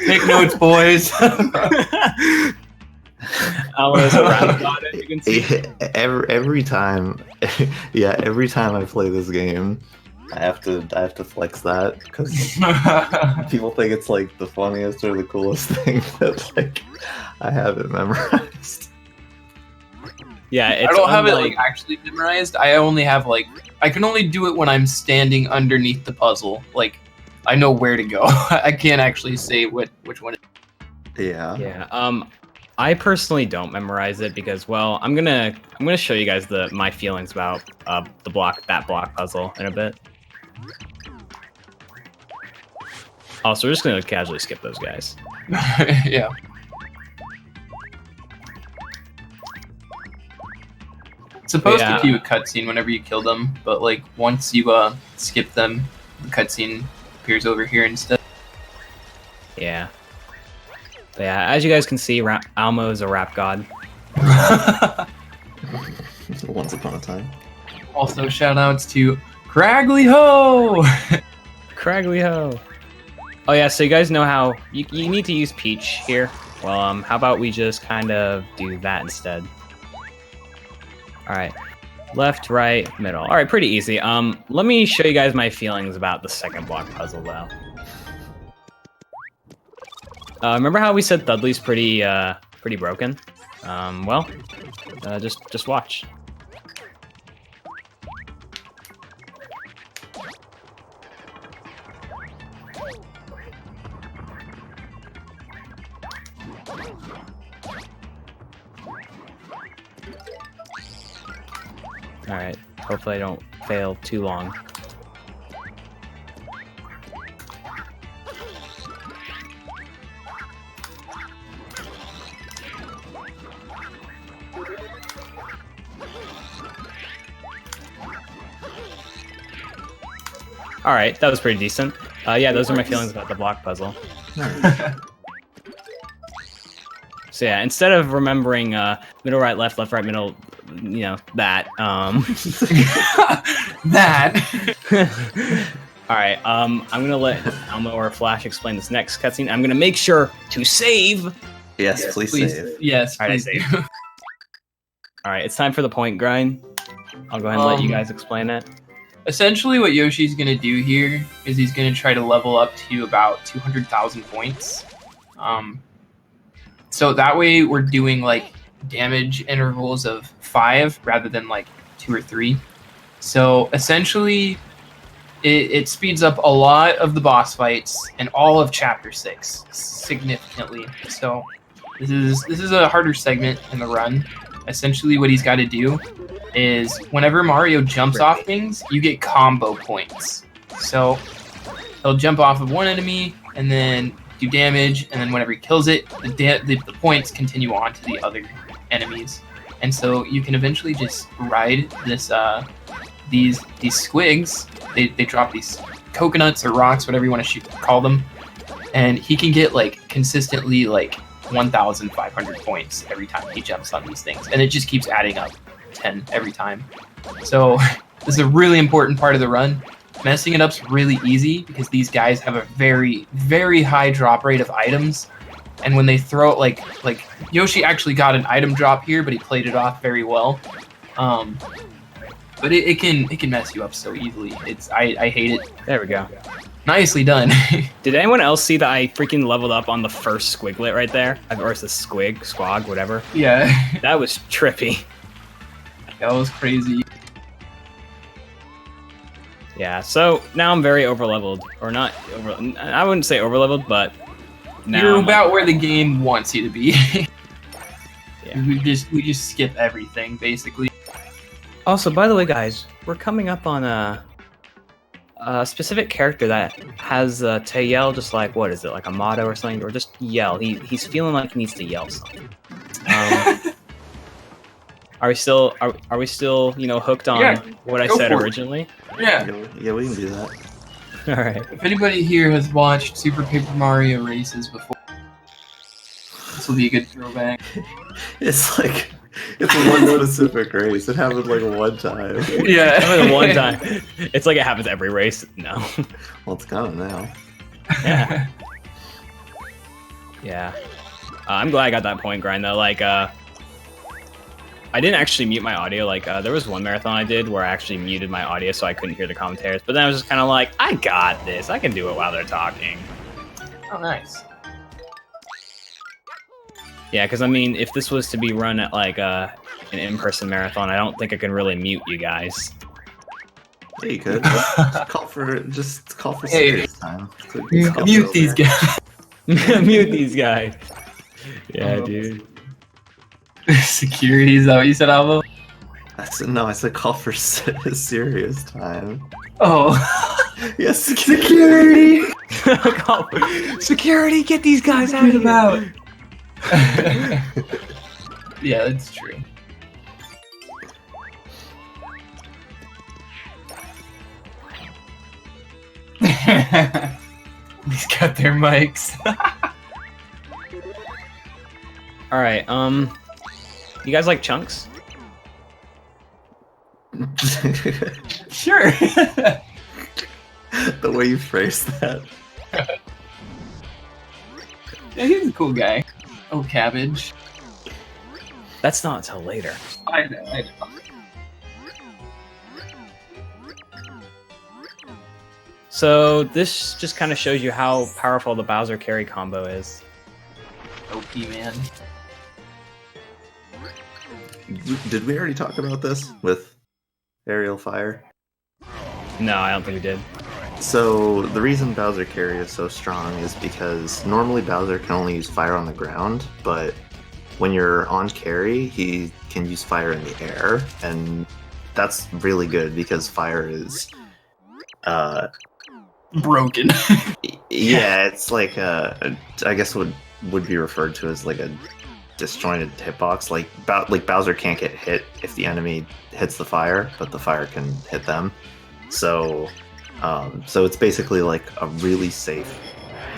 Take notes, boys. Alma's around about it, you can see. Every time, every time I play this game, I have to flex that because people think it's like the funniest or the coolest thing that like I have it memorized. Yeah, I don't have it like actually memorized. I only have I can only do it when I'm standing underneath the puzzle. Like I know where to go. I can't actually say which one. Yeah. Yeah. I personally don't memorize it because, well, I'm gonna show you guys my feelings about that block puzzle in a bit. Oh, so we're just gonna casually skip those guys. Yeah. It's supposed to cue a cutscene whenever you kill them, but like once you skip them, the cutscene appears over here instead. Yeah. But yeah, as you guys can see, Almo is a rap god. Once upon a time. Also, shoutouts to Craggly Ho! Craggly Ho! Oh yeah, so you guys know how you need to use Peach here. Well, how about we just kind of do that instead? Alright. Left, right, middle. Alright, pretty easy. Let me show you guys my feelings about the second block puzzle, though. Remember how we said Thudley's pretty broken? Well, just watch. Alright, hopefully I don't fail too long. Alright, that was pretty decent. Yeah, those are my feelings about the block puzzle. So yeah, instead of remembering middle, right, left, middle, that. That. Alright, I'm gonna let Alma or Flash explain this next cutscene. I'm gonna make sure to save. Yes, please save. Yes, Alright, I please. saved. Alright, it's time for the point grind. I'll go ahead and let you guys explain it. essentially what Yoshi's going to do here is he's going to try to level up to about 200,000 points. So that way we're doing like damage intervals of 5 rather than like 2 or 3. So essentially it speeds up a lot of the boss fights and all of Chapter 6 significantly. So this is a harder segment in the run. Essentially what he's got to do is whenever Mario jumps off things, you get combo points. So he'll jump off of one enemy and then do damage, and then whenever he kills it, the points continue on to the other enemies. And so you can eventually just ride this these squigs. They drop these coconuts or rocks, whatever you want to call them, and he can get like consistently like 1,500 points every time he jumps on these things, and it just keeps adding up 10 every time. So this is a really important part of the run. Messing it up's really easy because these guys have a very, very high drop rate of items, and when they throw it, like Yoshi actually got an item drop here, but he played it off very well. But it can mess you up so easily. I hate it. There we go. Nicely done. Did anyone else see that I freaking leveled up on the first squiglet right there? Or it's a squog, whatever. Yeah, That was trippy. that was crazy. Yeah, so now I'm very overleveled. Or not over, I wouldn't say overleveled, but now You're I'm about where the game wants you to be. Yeah. We just skip everything basically. Also, by the way, guys, we're coming up on a specific character that has to yell just like, what is it, like a motto or something, or just yell. He's feeling like he needs to yell something. Are we still hooked on Yeah, what I go said for it. originally? Yeah. Yeah, we can do that. All right. If anybody here has watched Super Paper Mario races before, this will be a good throwback. It's like it's a one specific race. It happened like one time. Yeah. Only one time. It's like it happens every race. No. Well, it's gone now. Yeah. Yeah. I'm glad I got that point grind though. Like, I didn't actually mute my audio. Like, there was one marathon I did where I actually muted my audio so I couldn't hear the commentators. But then I was just kind of like, I got this. I can do it while they're talking. Oh, nice. Yeah, because I mean, if this was to be run at like an in-person marathon, I don't think I can really mute you guys. Yeah, you could. Just call for Hey. serious time. Mute these guys. Mute these guys. Yeah, Oh. dude. Security, is that what you said, Alvo? I said call for serious time. Oh. Yes, security. Security, get these guys out Get of him here. out. Yeah, that's true. He's got their mics. All right. You guys like chunks? Sure. The way you phrased that. Yeah, he's a cool guy. Oh, cabbage. That's not until later. I know. So this just kind of shows you how powerful the Bowser carry combo is. OP, man. Did we already talk about this with aerial fire? No, I don't think we did. So the reason Bowser carry is so strong is because normally Bowser can only use fire on the ground, but when you're on carry, he can use fire in the air, and that's really good because fire is Broken. yeah, it's like I guess would be referred to as like a disjointed hitbox. Like Bowser can't get hit if the enemy hits the fire, but the fire can hit them. So it's basically like a really safe,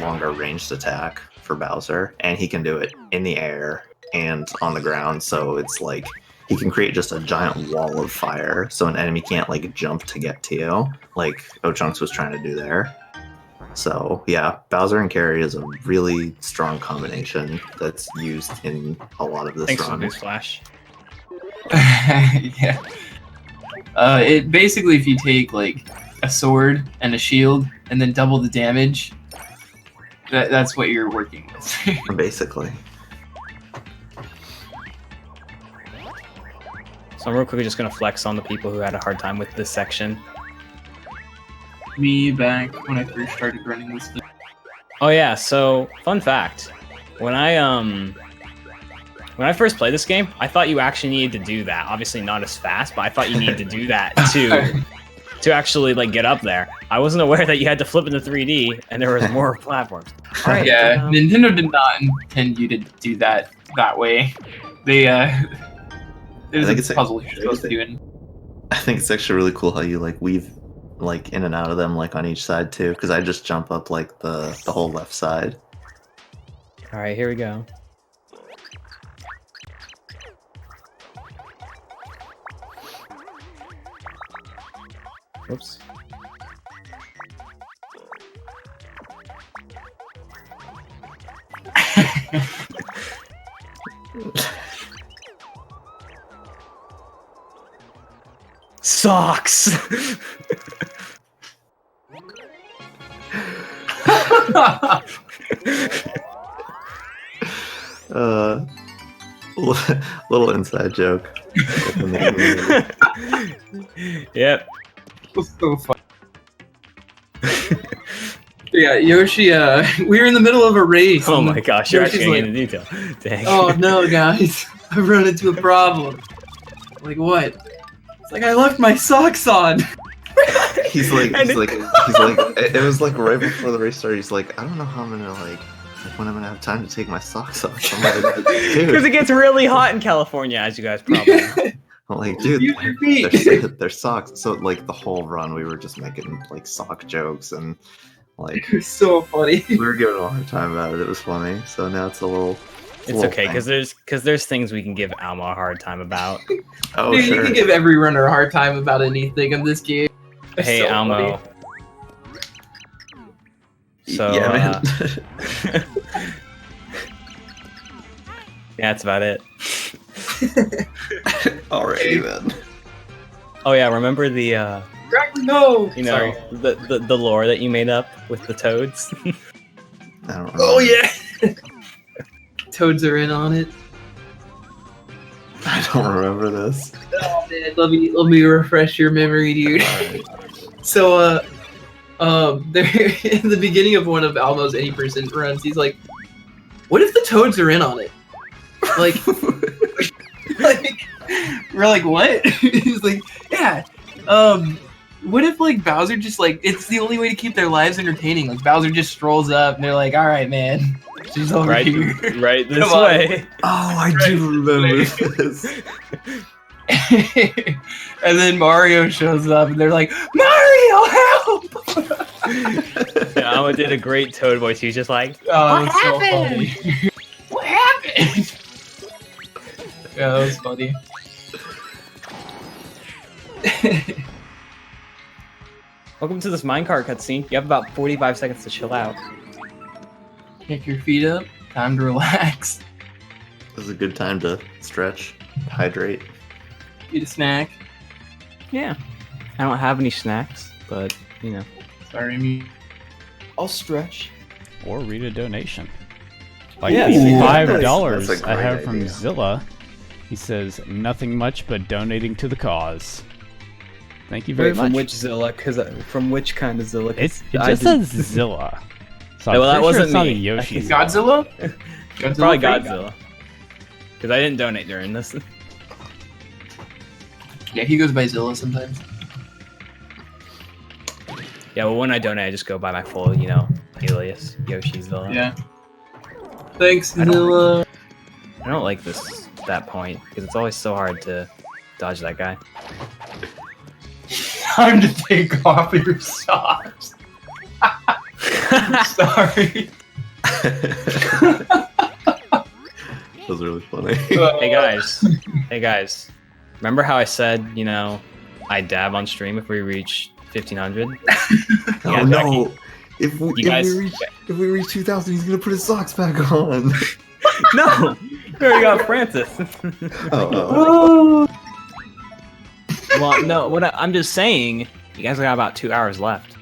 longer ranged attack for Bowser, and he can do it in the air and on the ground. So it's like he can create just a giant wall of fire, so an enemy can't like jump to get to you, like Ochunks was trying to do there. So yeah, Bowser and carry is a really strong combination that's used in a lot of this Thanks for run. the Flash. Yeah. It basically, if you take like a sword and a shield and then double the damage, that's what you're working with. Basically. So I'm real quickly just gonna flex on the people who had a hard time with this section. Me back when I first started running this thing. Oh yeah, so fun fact. When I first played this game, I thought you actually needed to do that. Obviously not as fast, but I thought you needed to do that to actually like get up there. I wasn't aware that you had to flip into 3D and there was more platforms. All right, Yeah, Nintendo did not intend you to do that way. They there's think a it's puzzle you're supposed to do in. I think it's actually really cool how you like weave like in and out of them like on each side too, because I just jump up like the whole left side. All right, here we go. Oops. Socks. Little inside joke. Yep. That's so fun. Yeah, Yoshi, we were in the middle of a race. Oh and my gosh, you're Yoshi's actually like, getting into detail. Dang. oh no, guys, I've run into a problem. Like, what? It's like, I left my socks on. He's like, it was like right before the race started. He's like, I don't know how I'm gonna like when I'm gonna have time to take my socks off. I'm like, Because dude, it gets really hot in California, as you guys probably know. I'm like, dude, Use your feet. they're socks. So like the whole run, we were just making like sock jokes and like It was so funny. we were giving a hard time about it. It was funny. So now it's a little. It's okay, because there's things we can give Alma a hard time about. Oh Dude, sure. you can give every runner a hard time about anything in this game. It's Hey, so Almo. funny. So, yeah, man. yeah, that's about it. Alrighty then. Oh yeah, remember the Exactly, no. you know Sorry. the lore that you made up with the toads? I don't remember. Oh yeah. Toads are in on it. I don't remember this. Oh man, let me refresh your memory, dude. So there in the beginning of one of Almo's Any Person runs, he's like, "What if the toads are in on it?" Like, like we're like, "What?" He's like, "Yeah. What if like Bowser just like it's the only way to keep their lives entertaining? Like Bowser just strolls up and they're like, "All right, man, she's over right, here." right this Come on. way. Oh, I do remember this. And then Mario shows up and they're like, "Mario, help!" Yeah, Alma did a great Toad voice. He was just like, Oh, that's so funny. What happened? Yeah, that was funny. "Welcome to this minecart cutscene. You have about 45 seconds to chill out." Kick your feet up. Time to relax. This is a good time to stretch, hydrate. Eat a snack. Yeah. I don't have any snacks, but you know. Sorry, me. I'll stretch. Or read a donation. Like Yeah, $5 that's a I great have from idea. Zilla. He says, nothing much but donating to the cause. Thank you very Wait, much. from which Zilla? From which kind of Zilla? 'Cause It I just did- says Zilla. So Well, that I'm pretty sure wasn't it's not a me. Yoshi. I think Zilla. Godzilla? Probably Freak? Godzilla. Because I didn't donate during this. Yeah, he goes by Zilla sometimes. Yeah, well, when I donate, I just go by my full, you know, alias, Yoshi Zilla. Yeah. Thanks, I don't- Zilla. I don't like that point, because it's always so hard to dodge that guy. Time to take off your socks. Sorry. That was really funny. Hey guys. Remember how I said, you know, I dab on stream if we reach 1500? Oh no! If You guys- we reach 2,000, he's gonna put his socks back on. No! We already got Francis. Oh. Well, no, I'm just saying, you guys got about 2 hours left.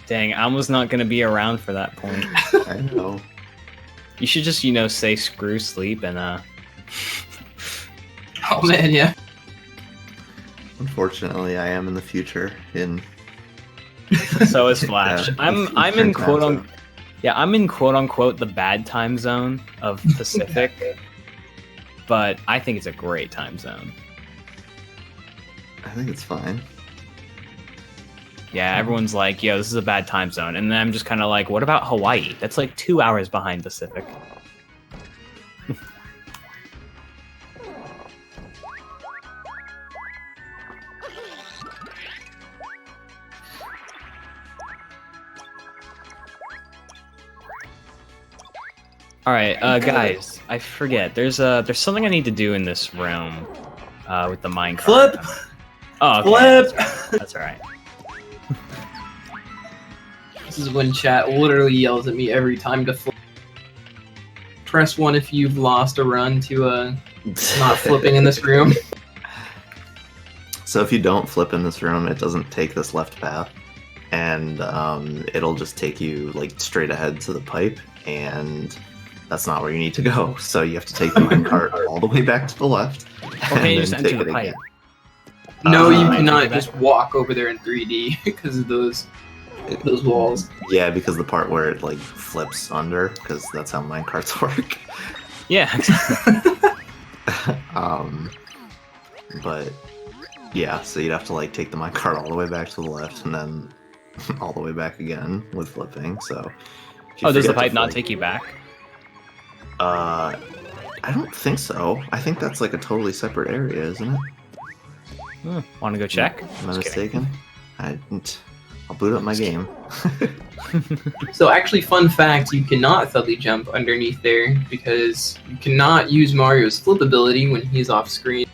Dang, I was not going to be around for that point. I know. You should just, say screw sleep and, Oh man, yeah. Unfortunately, I am in the future. So is Flash. Yeah, I'm in I'm in quote unquote the bad time zone of Pacific, but I think it's a great time zone. I think it's fine. Yeah, everyone's like, yo, this is a bad time zone. And then I'm just kind of like, what about Hawaii? That's like 2 hours behind Pacific. All right, guys, I forget. There's something I need to do in this room with the minecart. Flip! Oh, okay. Flip! That's all right. This is when chat literally yells at me every time to flip. Press 1 if you've lost a run to not flipping in this room. So if you don't flip in this room, it doesn't take this left path, and it'll just take you like straight ahead to the pipe, and that's not where you need to go. So you have to take the minecart all the way back to the left. Okay, you and just then enter take the it pipe. again. No, you Uh, cannot just walk over there in 3D because of those walls. Yeah, because the part where it like flips under, because that's how minecarts work. Yeah. But yeah, so you'd have to like take the minecart all the way back to the left, and then all the way back again with flipping. So. if you Oh, does the forget to pipe not flip- take you back? I don't think so. I think that's like a totally separate area, isn't it? Want to go check? Am I Just kidding. mistaken? I'll boot up my game. So actually, fun fact, you cannot thudly jump underneath there because you cannot use Mario's flip ability when he's off screen.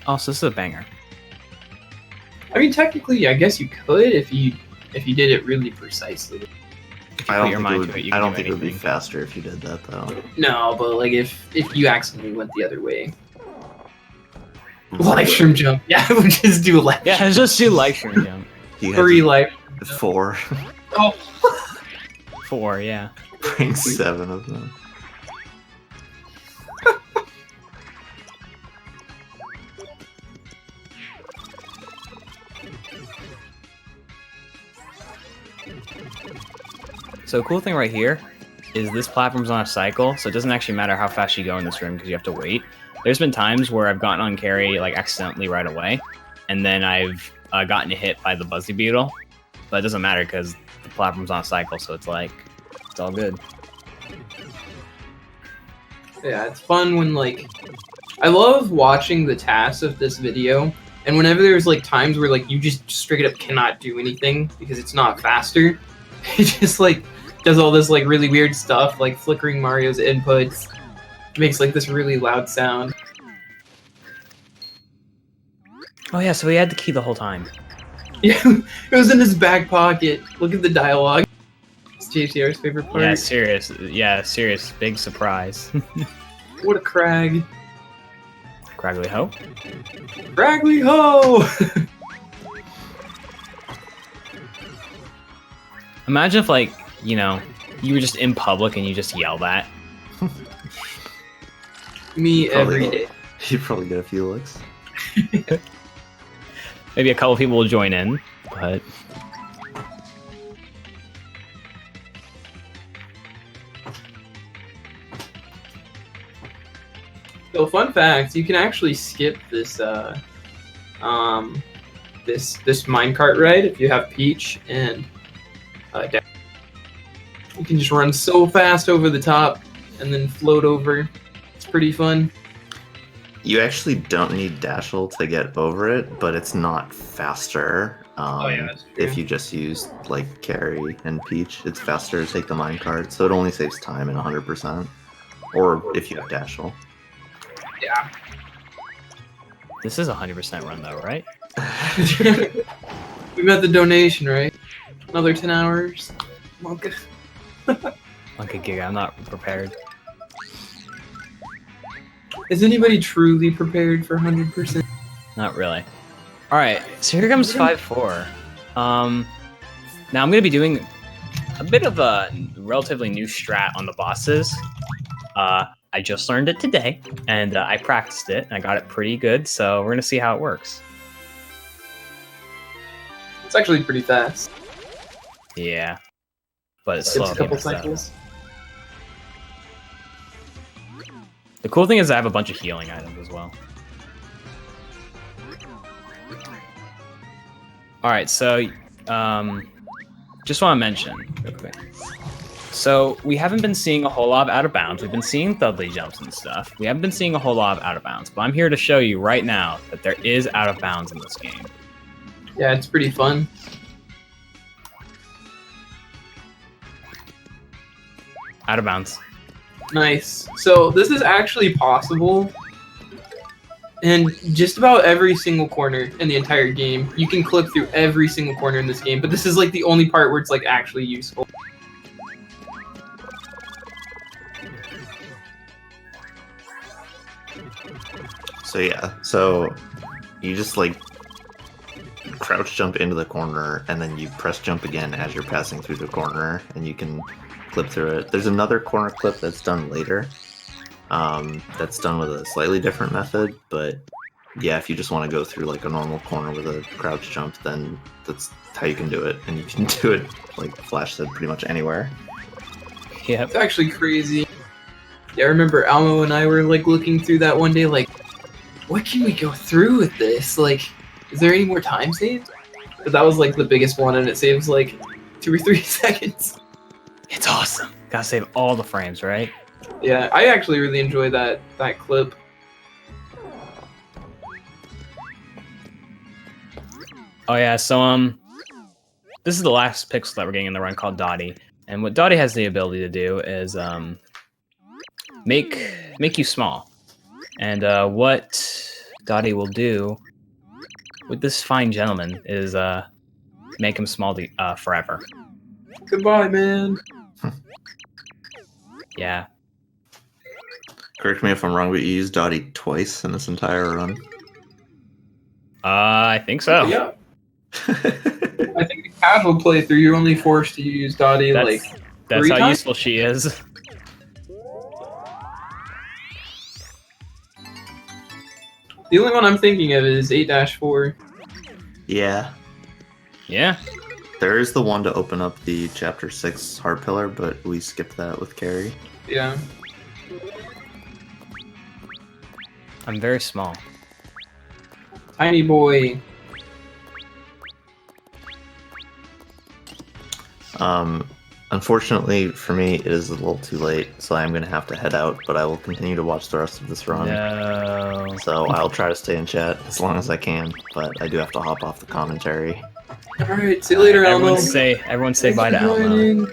Oh, so this is a banger. I mean, technically, I guess you could if you did it really precisely. If you I put don't your think, mind it would, to it, you I can don't do think it would be anything. faster if you did that, though. No, but like if you accidentally went the other way. Live stream jump. Yeah, we'll just do a live Yeah, just do life stream jump. You had 3 to- live. 4. Oh, 4, yeah. Bring 7 of them. So a cool thing right here is this platform's on a cycle, so it doesn't actually matter how fast you go in this room because you have to wait. There's been times where I've gotten on carry like accidentally right away, and then I've gotten hit by the Buzzy Beetle, but it doesn't matter because the platform's on a cycle, so it's like, it's all good. yeah, it's fun when like I love watching the tasks of this video, and whenever there's like times where like you just straight up cannot do anything because it's not faster, it just like does all this like really weird stuff, like flickering Mario's inputs, makes like this really loud sound. Oh yeah, so he had the key the whole time. Yeah, it was in his back pocket. Look at the dialogue. It's JCR's favorite part. Yeah, serious, big surprise. What a crag. Craggly Ho? Raggly ho! Imagine if like, you were just in public and you just yell that. Me every Probably. day. You'd probably get a few looks. Maybe a couple people will join in, but So fun fact, you can actually skip this this minecart ride if you have Peach and Dash. You can just run so fast over the top and then float over. It's pretty fun. You actually don't need Dashel to get over it, but it's not faster. That's true. If you just use like Carry and Peach, it's faster to take the minecart, so it only saves time in 100%. Or if you have Dashel. Yeah. this is a 100% run though, right? We met the donation, right? Another 10 hours. Well, good. Like a giga, I'm not prepared. Is anybody truly prepared for 100%? Not really. Alright, so here comes 5-4. Now I'm going to be doing a bit of a relatively new strat on the bosses. I just learned it today, and I practiced it, and I got it pretty good, so we're going to see how it works. It's actually pretty fast. Yeah. But it's It's slow. a couple so. cycles. The cool thing is I have a bunch of healing items as well. Alright, so just want to mention real quick. So we haven't been seeing a whole lot of out of bounds. We've been seeing Thudley jumps and stuff. We haven't been seeing a whole lot of out of bounds, but I'm here to show you right now that there is out of bounds in this game. Yeah, it's pretty fun. Out of bounds. Nice. So this is actually possible in just about every single corner in the entire game. You can clip through every single corner in this game, but this is like the only part where it's like actually useful. So yeah, so you just like crouch jump into the corner and then you press jump again as you're passing through the corner and you can clip through it. There's another corner clip that's done later. That's done with a slightly different method, but yeah, if you just want to go through like a normal corner with a crouch jump, then that's how you can do it, and you can do it like Flash said pretty much anywhere. Yep. It's actually crazy. Yeah, I remember Almo and I were like looking through that one day, like, what can we go through with this? Like, is there any more time saved? But that was like the biggest one, and it saves like 2 or 3 seconds. It's awesome. Gotta save all the frames, right? Yeah, I actually really enjoy that clip. Oh yeah, so this is the last pixel that we're getting in the run called Dottie. And what Dottie has the ability to do is make you small. And what Dottie will do with this fine gentleman is make him small forever. Goodbye, man. Yeah. Correct me if I'm wrong, but you used Dottie twice in this entire run. I think so. Yeah. I think the casual playthrough, you're only forced to use Dottie like That's 3 how times? useful she is. The only one I'm thinking of is 8-4. Yeah. Yeah. There is the one to open up the Chapter 6 Heart Pillar, but we skipped that with Carrie. Yeah. I'm very small. Tiny boy. Unfortunately for me, it is a little too late, so I'm going to have to head out, but I will continue to watch the rest of this run. No. So I'll try to stay in chat as long as I can, but I do have to hop off the commentary. Alright, see you later, Elmo. Everyone say bye to Elmo.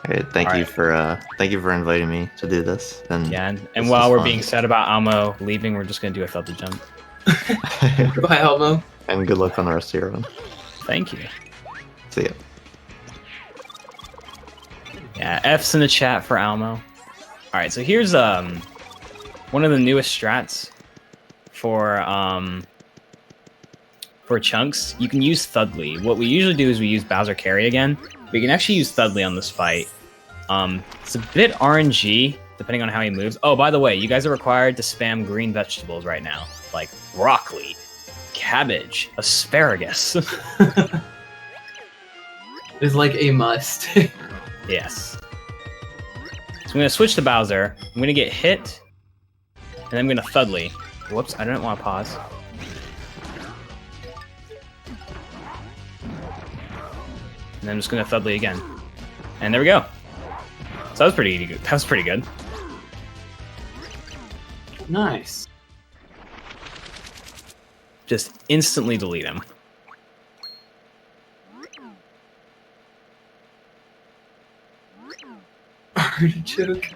Okay, thank you for inviting me to do this. And Yeah, this and while was we're fun. being sad about Elmo leaving, we're just gonna do a Felty jump. Bye, Elmo. And good luck on the rest of your run. Thank you. See ya. Yeah, F's in the chat for Elmo. Alright, so here's one of the newest strats for chunks. You can use Thudley. What we usually do is we use Bowser Carry again. We can actually use Thudley on this fight. It's a bit RNG, depending on how he moves. Oh, by the way, you guys are required to spam green vegetables right now. Like broccoli, cabbage, asparagus. It's like a must. Yes. So I'm going to switch to Bowser. I'm going to get hit, and I'm going to Thudley. Whoops, I didn't want to pause. And I'm just going to Thudley again. And there we go. So that was pretty good. That was pretty good. Nice. Just instantly delete him. Artichoke.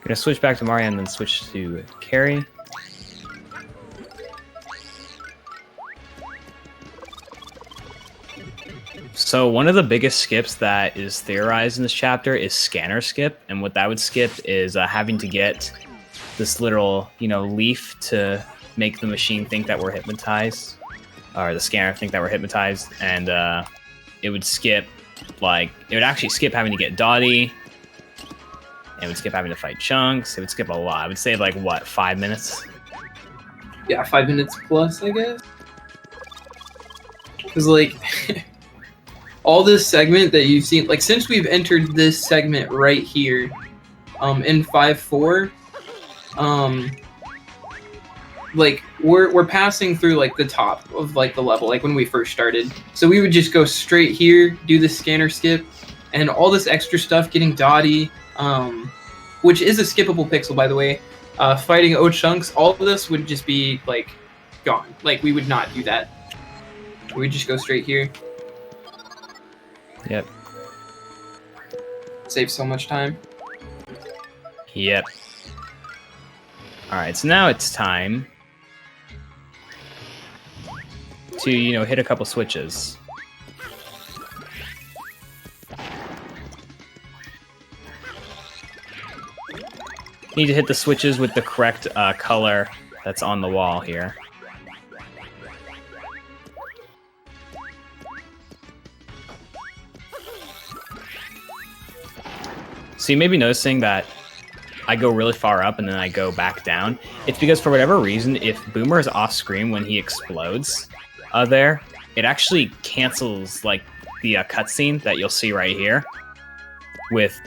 Gonna switch back to Mario and then switch to Carrie. So one of the biggest skips that is theorized in this chapter is scanner skip, and what that would skip is having to get this little, leaf to make the machine think that we're hypnotized, or the scanner think that we're hypnotized, and it would skip, it would actually skip having to get Dottie. It would skip having to fight Chunks. It would skip a lot. I would say 5 minutes? Yeah, 5 minutes plus, I guess. Because all this segment that you've seen, since we've entered this segment right here, in 5-4, we're passing through the top of the level, when we first started. So we would just go straight here, do the scanner skip, and all this extra stuff, getting Dottie, which is a skippable pixel, by the way, fighting O-Chunks, all of this would just be gone. We would not do that. We would just go straight here. Yep. Save so much time. Yep. Alright, so now it's time to, hit a couple switches. Need to hit the switches with the correct color that's on the wall here. So you may be noticing that I go really far up and then I go back down. It's because for whatever reason, if Boomer is off screen when he explodes there, it actually cancels the cutscene that you'll see right here with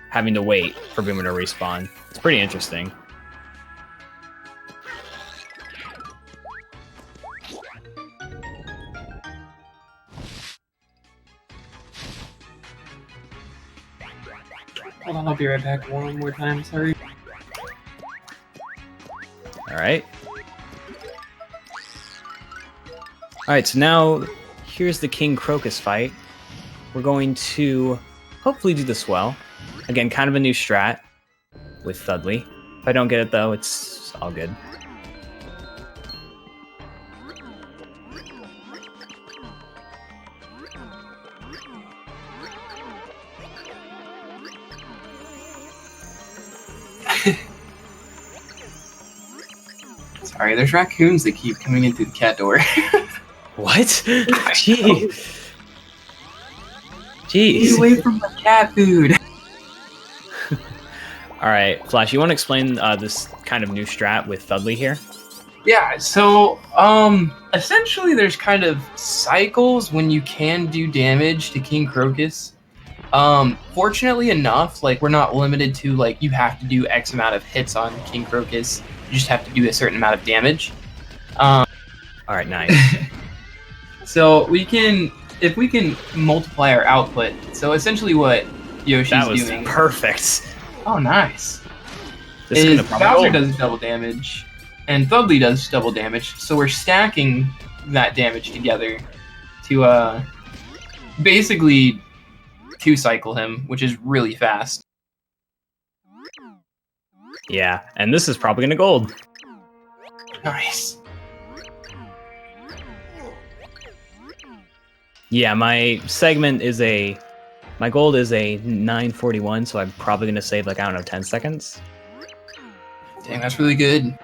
having to wait for Boomer to respawn. It's pretty interesting. Hold on, I'll be right back one more time, sorry. Alright. Alright, so now here's the King Crocus fight. We're going to hopefully do this well. Again, kind of a new strat with Thudley. If I don't get it though, it's all good. Sorry, there's raccoons that keep coming in through the cat door. What? Jeez. Get Jeez. away from my cat food! Alright, Flash, you want to explain this kind of new strat with Thudley here? Yeah, so, essentially there's kind of cycles when you can do damage to King Crocus. Fortunately enough, we're not limited to, you have to do X amount of hits on King Crocus. You just have to do a certain amount of damage. Alright, nice. So if we can multiply our output, so essentially what Yoshi's That was doing. perfect. Oh, nice. This is Is gonna probably Bowser roll. does double damage, and Thudley does double damage, so we're stacking that damage together to basically two-cycle him, which is really fast. Yeah, and this is probably gonna gold. Nice. Yeah, my gold is a 941, so I'm probably gonna save I don't know, 10 seconds? Dang, that's really good.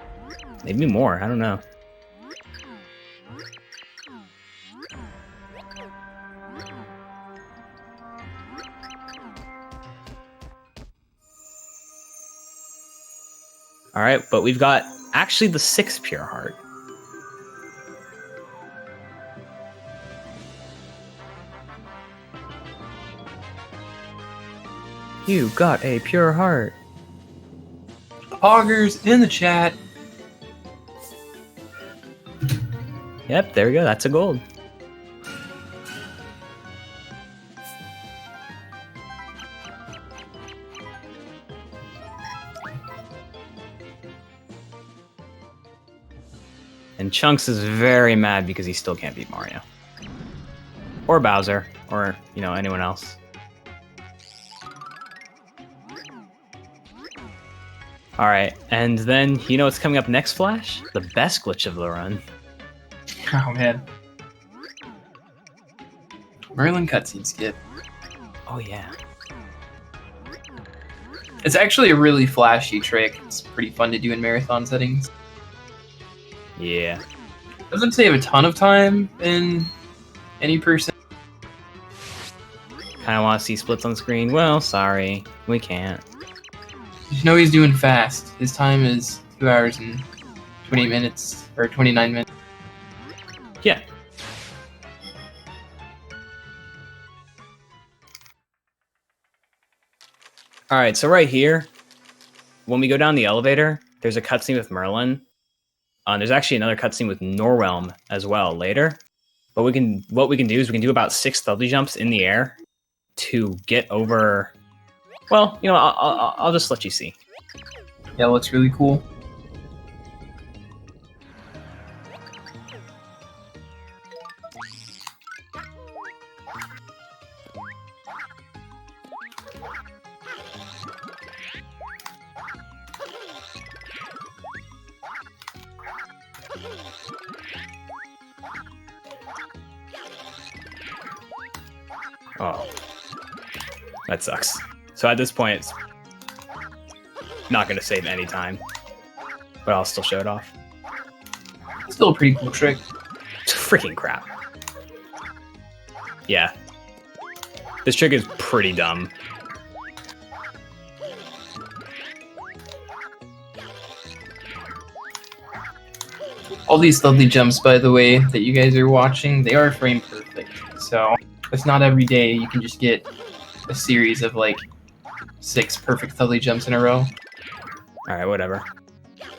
Maybe more, I don't know. Alright, but we've got actually the 6th pure heart. You got a pure heart. Poggers in the chat. Yep, there we go. That's a gold. And Chunks is very mad because he still can't beat Mario. Or Bowser. Or, anyone else. All right, and then you know what's coming up next, Flash? The best glitch of the run. Oh man. Merlin cutscene skip. Oh yeah. It's actually a really flashy trick. It's pretty fun to do in marathon settings. Yeah. Doesn't save a ton of time in any person. Kind of want to see splits on screen. Well, sorry, we can't. You know he's doing fast. His time is 2 hours and 20 minutes, or 29 minutes. Yeah. All right, so right here, when we go down the elevator, there's a cutscene with Merlin. There's actually another cutscene with Norwhelm as well later. But what we can do is we can do about 6 stealthy jumps in the air to get over. Well, you know, I'll just let you see. Yeah, it looks really cool. Oh, that sucks. So at this point, it's not going to save any time, but I'll still show it off. Still a pretty cool trick. Freaking crap. Yeah. This trick is pretty dumb. All these stealthy jumps, by the way, that you guys are watching, they are frame perfect. So it's not every day you can just get a series of like 6 perfect stealthy jumps in a row. Alright, whatever.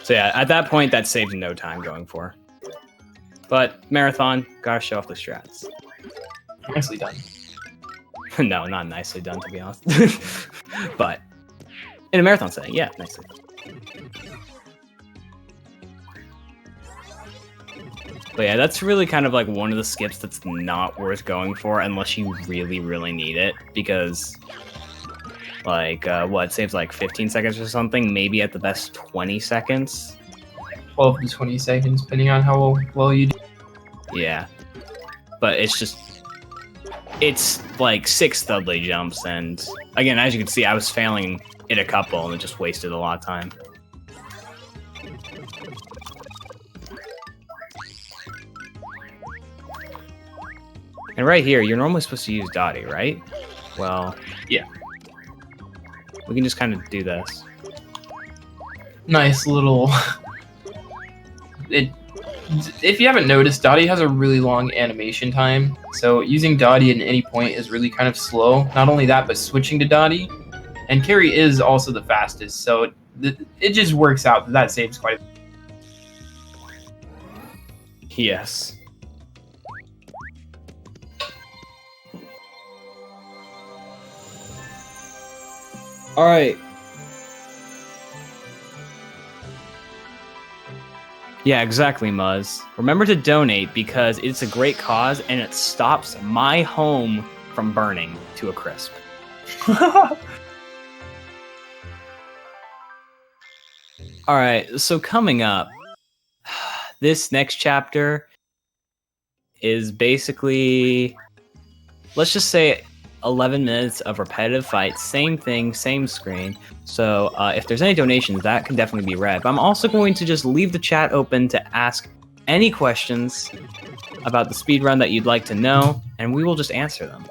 So yeah, at that point, that saves no time going for. But Marathon, gotta show off the strats. Nicely done. No, not nicely done, to be honest. But in a marathon setting, yeah, nicely done. But yeah, that's really kind of like one of the skips that's not worth going for unless you really, really need it. Because, like, what, saves like 15 seconds or something? Maybe at the best 20 seconds? 12 to 20 seconds, depending on how well you do. Yeah. But it's just... It's like 6 Studley jumps, and again, as you can see, I was failing it a couple, and it just wasted a lot of time. And right here, you're normally supposed to use Dottie, right? Well, yeah. We can just kind of do this. Nice little... If you haven't noticed, Dottie has a really long animation time, so using Dottie at any point is really kind of slow. Not only that, but switching to Dottie. And Carrie is also the fastest, so it just works out that saves quite a bit. Yes. Alright. Yeah, exactly, Muzz. Remember to donate because it's a great cause and it stops my home from burning to a crisp. Alright, so coming up, this next chapter is basically, let's just say 11 minutes of repetitive fights, same thing, same screen. So if there's any donations, that can definitely be read. But I'm also going to just leave the chat open to ask any questions about the speedrun that you'd like to know, and we will just answer them.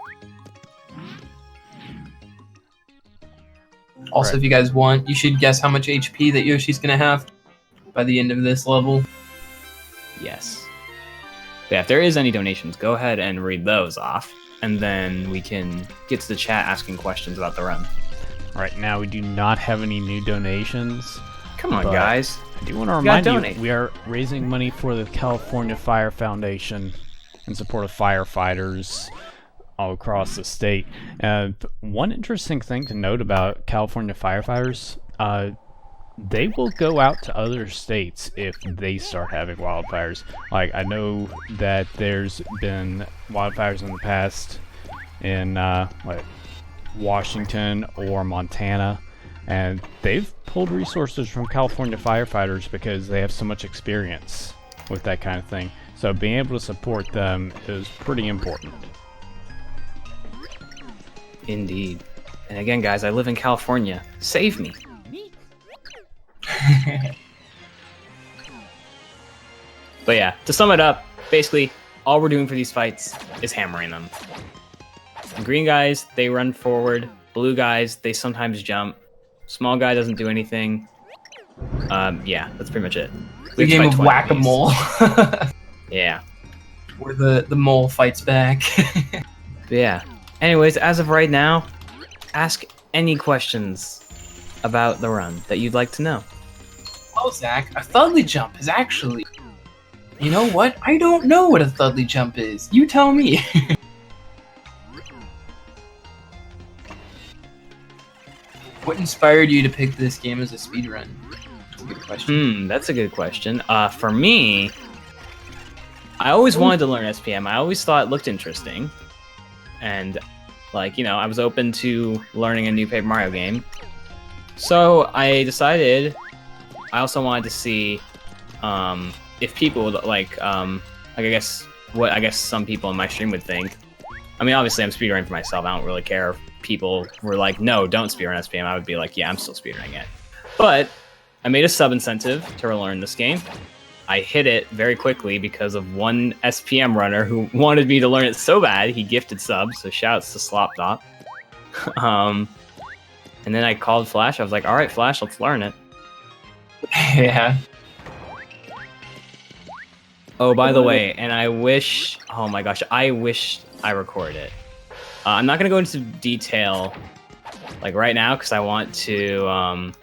Also, if you guys want, you should guess how much HP that Yoshi's going to have by the end of this level. Yes. Yeah, if there is any donations, go ahead and read those off, and then we can get to the chat asking questions about the run. Right now, we do not have any new donations. Come on, guys. I do want to remind you, we are raising money for the California Fire Foundation in support of firefighters all across the state. One interesting thing to note about California firefighters, they will go out to other states if they start having wildfires. Like, I know that there's been wildfires in the past in Washington or Montana, And they've pulled resources from California firefighters because they have so much experience with that kind of thing. So being able to support them is pretty important. Indeed. And again, guys, I live in California. Save me. But yeah, to sum it up, basically, all we're doing for these fights is hammering them. The green guys, they run forward. Blue guys, they sometimes jump. Small guy doesn't do anything. Yeah, that's pretty much it. The game of whack-a-mole. Yeah. Where the mole fights back. But yeah. Anyways, as of right now, ask any questions about the run that you'd like to know. Well, Zach, a Thudley jump is actually... You know what? I don't know what a Thudley jump is. You tell me. What inspired you to pick this game as a speedrun? That's a good question. That's a good question. For me, I always wanted to learn SPM. I always thought it looked interesting. And, like, you know, I was open to learning a new Paper Mario game. So I decided I also wanted to see if people would, like I guess some people in my stream would think. I mean, obviously I'm speedrunning for myself. I don't really care if people were like, no, don't speedrun SPM. I would be like, yeah, I'm still speedrunning it. But I made a sub incentive to learn this game. I hit it very quickly because of one SPM runner who wanted me to learn it so bad, he gifted subs, so shouts to Slopdop. And then I called Flash. I was like, all right, Flash, let's learn it. Yeah. Oh, by the way, and I wish... Oh my gosh, I wish I recorded it. I'm not going to go into detail like right now because I want to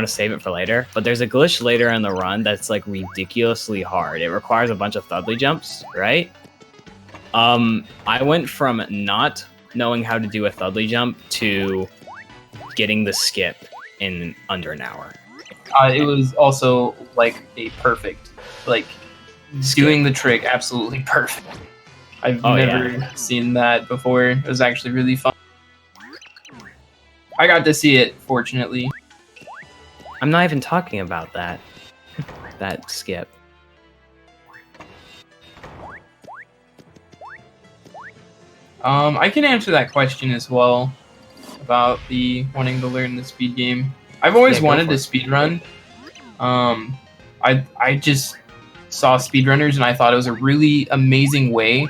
save it for later. But there's a glitch later in the run that's like ridiculously hard. It requires a bunch of Thudley jumps, right? I went from not knowing how to do a Thudley jump to getting the skip in under an hour. It was also like a perfect, like doing the trick absolutely perfect. I've never seen that before. It was actually really fun. I got to see it, fortunately. I'm not even talking about that. That skip. I can answer that question as well about the wanting to learn the speed game. I've always wanted to speedrun. I just saw speedrunners and I thought it was a really amazing way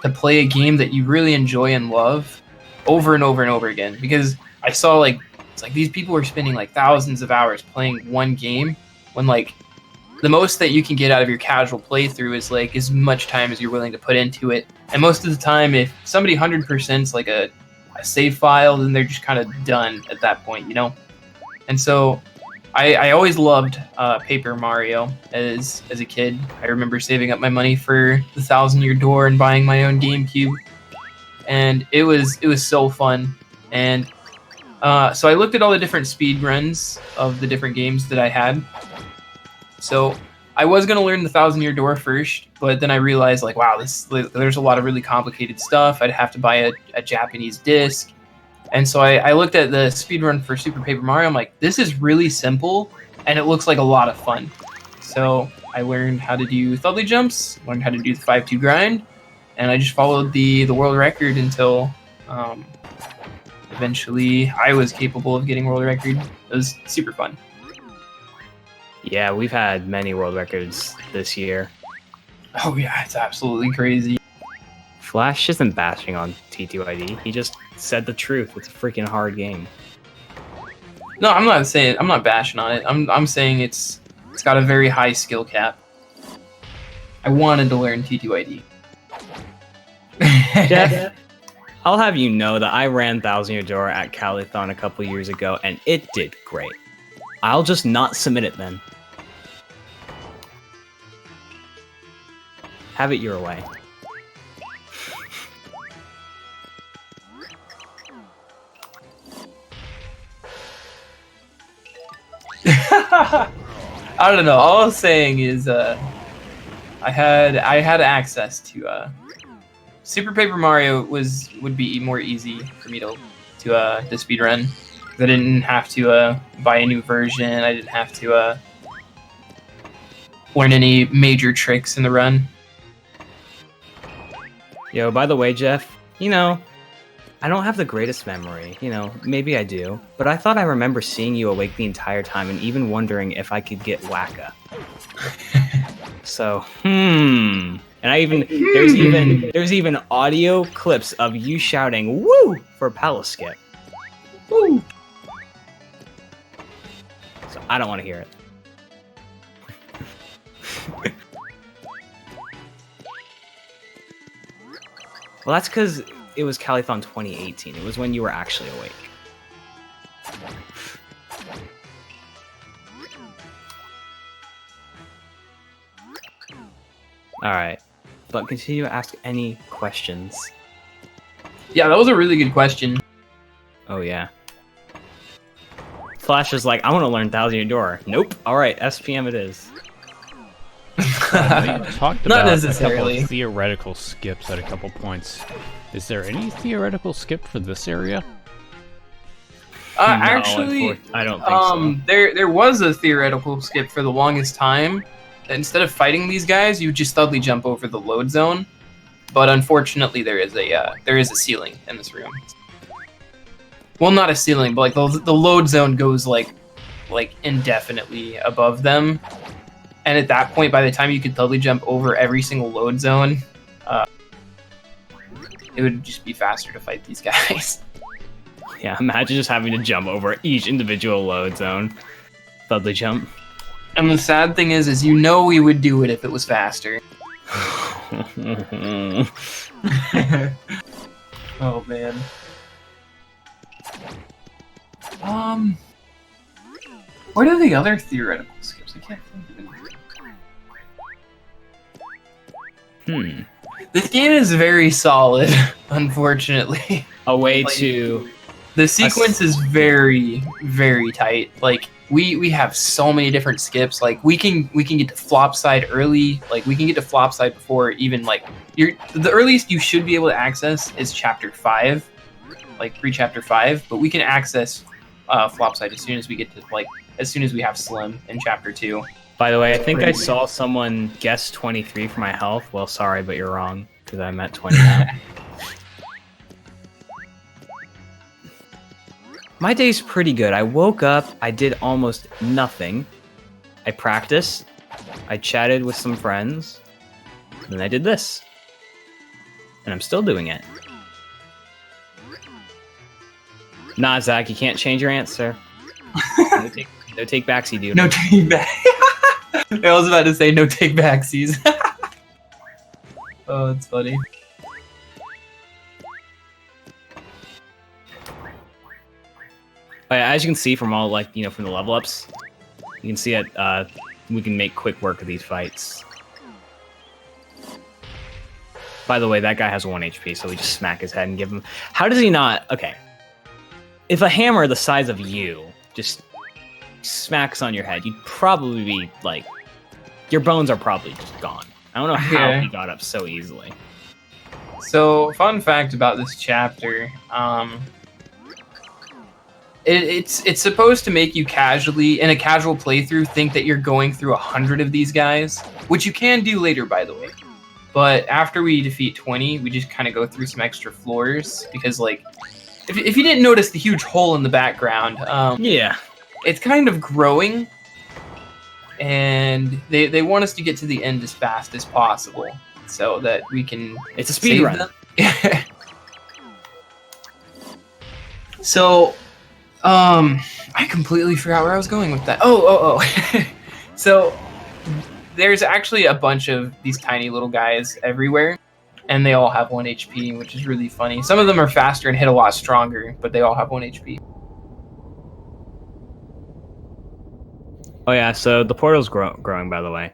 to play a game that you really enjoy and love over and over and over again. Because I saw like it's like these people are spending like thousands of hours playing one game when like the most that you can get out of your casual playthrough is like as much time as you're willing to put into it. And most of the time, if somebody 100%'s like a save file, then they're just kind of done at that point, you know? And so I always loved Paper Mario as a kid. I remember saving up my money for the 1,000-Year Door and buying my own GameCube. And it was so fun. And so I looked at all the different speed runs of the different games that I had. So I was going to learn the 1,000-Year Door first, but then I realized, like, wow, there's a lot of really complicated stuff. I'd have to buy a Japanese disc. And so I looked at the speedrun for Super Paper Mario. I'm like, this is really simple, and it looks like a lot of fun. So I learned how to do Thudley jumps, learned how to do the 5-2 grind, and I just followed the world record until eventually I was capable of getting world record. It was super fun. Yeah, we've had many world records this year. Oh yeah, it's absolutely crazy. Flash isn't bashing on T2ID. He just said the truth. It's a freaking hard game. No, I'm not bashing on it. I'm saying it's got a very high skill cap. I wanted to learn T2ID. Jeff, I'll have you know that I ran 1,000-Year Door at Calithon a couple years ago, and it did great. I'll just not submit it then. Have it your way. I don't know. All I'm saying is, I had access to Super Paper Mario would be more easy for me to speedrun, I didn't have to buy a new version. I didn't have to learn any major tricks in the run. Yo, by the way, Jeff, I don't have the greatest memory. Maybe I do, but I thought I remember seeing you awake the entire time and even wondering if I could get Wacka. So, And there's even audio clips of you shouting "woo" for Palaskip. Woo! So I don't want to hear it. Well, that's because it was Calithon 2018. It was when you were actually awake. Alright. But continue to ask any questions. Yeah, that was a really good question. Oh, yeah. Flash is like, I want to learn Thousand Year Door. Nope. Alright, SPM it is. We talked Not about a couple necessarily. of theoretical skips at a couple points. Is there any theoretical skip for this area? Actually, I don't think so. there was a theoretical skip for the longest time. Instead of fighting these guys, you would just stealthily jump over the load zone. But unfortunately, there is a ceiling in this room. Well, not a ceiling, but like the load zone goes like indefinitely above them. And at that point, by the time you could totally jump over every single load zone, it would just be faster to fight these guys. Yeah, imagine just having to jump over each individual load zone. Thudly jump. And the sad thing is we would do it if it was faster. Oh man. What are the other theoretical skips? I can't think of it. This game is very solid, unfortunately. A way to... The sequence is very, very tight. Like, we have so many different skips. Like, we can get to flop side early. Like, we can get to flop side before even, like... The earliest you should be able to access is Chapter 5. Like, pre-Chapter 5. But we can access flop side as soon as we get to, like... As soon as we have Slim in Chapter 2. By the way, I think I saw someone guess 23 for my health. Well, sorry, but you're wrong, because I'm at 20 now. My day's pretty good. I woke up, I did almost nothing. I practiced, I chatted with some friends, and then I did this. And I'm still doing it. Nah, Zach, you can't change your answer. No take backsies, dude. No take back. I was about to say no take backsies. Oh, it's funny. As you can see from all, from the level ups, you can see that we can make quick work of these fights. By the way, that guy has 1 HP, so we just smack his head and give him... How does he not... Okay. If a hammer the size of you just smacks on your head, you'd probably be, like... Your bones are probably just gone. I don't know how he got up so easily. So, fun fact about this chapter. It's supposed to make you casually, in a casual playthrough, think that you're going through 100 of these guys, which you can do later, by the way. But after we defeat 20, we just kind of go through some extra floors, because, like, if you didn't notice the huge hole in the background, yeah, it's kind of growing, and they want us to get to the end as fast as possible, so that we can... It's a speed run. So... I completely forgot where I was going with that. Oh. So, there's actually a bunch of these tiny little guys everywhere, and they all have 1 HP, which is really funny. Some of them are faster and hit a lot stronger, but they all have 1 HP. Oh yeah, so the portal's growing, by the way.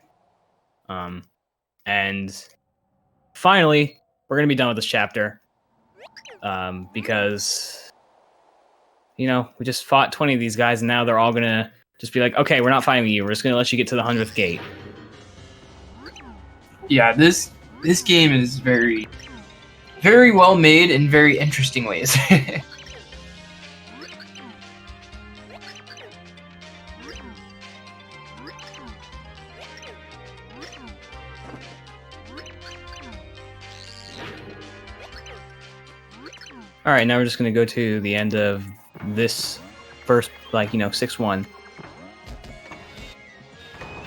And finally, we're gonna be done with this chapter. Because... we just fought 20 of these guys, and now they're all gonna just be like, okay, we're not fighting you. We're just gonna let you get to the 100th gate. Yeah, this game is very, very well made in very interesting ways. All right, now we're just gonna go to the end of this first, 6-1.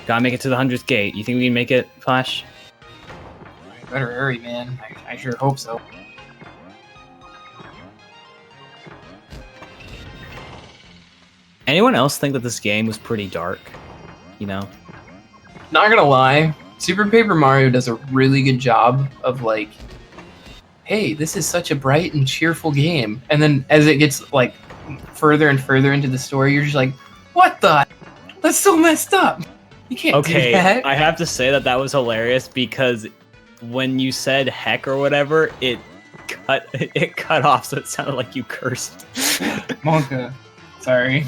Gotta make it to the 100th gate. You think we can make it, Flash? Better hurry, man. I sure hope so. Anyone else think that this game was pretty dark? Not gonna lie, Super Paper Mario does a really good job of like, hey, this is such a bright and cheerful game. And then as it gets like further and further into the story, you're just like, what the? That's so messed up. You can't do that. I have to say that was hilarious because when you said heck or whatever, it cut off, so it sounded like you cursed. Monka. Sorry.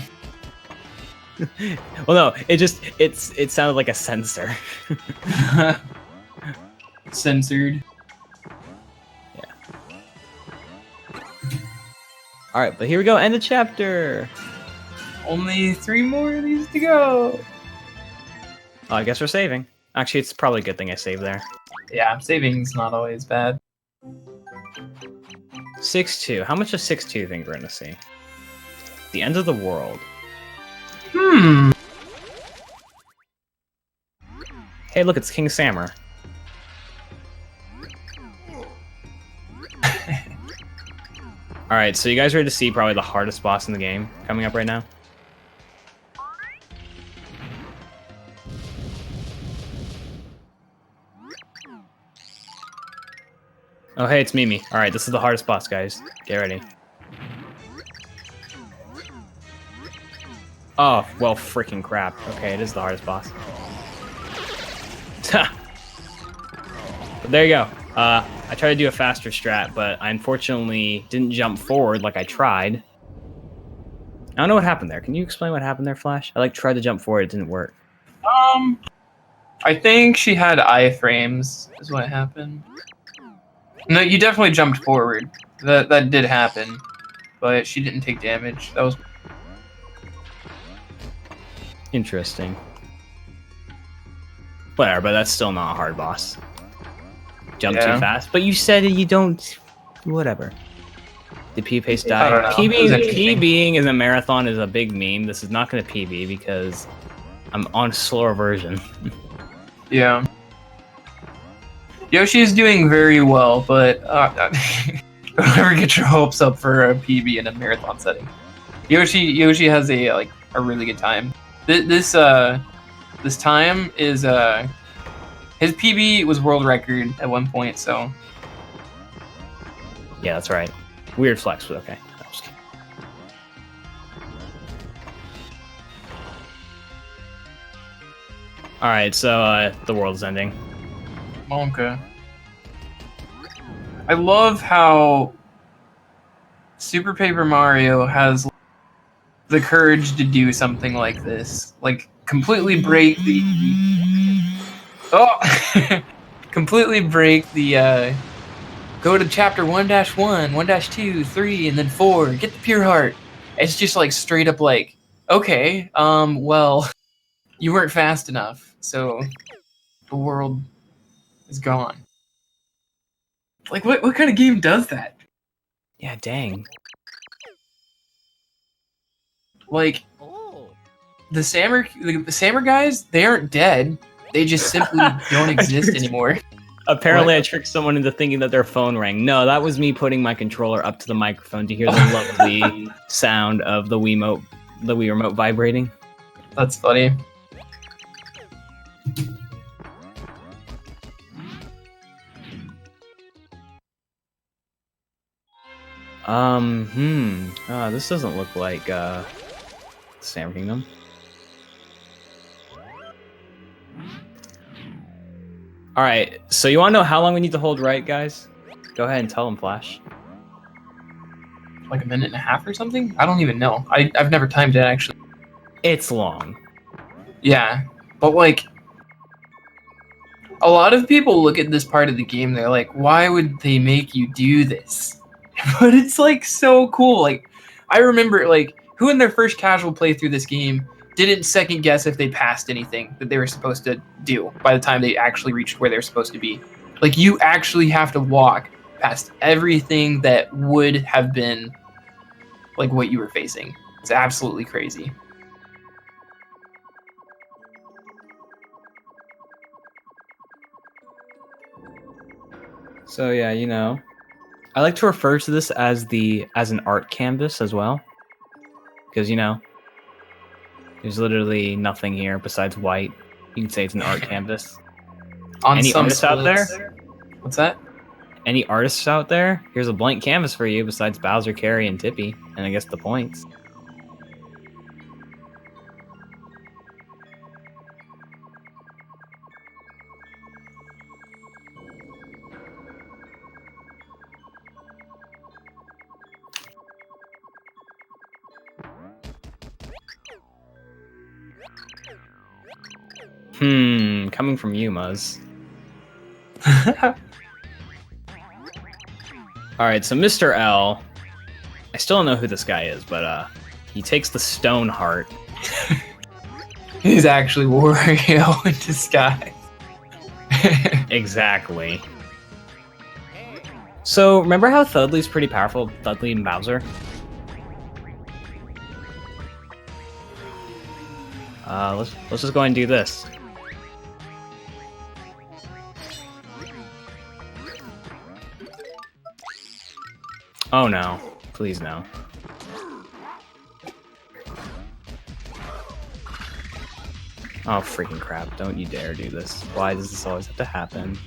Well, no, it sounded like a censor. Censored. All right, but here we go. End of chapter. Only 3 more of these to go. Oh, I guess we're saving. Actually, it's probably a good thing I saved there. Yeah, saving's not always bad. 6-2. How much of 6-2 think we're gonna see? The end of the world. Hey, look, it's King Sammer. Alright, so you guys ready to see probably the hardest boss in the game coming up right now? Oh, hey, it's Mimi. Alright, this is the hardest boss, guys. Get ready. Oh, well, freaking crap. Okay, it is the hardest boss. But there you go. I tried to do a faster strat, but I unfortunately didn't jump forward like I tried. I don't know what happened there. Can you explain what happened there, Flash? I tried to jump forward, it didn't work. I think she had iframes is what happened. No, you definitely jumped forward. That did happen, but she didn't take damage. That was interesting. Whatever, but that's still not a hard boss. Jump too fast, but you said you don't. Whatever. Did P-Pace die? PBing in a marathon is a big meme. This is not going to PB because I'm on a slower version. Yeah. Yoshi's doing very well, but don't ever get your hopes up for a PB in a marathon setting. Yoshi has a really good time. This time is his PB was world record at one point, so yeah, that's right. Weird flex, but okay. No, just kidding. All right, so the world's ending. Monka. I love how Super Paper Mario has the courage to do something like this, like completely break the completely break the go to chapter 1-1, 1-2, 3, and then 4, get the pure heart. It's just like straight up like, okay, well, you weren't fast enough, so the world is gone. Like, what kind of game does that? Yeah, dang. Like, the Sammer guys, they aren't dead. They just simply don't exist anymore. Apparently, I tricked someone into thinking that their phone rang. No, that was me putting my controller up to the microphone to hear the lovely sound of the Wii remote vibrating. That's funny. This doesn't look like Sam Kingdom. All right, so you want to know how long we need to hold right, guys? Go ahead and tell them, Flash. Like a minute and a half or something? I don't even know. I've never timed it, actually. It's long. Yeah, but like, a lot of people look at this part of the game, they're like, why would they make you do this? But it's like so cool. Like, I remember, like, who in their first casual playthrough this game didn't second guess if they passed anything that they were supposed to do by the time they actually reached where they were supposed to be. Like, you actually have to walk past everything that would have been like what you were facing. It's absolutely crazy. So yeah, you know, I like to refer to this as an art canvas as well, because you know, there's literally nothing here besides white. You can say it's an art canvas. On Any some artists out there? splits- What's that? Any artists out there? Here's a blank canvas for you besides Bowser, Carrie, and Tippy, and I guess the points. Coming from you, Muzz. Alright, so Mr. L, I still don't know who this guy is, but he takes the stone heart. He's actually Wario in disguise. Exactly. So, remember how Thudley's pretty powerful, Thudley and Bowser? Let's just go ahead and do this. Oh no. Please no. Oh freaking crap, don't you dare do this. Why does this always have to happen?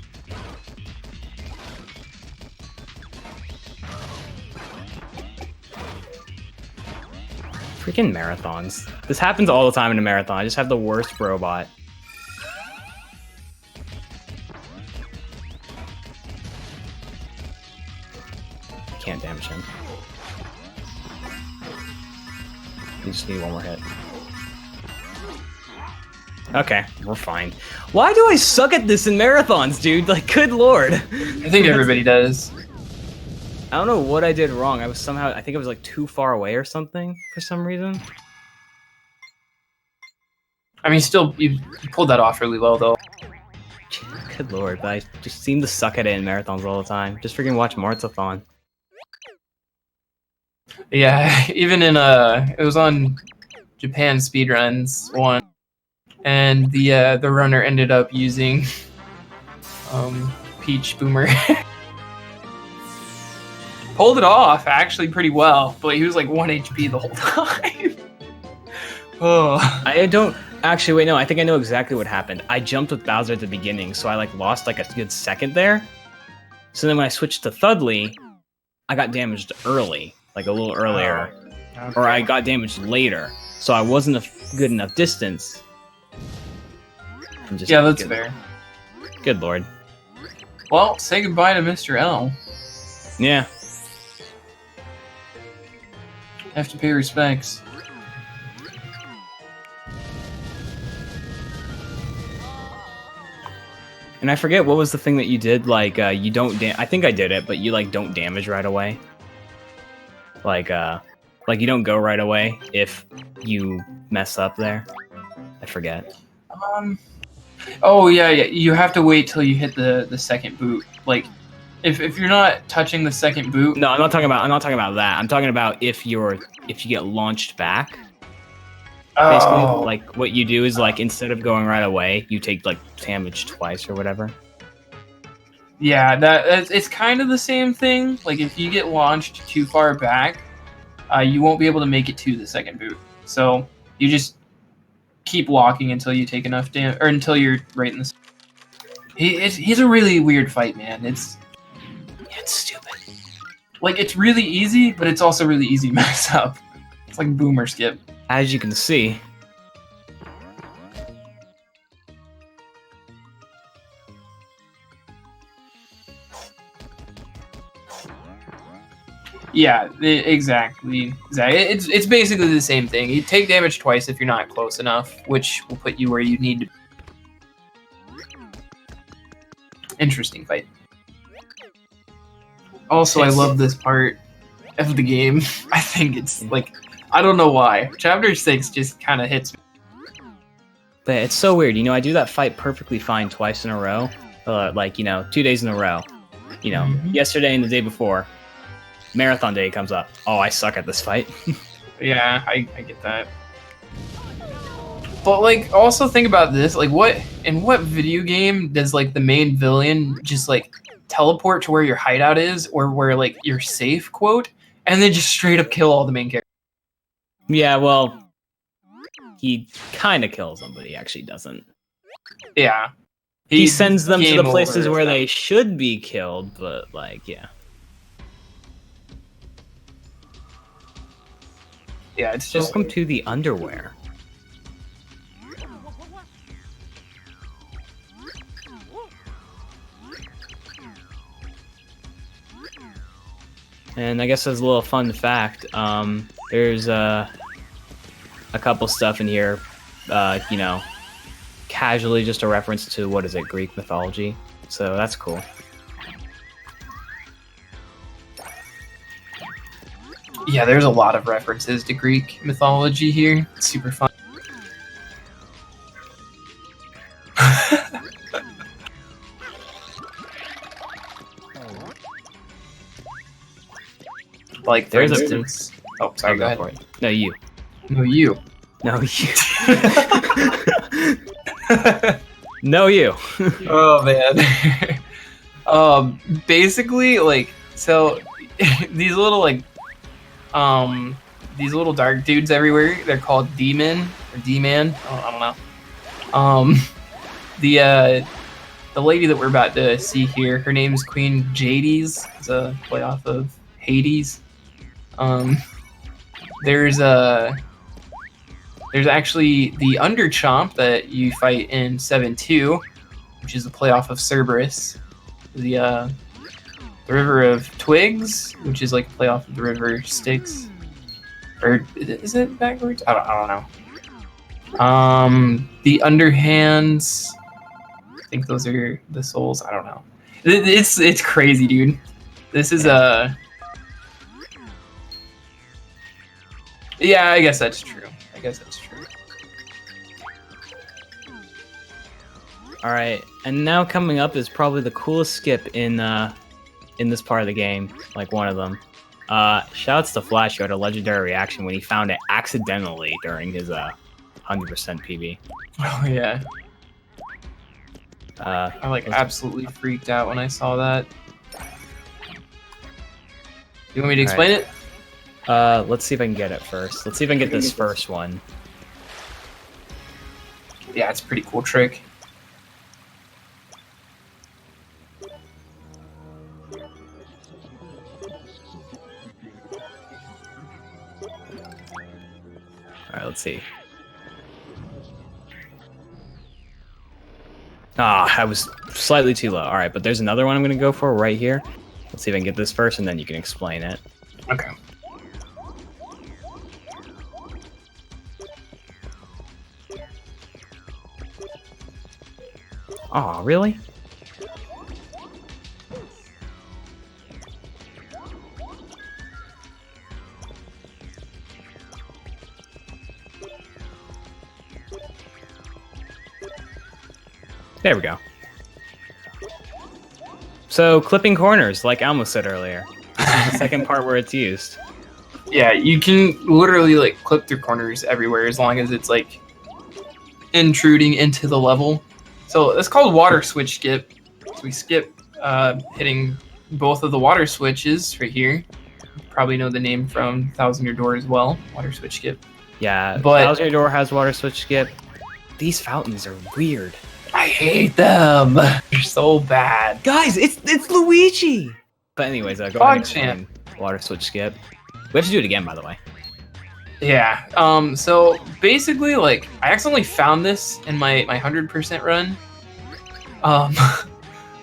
Freaking marathons. This happens all the time in a marathon. I just have the worst robot. Can't damage him. You just need one more hit. Okay, we're fine. Why do I suck at this in marathons, dude? Like, good lord. I think everybody does. I don't know what I did wrong. I think I was like too far away or something for some reason. I mean, still, you pulled that off really well, though. Good lord, but I just seem to suck at it in marathons all the time. Just freaking watch Marthathon. Yeah, even in it was on Japan Speedruns one, and the runner ended up using Peach Boomer. Pulled it off actually pretty well, but he was like 1 HP the whole time. Oh, I don't actually wait. No, I think I know exactly what happened. I jumped with Bowser at the beginning, so I like lost like a good second there. So then when I switched to Thudley, I got damaged early, like a little earlier, or I got damaged later, so I wasn't a good enough distance. yeah, that's fair. Good lord. Well, say goodbye to Mr. L. Yeah. Have to pay respects. And I forget what was the thing that you did. Like you don't. I think I did it, but you like don't damage right away. Like you don't go right away if you mess up there. I forget. Oh yeah. You have to wait till you hit the second boot. Like, if you're not touching the second boot. No, I'm not talking about that. I'm talking about if you get launched back. Basically, like what you do is like instead of going right away, you take like damage twice or whatever. Yeah, it's kind of the same thing. Like if you get launched too far back, you won't be able to make it to the second boot. So you just keep walking until you take enough damage, or until you're right in the. He's a really weird fight, man. It's stupid. Like it's really easy, but it's also really easy to mess up. It's like Boomer Skip. As you can see. Yeah, exactly. It's basically the same thing. You take damage twice if you're not close enough, which will put you where you need to be. Interesting fight. Also, I love this part of the game. I think it's like, I don't know why. Chapter 6 just kind of hits me. But it's so weird. You know, I do that fight perfectly fine twice in a row. Like, you know, 2 days in a row. you know, yesterday and the day before, Marathon Day comes up. Oh, I suck at this fight. Yeah, I get that. But like, also think about this. Like, in what video game does like the main villain just like teleport to where your hideout is, or where like your safe quote, and then just straight up kill all the main characters? Yeah, well, he kind of kills them, but he actually doesn't. Yeah. He sends them to game the places over where stuff. they should be killed, but like, yeah. Yeah, it's just Welcome to the underwear. And I guess as a little fun fact, there's a couple stuff in here, you know, casually just a reference to, what is it, Greek mythology. So that's cool. yeah. There's a lot of references to Greek mythology here. It's super fun. Like, for There's a- instance. Oh, sorry. Go ahead. for it. No, you. No, you. No, you. No, you. Oh man. Basically, like, so these little these little dark dudes everywhere, they're called D-men or D-man. I don't know. The lady that we're about to see here, her name's Queen Jades. It's a play off of Hades. There's actually the Underchomp that you fight in 7-2, which is a playoff of Cerberus. The River of Twigs, which is like a playoff of the River Styx. Or is it backwards? I don't know. The Underhands. I think those are the souls. I don't know. It's crazy, dude. This is Yeah, I guess that's true. All right, and now coming up is probably the coolest skip in this part of the game, like one of them. Shouts to Flash, who had a legendary reaction when he found it accidentally during his 100% PB. Oh yeah. I absolutely freaked out when I saw that. You want me to explain it? Let's see if I can get it first. Let's see if I can get this first one. Yeah, it's a pretty cool trick. All right, let's see. I was slightly too low. All right, but there's another one I'm going to go for right here. Let's see if I can get this first, and then you can explain it. Okay. Oh, really? There we go. So, clipping corners, like Almo said earlier. This is the second part where it's used. Yeah, you can literally like clip through corners everywhere as long as it's like intruding into the level. So it's called water switch skip. So we skip hitting both of the water switches right here. You probably know the name from Thousand Year Door as well. Water switch skip. Yeah, But- Thousand Year Door has water switch skip. These fountains are weird. I hate them. They're so bad. Guys, it's Luigi! But anyways, go ahead and Champ. explain water switch skip. We have to do it again, by the way. Yeah. So basically, like, I accidentally found this in my 100% run.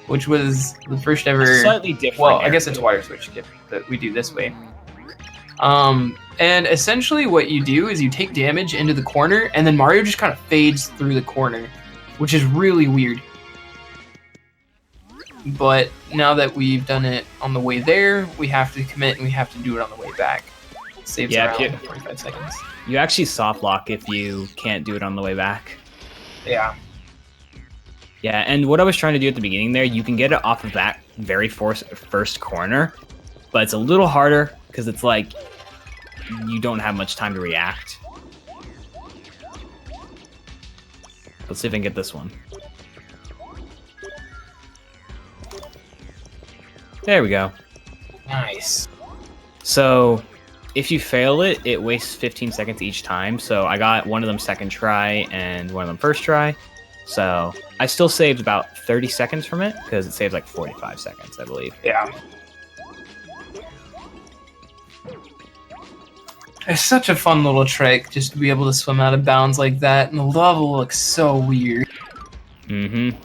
Which was the first ever. Slightly different. Well, I guess it's water switch skip that we do this way. And essentially what you do is you take damage into the corner, and then Mario just kind of fades through the corner, which is really weird. But now that we've done it on the way there, we have to commit and we have to do it on the way back. It saves Yeah, around 45 seconds. You actually soft lock if you can't do it on the way back. Yeah. Yeah, and what I was trying to do at the beginning there, you can get it off of that very first corner, but it's a little harder because it's like you don't have much time to react. Let's see if I can get this one. There we go. Nice. So if you fail it, it wastes 15 seconds each time. So I got one of them second try and one of them first try. So I still saved about 30 seconds from it because it saves like 45 seconds, I believe. Yeah. It's such a fun little trick just to be able to swim out of bounds like that, and the level looks so weird. Mm-hmm.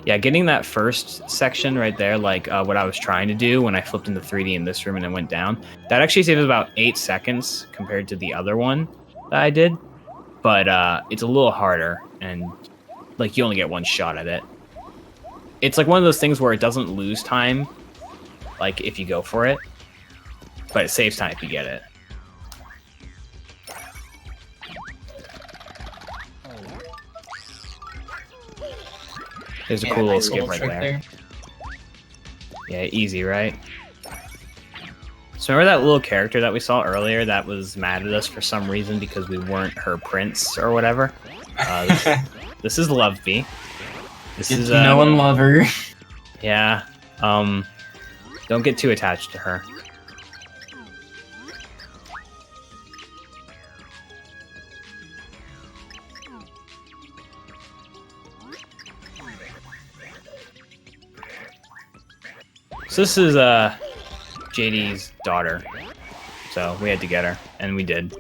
Yeah, getting that first section right there, like what I was trying to do when I flipped into 3D in this room and it went down, that actually saves about 8 seconds compared to the other one that I did. But it's a little harder, and like you only get one shot at it. It's like one of those things where it doesn't lose time, like if you go for it, but it saves time if you get it. There's a cool little nice skip right trick there. Yeah, easy, right? So remember that little character that we saw earlier that was mad at us for some reason because we weren't her prince or whatever? This is Loveby. This Get is to know and love her. Yeah. Don't get too attached to her. So this is JD's daughter. So we had to get her, and we did.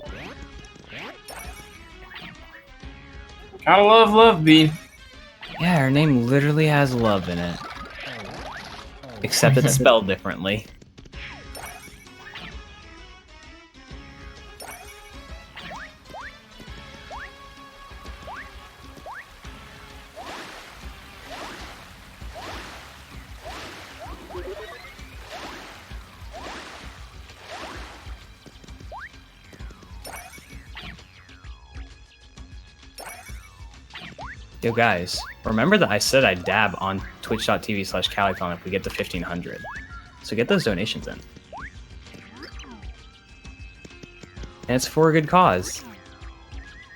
Gotta love Loveby. Yeah, her name literally has love in it. Except it's spelled differently. Yo guys, remember that I said I'd dab on twitch.tv/Calithon if we get to 1500. So get those donations in. And it's for a good cause.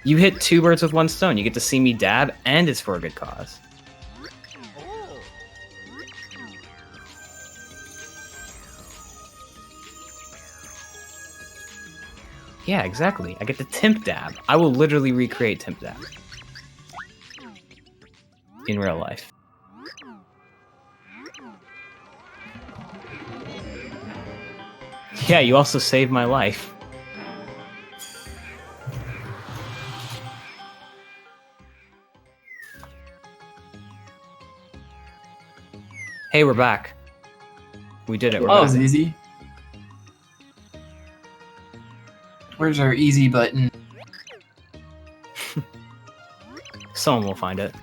You hit 2 birds with 1 stone. You get to see me dab, and it's for a good cause. Yeah, exactly. I get to Timp Dab. I will literally recreate Timp Dab. In real life. Yeah, you also saved my life. Hey, we're back. We did it. We're That back. was easy. Where's our easy button? Someone will find it.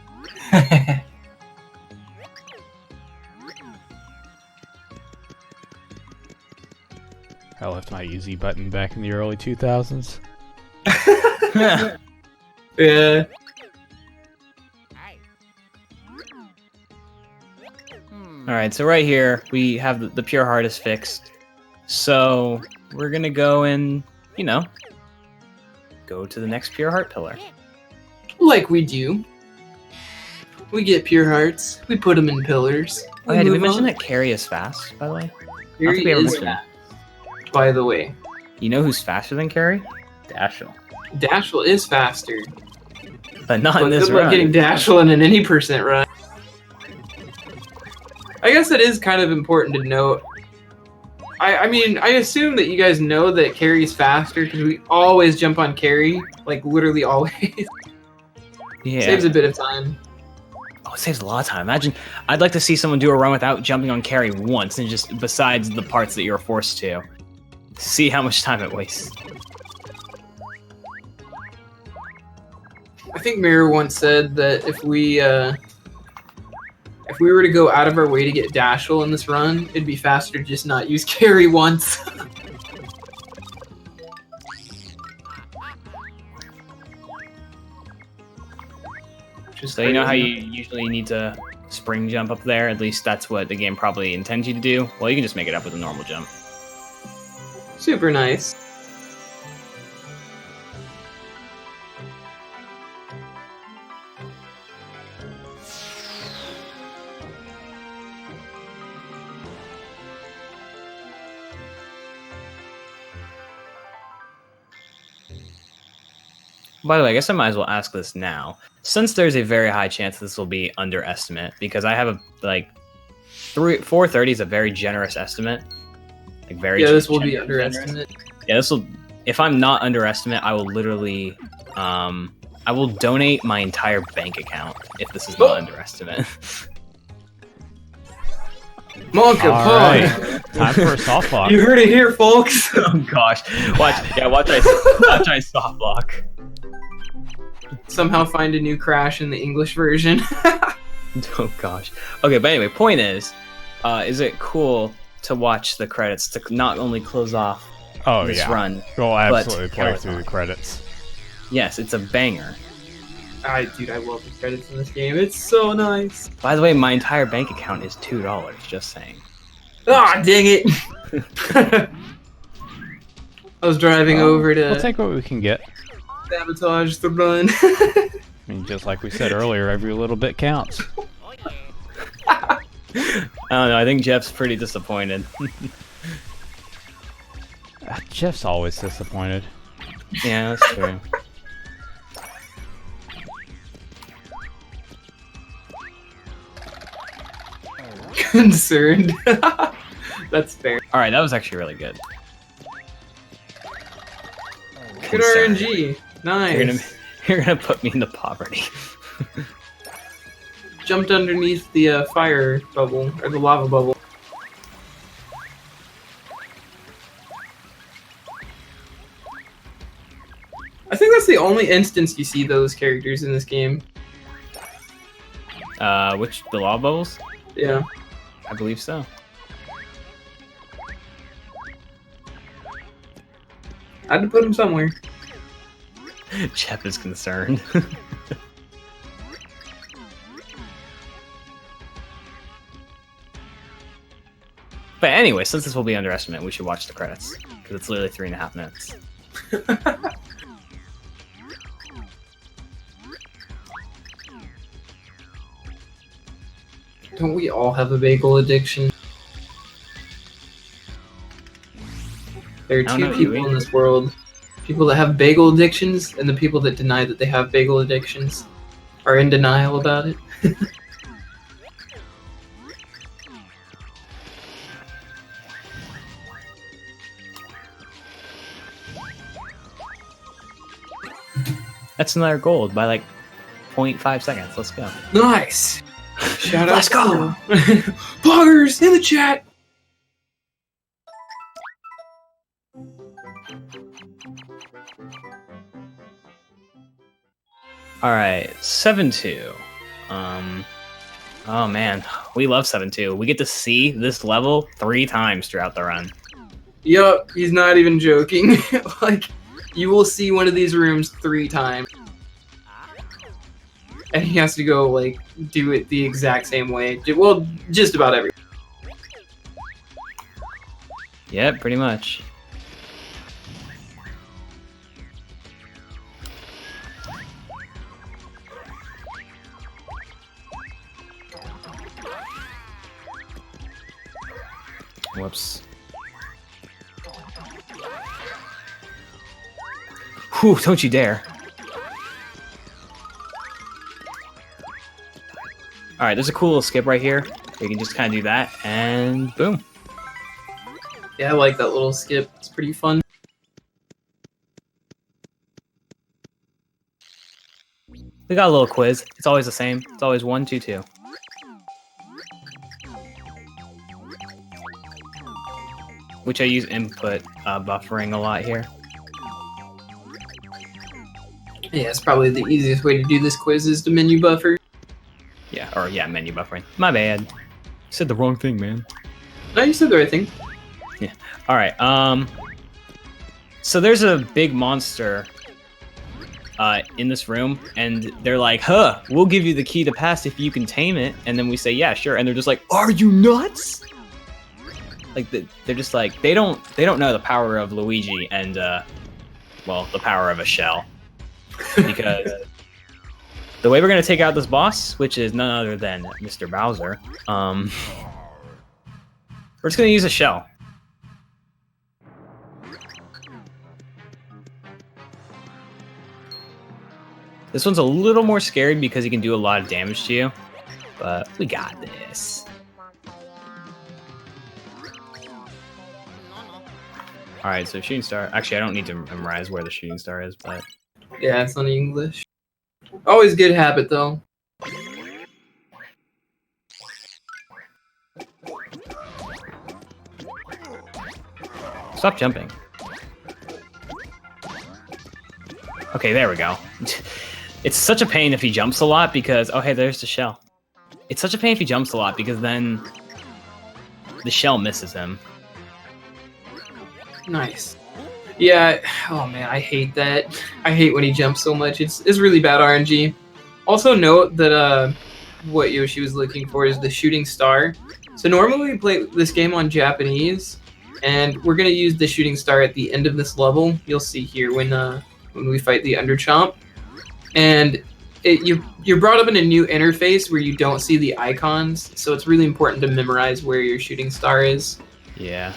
I left my easy button back in the early 2000s. Yeah. Alright, so right here, we have the pure heart is fixed. So, we're gonna go and, you know, go to the next pure heart pillar. Like we do. We get pure hearts. We put them in pillars. Oh yeah, did we move mention on. that Carrie is fast, by the way? Here think we ever is mentioned fast, by the way. You know who's faster than Carrie? Dashel. Dashel is faster. But not But in this good luck run. getting Dashel in an any percent run. I guess it is kind of important to note. I mean, I assume that you guys know that Carrie's faster because we always jump on Carrie. Like, literally always. Yeah. Saves a bit of time. Oh, it saves a lot of time. Imagine, I'd like to see someone do a run without jumping on Carrie once, and just besides the parts that you're forced to. See how much time it wastes. I think Mirror once said that if we were to go out of our way to get Dashel in this run, it'd be faster to just not use Carrie once. So you know how you usually need to spring jump up there? At least that's what the game probably intends you to do. Well, you can just make it up with a normal jump. Super nice. By the way, I guess I might as well ask this now. Since there's a very high chance this will be underestimate, because I have a, like, 430 is a very generous estimate. Like, very Yeah, this will be generous. underestimate. Yeah, this will, if I'm not underestimate, I will literally, I will donate my entire bank account if this is not underestimate. Monkey All Pie. right, time for a soft block. You heard it here, folks. Oh gosh, watch I soft block. Somehow find a new crash in the English version. Oh gosh. Okay, but anyway, point is it cool to watch the credits to not only close off Oh this yeah, run? we'll absolutely play Calithon. through the credits. Yes, it's a banger. Dude, I love the credits in this game. It's so nice. By the way, my entire bank account is $2. Just saying. Ah, dang it. I was driving over We'll to take what we can get. sabotage the run. I mean, just like we said earlier, every little bit counts. I don't know. I think Jeff's pretty disappointed. Jeff's always disappointed. Yeah, that's true. Concerned. That's fair. All right, that was actually really good. Good Concerned. RNG. Nice. You're gonna put me into poverty. Jumped underneath the fire bubble, or the lava bubble. I think that's the only instance you see those characters in this game. Which the lava bubbles? Yeah. I believe so. I had to put them somewhere. Jeff is concerned. But anyway, since this will be underestimate, we should watch the credits because it's literally 3.5 minutes. Don't we all have a bagel addiction? There are I don't two know, people Yui. in this world. People that have bagel addictions and the people that deny that they have bagel addictions are in denial about it. That's another gold by like 0.5 seconds. Let's go. Nice! Shout out Let's go! Poggers in the chat! All right, 7-2. Oh man, we love 7-2. We get to see this level 3 times throughout the run. Yup, he's not even joking. Like, you will see one of these rooms 3 times. And he has to go, like, do it the exact same way. Well, just about every. Yep, pretty much. Whoops. Whew, don't you dare. Alright, there's a cool little skip right here. You can just kind of do that, and boom. Yeah, I like that little skip. It's pretty fun. We got a little quiz. It's always the same. It's always 1, 2, 2. Which I use input buffering a lot here. Yeah, it's probably the easiest way to do this quiz is to menu buffer. Yeah, or yeah, menu buffering. My bad. Said the wrong thing, man. No, you said the right thing. All right. So there's a big monster in this room, and they're like, "Huh, we'll give you the key to pass if you can tame it." And then we say, "Yeah, sure." And they're just like, "Are you nuts?" Like they're just like they don't know the power of Luigi and well, the power of a shell, because the way we're gonna take out this boss, which is none other than Mr. Bowser, we're just gonna use a shell. This one's a little more scary because he can do a lot of damage to you, but we got this. Alright, so shooting star. Actually, I don't need to memorize where the shooting star is, but... Yeah, it's not English. Always good habit, though. Stop jumping. Okay, there we go. It's such a pain if he jumps a lot because... Oh, hey, there's the shell. It's such a pain if he jumps a lot because then the shell misses him. Nice. Yeah, oh man, I hate that. I hate when he jumps so much. It's really bad RNG. Also note that what Yoshi was looking for is the shooting star. So normally we play this game on Japanese, and we're gonna use the shooting star at the end of this level. You'll see here when we fight the Underchomp. And you're brought up in a new interface where you don't see the icons, so it's really important to memorize where your shooting star is. Yeah.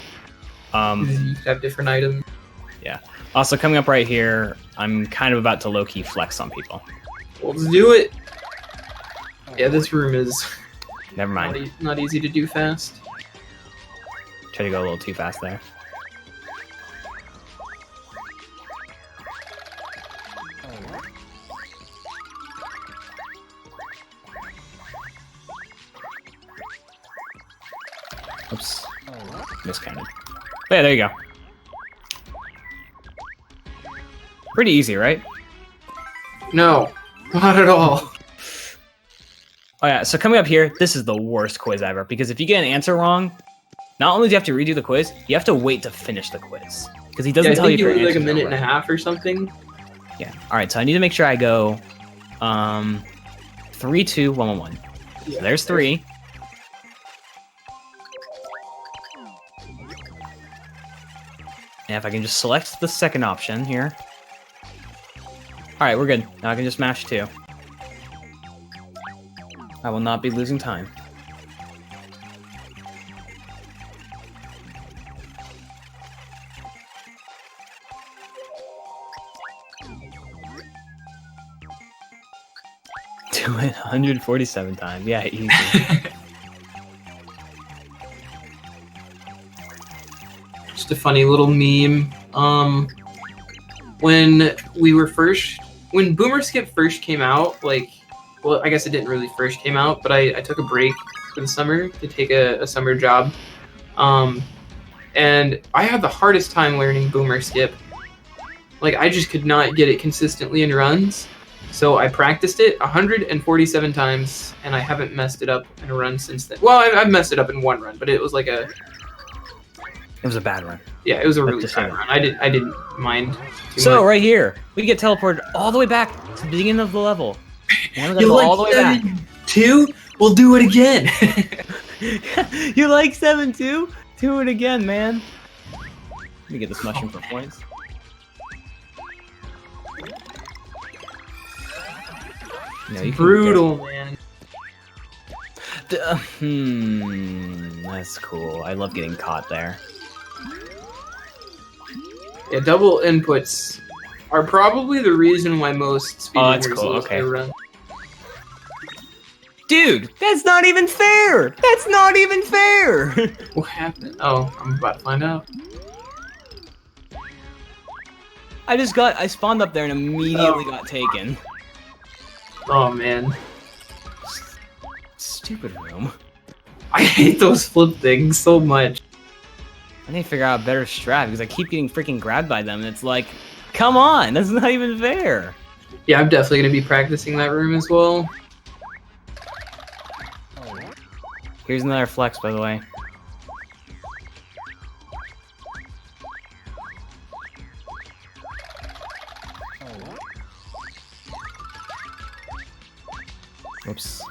You have different items. Yeah. Also, coming up right here, I'm kind of about to low-key flex on people. Well, let's do it. Yeah, this room is Never mind. not easy to do fast. Try to go a little too fast there. Oops. Miscounted. But yeah, there you go. Pretty easy, right? No, not at all. Oh yeah, so coming up here, this is the worst quiz ever, because if you get an answer wrong, not only do you have to redo the quiz, you have to wait to finish the quiz. Because he doesn't Yeah, I tell you think if your you were like a answers are minute and a right. half or something. Yeah. Alright, so I need to make sure I go 3, 2, 1, 1, 1. So there's 3. And if I can just select the second option here. Alright, we're good. Now I can just mash 2. I will not be losing time. Do it 147 times. Yeah, easy. Just a funny little meme. When Boomer Skip first came out, like, well, I guess it didn't really first came out, but I took a break for the summer to take a summer job. And I had the hardest time learning Boomer Skip. Like, I just could not get it consistently in runs. So I practiced it 147 times, and I haven't messed it up in a run since then. Well, I've messed it up in one run, but it was like a... It was a bad run. Yeah, it was a really Just bad saying. run. I didn't mind too So much. right here, we get teleported all the way back to the beginning of the level. And we You go like all the way back. 7-2? We'll do it again. You like 7-2? Do it again, man. Let me get this mushroom for points. No, you can Brutal, man. That's cool. I love getting caught there. Yeah, double inputs are probably the reason why most Oh, that's speedrunners cool, lose okay. their run. Dude, that's not even fair! That's not even fair! What happened? Oh, I'm about to find out. I spawned up there and immediately got taken. Oh man, Stupid room. I hate those flip things so much. I need to figure out a better strat because I keep getting freaking grabbed by them and it's like, come on, that's not even fair. Yeah, I'm definitely gonna be practicing that room as well. Here's another flex, by the way. Whoops.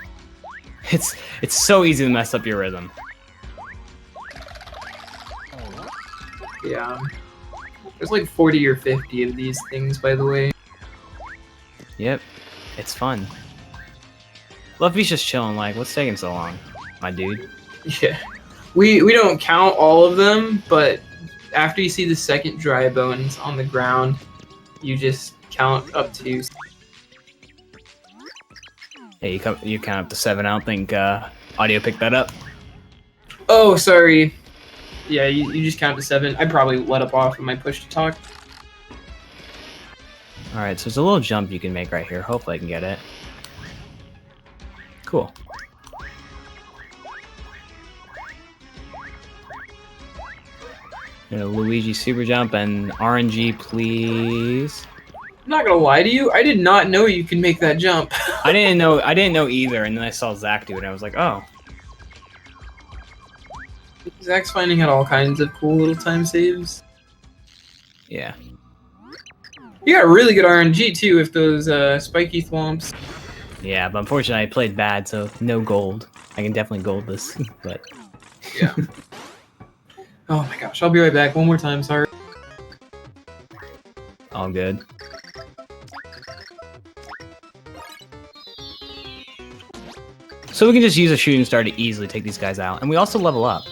It's so easy to mess up your rhythm. Yeah. There's like 40 or 50 of these things, by the way. Yep. It's fun. Luffy's just chilling, like, what's taking so long, my dude? Yeah. We don't count all of them, but after you see the second dry bones on the ground, you just count up to... Hey, you count up to 7. I don't think audio picked that up. Oh, sorry. Yeah, you just count to 7. I probably let up off of my push to talk. Alright, so there's a little jump you can make right here. Hopefully I can get it. Cool. Luigi super jump and RNG, please. I'm not gonna lie to you, I did not know you could make that jump. I didn't know either, and then I saw Zach do it, and I was like, oh. Zach's finding out all kinds of cool little time saves. Yeah. You got really good RNG too with those spiky thwomps. Yeah, but unfortunately I played bad, so no gold. I can definitely gold this, but... Yeah. Oh my gosh, I'll be right back. One more time, sorry. All good. So we can just use a shooting star to easily take these guys out, and we also level up.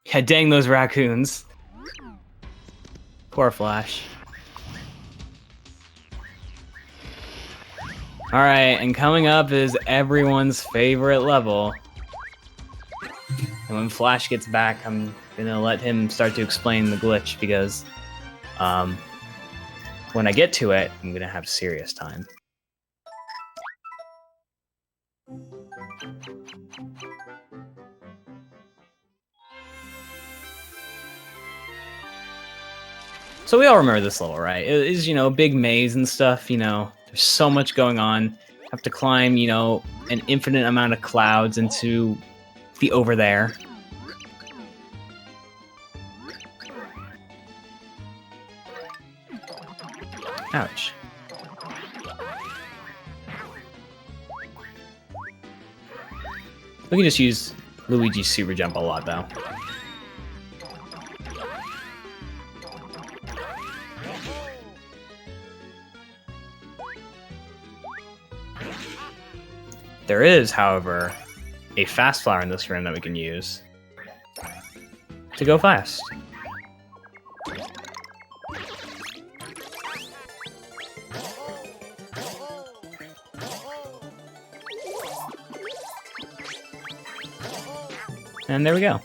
Yeah, dang those raccoons. Poor Flash. Alright, and coming up is everyone's favorite level. And when Flash gets back, I'm gonna let him start to explain the glitch because when I get to it, I'm gonna have serious time. So we all remember this level, right? It is, a big maze and stuff, There's so much going on. Have to climb, an infinite amount of clouds into the over there. Ouch. We can just use Luigi's super jump a lot, though. There is, however, a fast flower in this room that we can use to go fast. And there we go.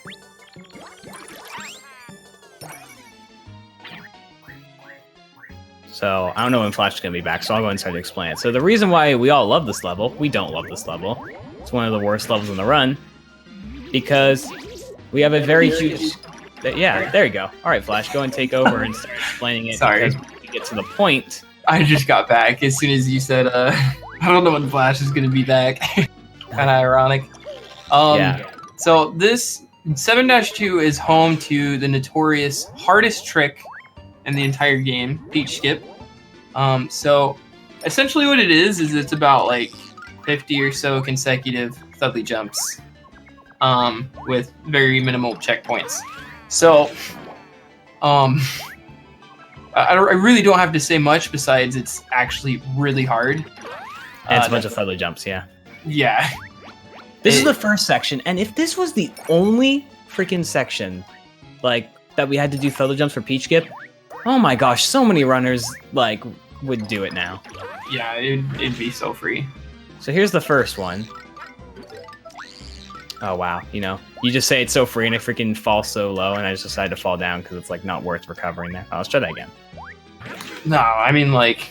So, I don't know when Flash is going to be back, so I'll go ahead and start to explain it. So the reason why we all love this level, we don't love this level, it's one of the worst levels in the run, because we have a very huge... Yeah, there you go. Alright, Flash, go and take over and start explaining it. Sorry. Because when we get to the point... I just got back as soon as you said, I don't know when Flash is going to be back. Kind of ironic. Yeah. So this 7-2 is home to the notorious hardest trick in the entire game, Peach Skip. So essentially what it is it's about like 50 or so consecutive Thudley jumps with very minimal checkpoints. So I really don't have to say much besides it's actually really hard. And it's a bunch of Thudley jumps, yeah. Yeah. This is the first section, and if this was the only freaking section, like, that we had to do Thudley jumps for Peach Skip, oh my gosh, so many runners, like, would do it now. Yeah, it'd be so free. So here's the first one. Oh wow, you just say it's so free and it freaking falls so low, and I just decided to fall down because it's, like, not worth recovering there. Oh, let's try that again. No, I mean, like,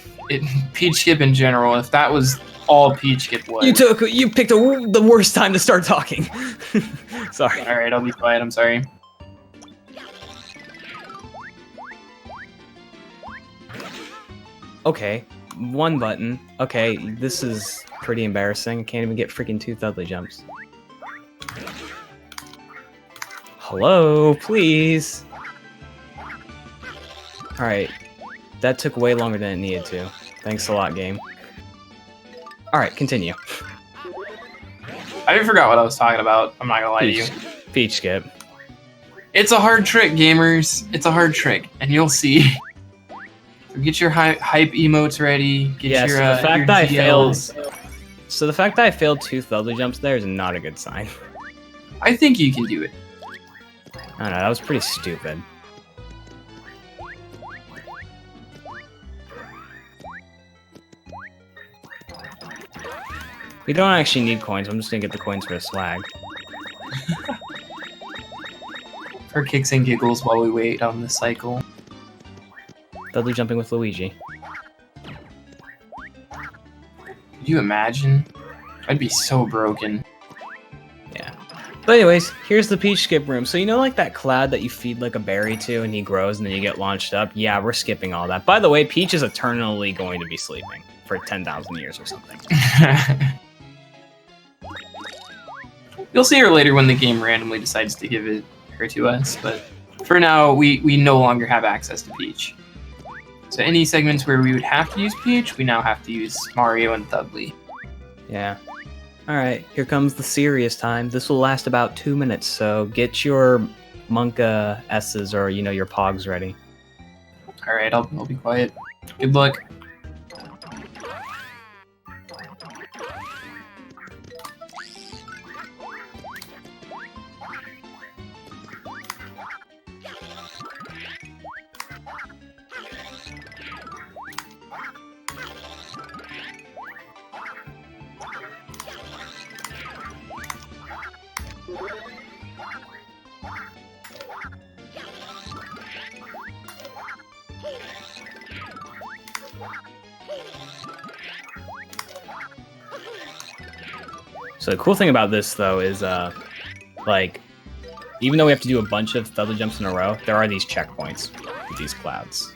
Peach Skip in general, if that was all Peach Skip was... You picked the worst time to start talking. Sorry. Alright, I'll be quiet, I'm sorry. Okay, one button. Okay, this is pretty embarrassing. Can't even get freaking 2 Thudley jumps. Hello, please. Alright, that took way longer than it needed to. Thanks a lot, game. All right, continue. I forgot what I was talking about. I'm not gonna lie to you. Peach skip. It's a hard trick, gamers. It's a hard trick, and you'll see. So get your hype emotes ready. Get Yeah, your, so the fact your that I GLs. failed. So the fact that I failed 2 Thuddly jumps there is not a good sign. I think you can do it. I don't know, that was pretty stupid. We don't actually need coins, I'm just gonna get the coins for the swag. For kicks and giggles while we wait on the cycle. Thuddly jumping with Luigi. Could you imagine? I'd be so broken. Yeah. But anyways, here's the Peach skip room. So you know like that cloud that you feed like a berry to and he grows and then you get launched up? Yeah, we're skipping all that. By the way, Peach is eternally going to be sleeping for 10,000 years or something. You'll see her later when the game randomly decides to give her to us, but for now, we no longer have access to Peach. So any segments where we would have to use Peach, we now have to use Mario and Thuddly. Yeah. Alright, here comes the serious time. This will last about 2 minutes, so get your Monka S's or, you know, your Pogs ready. Alright, I'll be quiet. Good luck. So the cool thing about this, though, is, like, even though we have to do a bunch of Thuddly jumps in a row, there are these checkpoints with these clouds.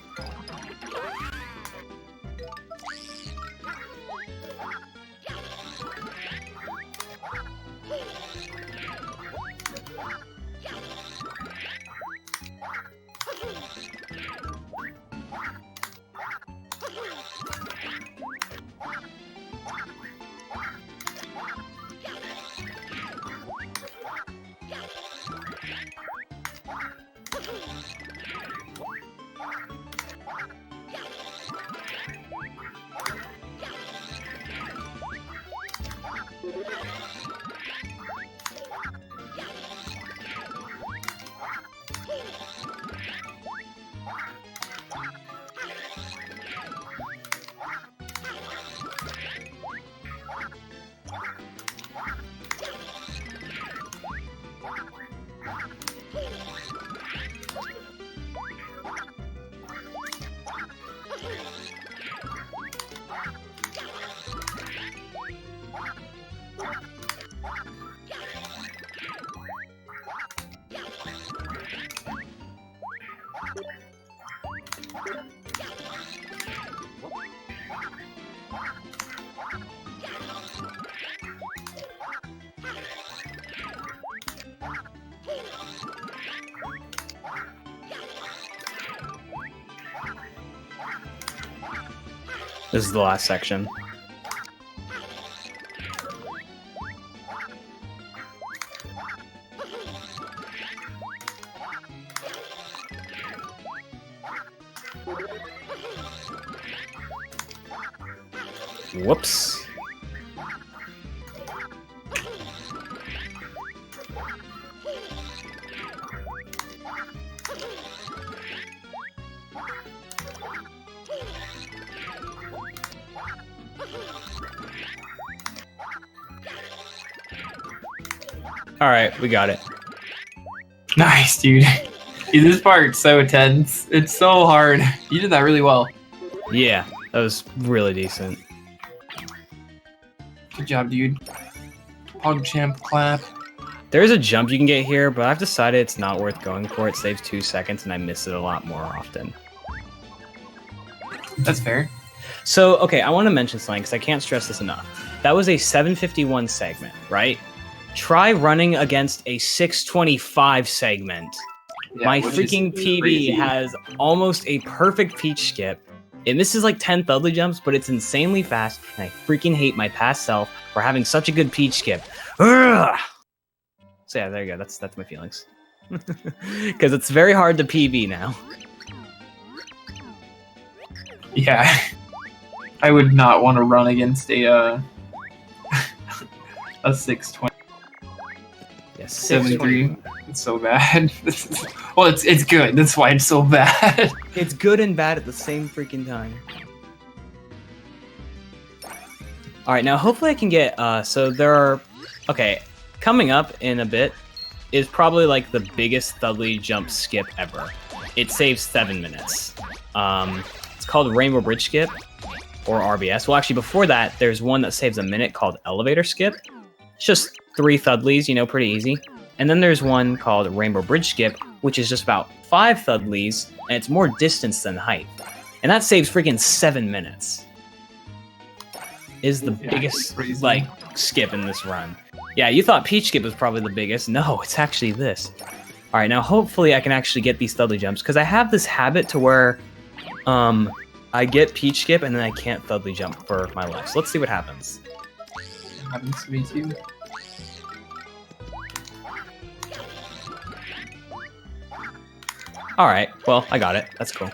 This is the last section. Whoops. All right, we got it. Nice, dude. Dude, this part's so tense. It's so hard. You did that really well. Yeah, that was really decent. Good job, dude. PogChamp clap. There's a jump you can get here, but I've decided it's not worth going for. It saves 2 seconds, and I miss it a lot more often. That's fair. So, okay, I want to mention something, because I can't stress this enough. That was a 751 segment, right? Try running against a 625 segment. Yeah, My which is freaking PB crazy. has almost a perfect Peach skip, It misses like 10 Thudley jumps, but it's insanely fast, and I freaking hate my past self for having such a good Peach skip. Ugh! So yeah, there you go. That's my feelings. Because it's very hard to PB now. Yeah. I would not want to run against a 620. Yes, 73. It's so bad. Well, it's good. That's why it's so bad. It's good and bad at the same freaking time. All right, now hopefully I can get. So there are. Okay, coming up in a bit is probably like the biggest Thudley jump skip ever. It saves 7 minutes. It's called Rainbow Bridge Skip, or RBS. Well, actually, before that, there's one that saves a minute called Elevator Skip. It's just 3 Thudleys, you know, pretty easy. And then there's one called Rainbow Bridge Skip, which is just about 5 Thudleys, and it's more distance than height. And that saves freaking 7 minutes. Is the biggest, like, skip in this run. Yeah, you thought Peach Skip was probably the biggest. No, it's actually this. Alright, now hopefully I can actually get these Thudley jumps, because I have this habit to where, I get Peach Skip, and then I can't Thudley jump for my life. So let's see what happens. Happens to me too. Alright, well, I got it. That's cool.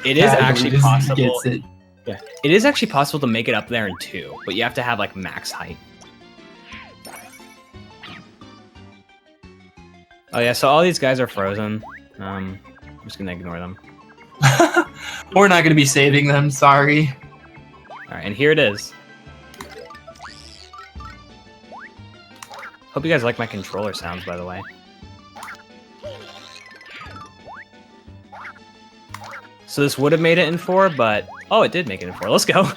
It is actually possible. Yeah, it is actually possible to make it up there in 2, but you have to have like max height. Oh yeah, so all these guys are frozen. I'm just gonna ignore them. We're not gonna be saving them. Sorry. All right, and here it is. Hope you guys like my controller sounds, by the way. So this would have made it in 4, but... Oh, it did make it in 4. Let's go!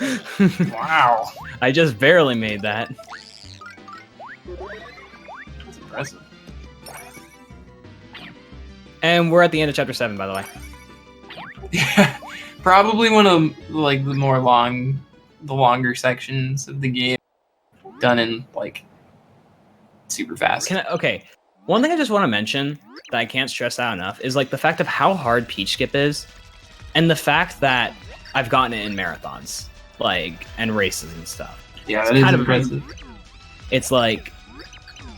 Wow. I just barely made that. That's impressive. And we're at the end of Chapter 7, by the way. Yeah. Probably one of, like, the longer sections of the game. Done in, like, super fast. Okay, one thing I just want to mention that I can't stress out enough is, like, the fact of how hard Peach Skip is. And the fact that I've gotten it in marathons, like, and races and stuff. Yeah, it's that is kind of impressive. It's like,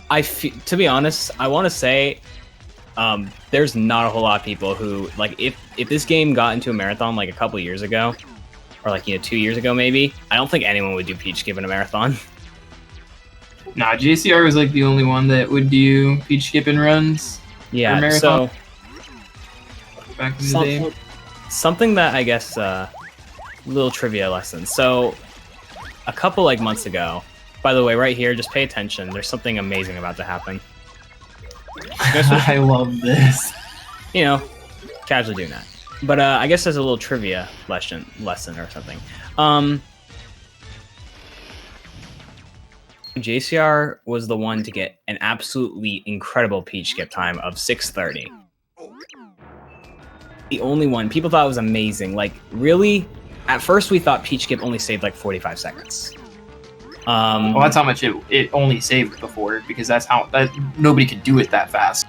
to be honest, I want to say, there's not a whole lot of people who, like, if this game got into a marathon, like, a couple years ago, or, like, 2 years ago, maybe, I don't think anyone would do Peach Skip in a marathon. Nah, JCR was, like, the only one that would do Peach Skip and runs. Yeah, so... Back in the day. Something that I guess, little trivia lesson. So, a couple like months ago, by the way, right here, just pay attention. There's something amazing about to happen. I love this. You know, casually doing that. But I guess there's a little trivia lesson or something. JCR was the one to get an absolutely incredible Peach Skip time of 6:30. The only one. People thought it was amazing. Like, really? At first, we thought Peach Skip only saved like 45 seconds. Well, that's how much it only saved before, because that's how nobody could do it that fast.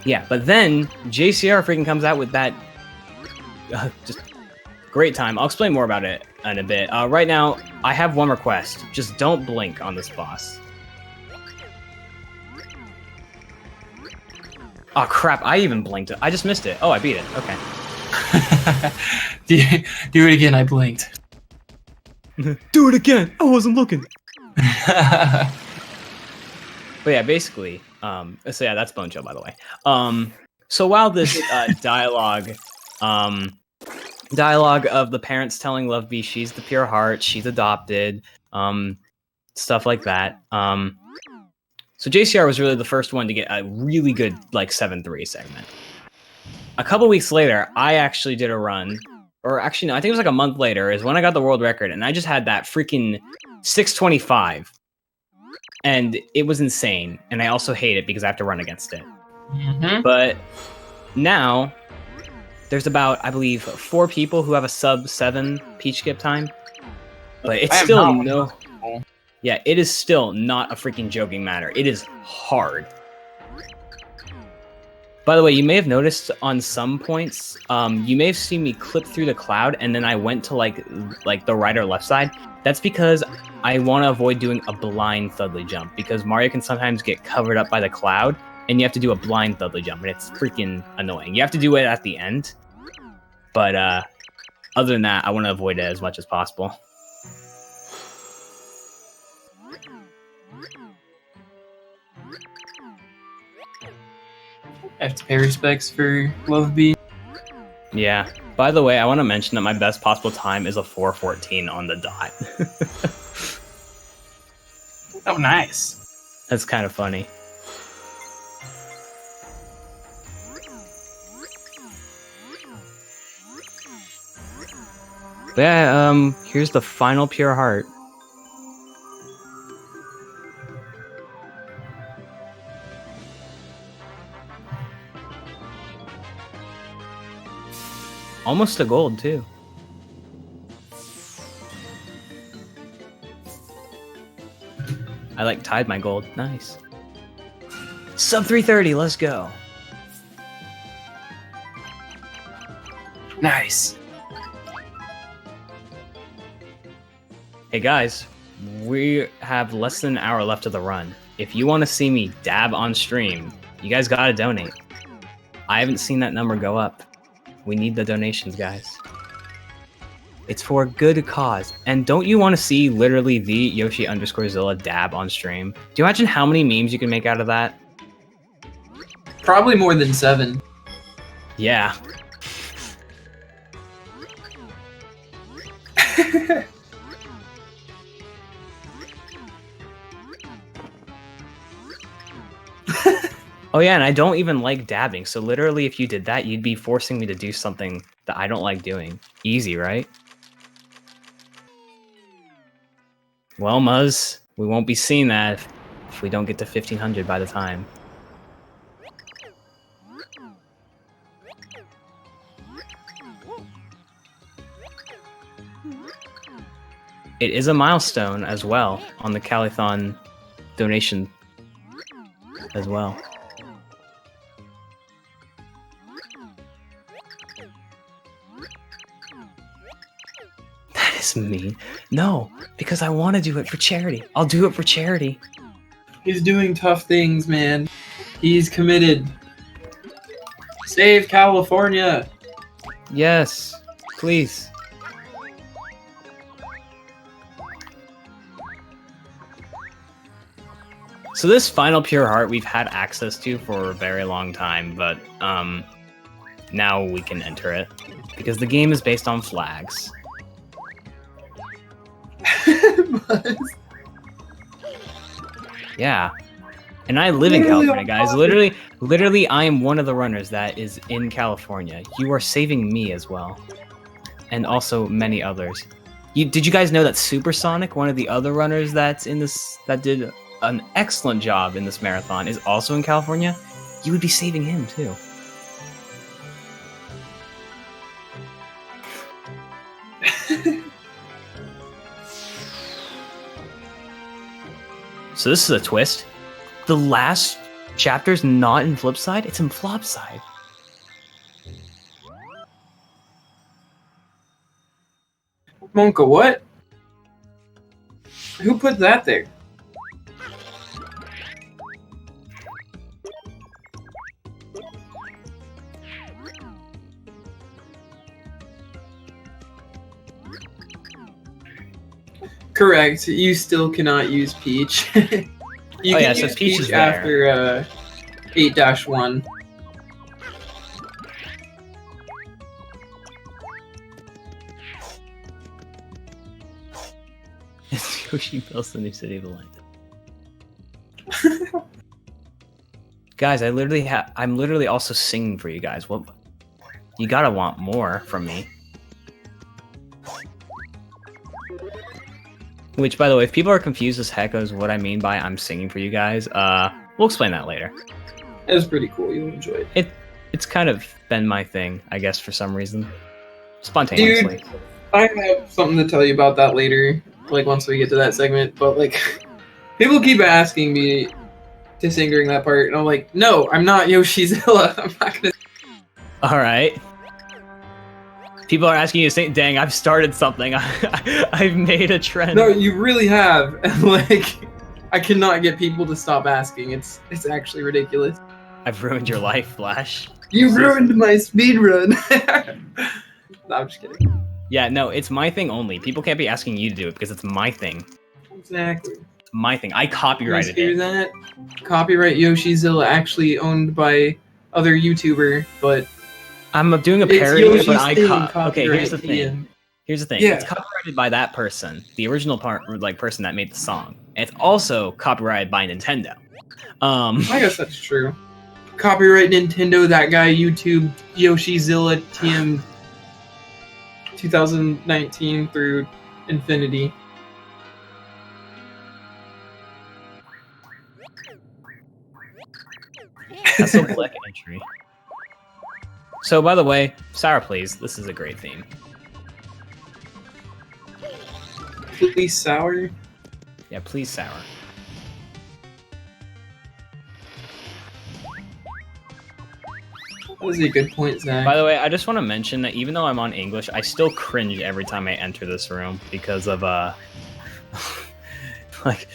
Yeah, but then JCR freaking comes out with that just great time. I'll explain more about it in a bit. Right now, I have one request. Just don't blink on this boss. Oh crap, I even blinked it. I just missed it. Oh, I beat it. Okay. Do it again, I blinked. Do it again! I wasn't looking! But yeah, basically, so yeah, that's Bone Chill, by the way. So while this dialogue of the parents telling Love Bee she's the pure heart, she's adopted, stuff like that, so JCR was really the first one to get a really good, like, 7-3 segment. A couple weeks later, I actually did a run, or actually, no, I think it was like a month later, is when I got the world record, and I just had that freaking 6:25. And it was insane, and I also hate it because I have to run against it. Mm-hmm. But now, there's about, I believe, 4 people who have a sub-7 Peach Skip time. But it's still no... Yeah, it is still not a freaking joking matter. It is hard. By the way, you may have noticed on some points, you may have seen me clip through the cloud, and then I went to like the right or left side. That's because I want to avoid doing a blind Thudley jump, because Mario can sometimes get covered up by the cloud, and you have to do a blind Thudley jump, and it's freaking annoying. You have to do it at the end, but other than that, I want to avoid it as much as possible. I have to pay respects for Love Bee. Yeah. By the way, I want to mention that my best possible time is a 4:14 on the dot. Oh, nice. That's kind of funny. But yeah, here's the final pure heart. Almost a gold, too. I like tied my gold. Nice. Sub 330, let's go. Nice. Hey guys, we have less than an hour left of the run. If you want to see me dab on stream, you guys gotta donate. I haven't seen that number go up. We need the donations, guys. It's for a good cause. And don't you want to see literally the Yoshi_Zilla dab on stream? Do you imagine how many memes you can make out of that? Probably more than 7. Yeah. Oh yeah, and I don't even like dabbing, so literally if you did that, you'd be forcing me to do something that I don't like doing. Easy, right? Well, Muzz, we won't be seeing that if we don't get to 1500 by the time. It is a milestone as well on the Calithon donation as well. That is me. No, because I want to do it for charity. I'll do it for charity. He's doing tough things, man. He's committed. Save California. Yes, please. So this final pure heart we've had access to for a very long time, but now we can enter it because the game is based on flags. Yeah. And I live in California, guys. Literally, I am one of the runners that is in California. You are saving me as well. And also many others. Did you guys know that Supersonic, one of the other runners that's in this, that did an excellent job in this marathon, is also in California? You would be saving him, too. So this is a twist. The last chapter's not in Flipside, it's in Flopside. Monka, what? Who put that there? Correct. You still cannot use Peach. You can use Peach is after 8-1. Yoshi builds the new city of the land. Guys, I'm literally also singing for you guys. Well, you gotta want more from me. Which, by the way, if people are confused as heck as what I mean by I'm singing for you guys, we'll explain that later. It was pretty cool. You'll enjoy it. It's kind of been my thing, I guess, for some reason. Spontaneously. Dude, I have something to tell you about that later, like once we get to that segment, but like, people keep asking me, to sing during that part, and I'm like, no, I'm not Yoshizilla. I'm not gonna. All right. People are asking you to sing. Dang, I've started something. I've made a trend. No, you really have. And like, I cannot get people to stop asking. It's actually ridiculous. I've ruined your life, Flash. You ruined my speedrun. No, I'm just kidding. Yeah, no, it's my thing only. People can't be asking you to do it because it's my thing. Exactly. It's my thing. I You guys copyrighted hear it. that? Copyright Yoshizilla, actually owned by other YouTuber, but I'm doing a it's parody, Yoshi's but I thing, okay, here's the copyright, thing. Here's the thing. Yeah. It's copyrighted by that person, the original person that made the song. And it's also copyrighted by Nintendo. I guess that's true. Copyright Nintendo, that guy YouTube, Yoshizilla TM 2019 through infinity. That's a black entry. So, by the way, Sour Please, this is a great theme. Please sour. Yeah, please, Sour. That was a good point, Zach. By the way, I just want to mention that even though I'm on English, I still cringe every time I enter this room because of, like,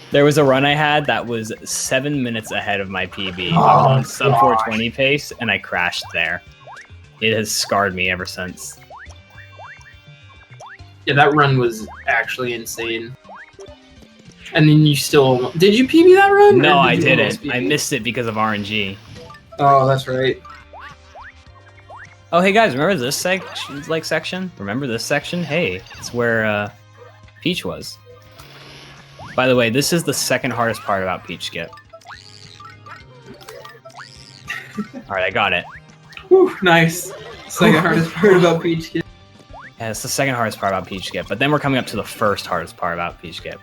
there was a run I had that was 7 minutes ahead of my PB. I was on sub 420 pace, and I crashed there. It has scarred me ever since. Yeah, that run was actually insane. And then you still... Did you PB that run? No, or I did you almost didn't. PB? I missed it because of RNG. Oh, that's right. Oh, hey guys, remember this section? Remember this section? Hey, it's where Peach was. By the way, this is the second hardest part about Peach Skip. Alright, I got it. Whew, nice. Second hardest part about Peach Skip. Yeah, it's the second hardest part about Peach Skip, but then we're coming up to the first hardest part about Peach Skip.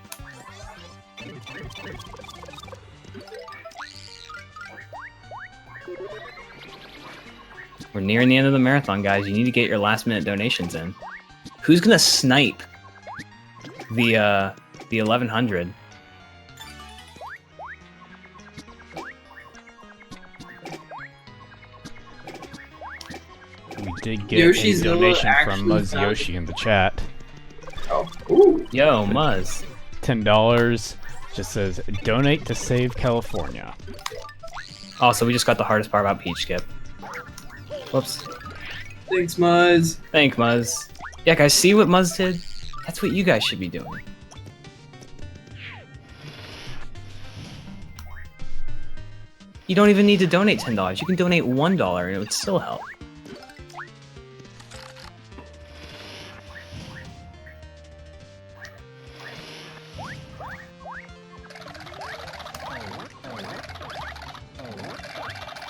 We're nearing the end of the marathon, guys. You need to get your last-minute donations in. Who's gonna snipe the 1100? We did get Yoshi's a donation from actually Muzz found Yoshi in the chat. Oh, ooh. Yo, Muzz. $10 just says donate to save California. Also, we just got the hardest part about Peach Skip. Whoops. Thanks, Muzz. Thank Muzz. Yeah, guys, see what Muzz did? That's what you guys should be doing. You don't even need to donate $10. You can donate $1 and it would still help.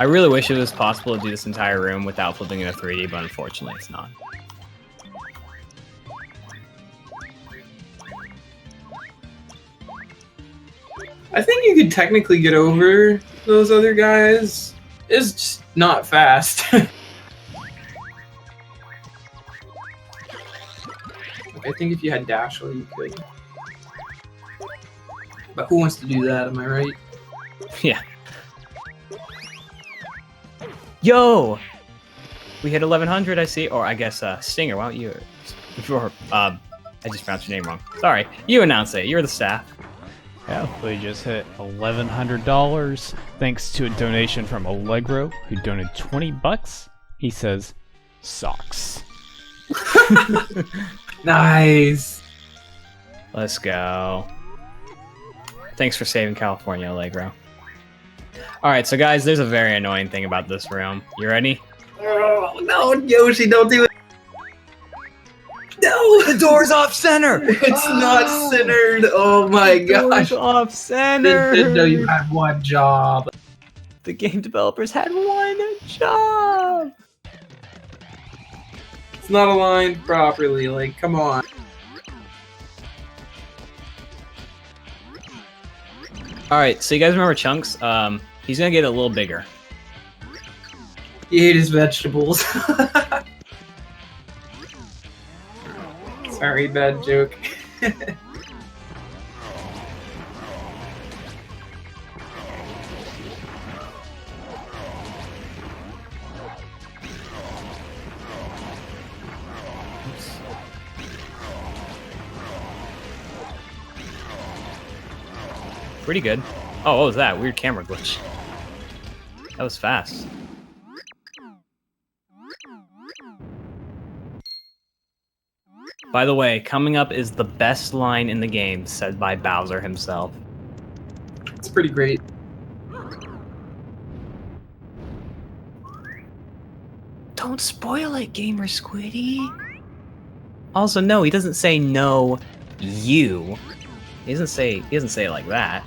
I really wish it was possible to do this entire room without flipping into 3D, but unfortunately it's not. I think you could technically get over those other guys. It's just not fast. I think if you had Dashel, you could. But who wants to do that, am I right? Yeah. Yo! We hit 1100, I see. Or I guess, Stinger, why don't you... Or, I just pronounced your name wrong. Sorry. You announce it. You're the staff. Yeah, we just hit $1,100 thanks to a donation from Allegro, who donated $20. He says, socks. Nice! Let's go. Thanks for saving California, Allegro. Alright, so guys, there's a very annoying thing about this room. You ready? Oh, no, Yoshi, don't do it! No! The door's off center! It's not centered! Oh my gosh! Door's off center! Nintendo, you had one job. The game developers had one job! It's not aligned properly, like, come on. Alright, so you guys remember Chunks? He's gonna get a little bigger. He ate his vegetables. Sorry, bad joke. Pretty good. Oh, what was that? Weird camera glitch. That was fast. By the way, coming up is the best line in the game, said by Bowser himself. It's pretty great. Don't spoil it, Gamer Squiddy. Also, no, he doesn't say no, you. He doesn't say it like that.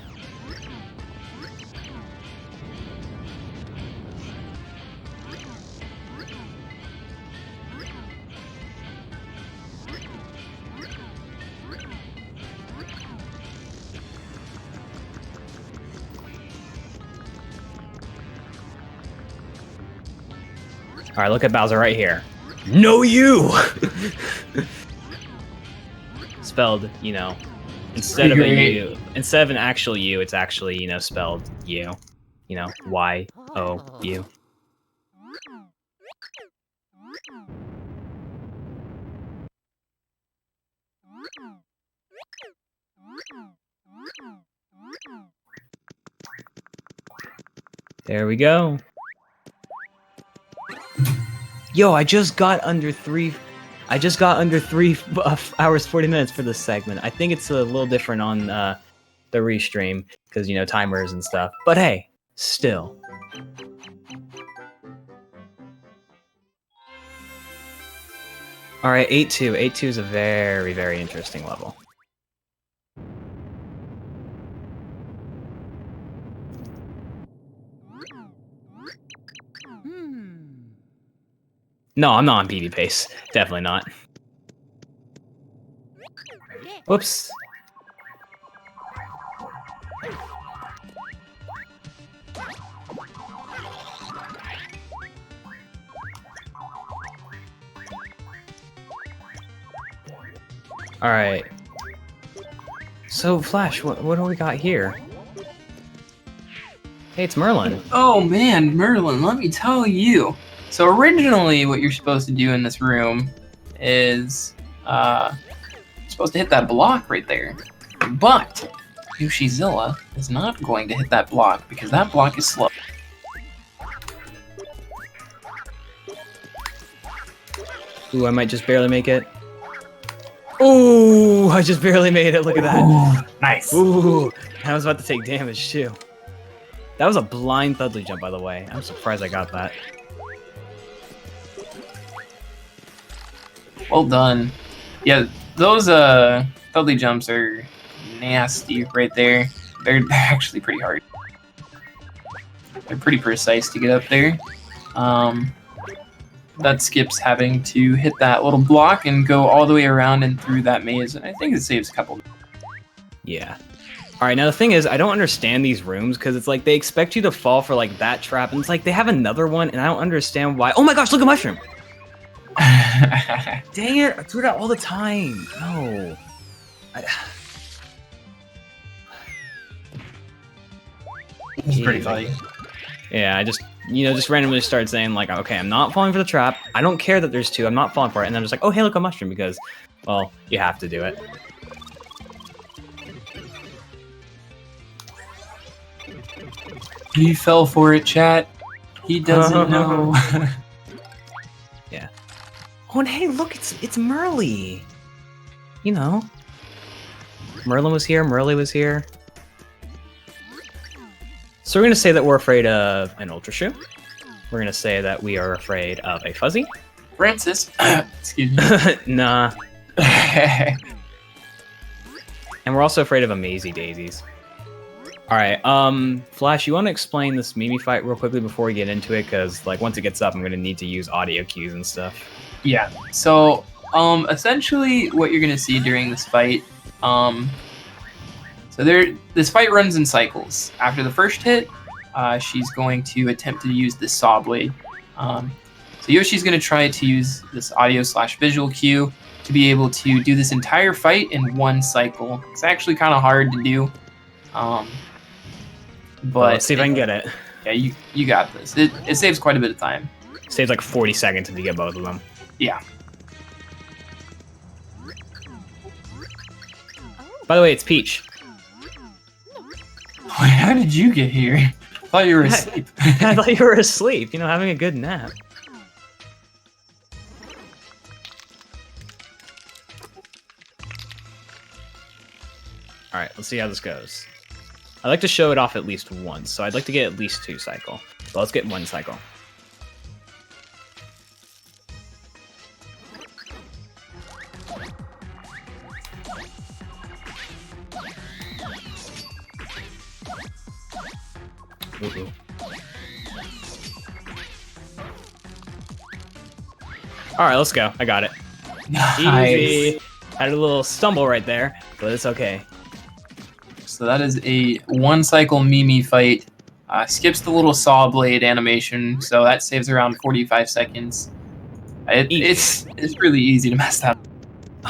All right, look at Bowser right here. No, you. Spelled, you know, instead of an actual U, it's actually, you know, spelled you. You know, Y-O-U. There we go. Yo, I just got under 3 hours 40 minutes for this segment. I think it's a little different on the restream because, you know, timers and stuff. But hey, still. All right, 8-2. 8-2 is a very, very interesting level. No, I'm not on PB pace. Definitely not. Whoops. Alright. So, Flash, what do we got here? Hey, it's Merlin. Oh man, Merlin, let me tell you. So originally what you're supposed to do in this room is you're supposed to hit that block right there. But Yoshizilla is not going to hit that block because that block is slow. Ooh, I might just barely make it. Ooh, I just barely made it. Look at that. Ooh, nice. Ooh, I was about to take damage too. That was a blind Thudley jump, by the way. I'm surprised I got that. Well done. Yeah, those Thudley jumps are nasty right there. They're actually pretty hard. They're pretty precise to get up there. That Skip's having to hit that little block and go all the way around and through that maze, and I think it saves a couple. Yeah. Alright, now the thing is, I don't understand these rooms, because it's like, they expect you to fall for, like, that trap, and it's like, they have another one, and I don't understand why. Oh my gosh, look at Mushroom! Dang it, I do that all the time. No. It's pretty funny. Yeah, I just, you know, just randomly started saying, like, okay, I'm not falling for the trap. I don't care that there's two. I'm not falling for it. And I'm just like, oh, hey, look, a mushroom, because, well, you have to do it. He fell for it, chat. He doesn't know. Yeah. Oh, and hey, look, it's Merly. You know. Merlin was here, Merly was here. So we're going to say that we're afraid of an Ultra Shoe. We're going to say that we are afraid of a Fuzzy. Francis. Excuse me. Nah. And we're also afraid of a Mazy Daisies. Alright, Flash, you want to explain this Mimi fight real quickly before we get into it? Because, like, once it gets up, I'm going to need to use audio cues and stuff. Yeah. So, essentially, what you're going to see during this fight, this fight runs in cycles. After the first hit, she's going to attempt to use this saw blade. So Yoshi's going to try to use this audio/visual cue to be able to do this entire fight in one cycle. It's actually kind of hard to do. But let's see if I can get it. Yeah, you got this. It saves quite a bit of time. Saves like 40 seconds if you get both of them. Yeah. By the way, it's Peach. Wait, how did you get here? I thought you were asleep. I thought you were asleep, having a good nap. Alright, let's see how this goes. I like to show it off at least once, so I'd like to get at least 2 cycle. So let's get 1 cycle. Ooh. Alright, let's go. I got it. Nice. Easy. Had a little stumble right there, but it's okay. So that is a 1 cycle Mimi fight. Skips the little saw blade animation, so that saves around 45 seconds. It's really easy to mess that up.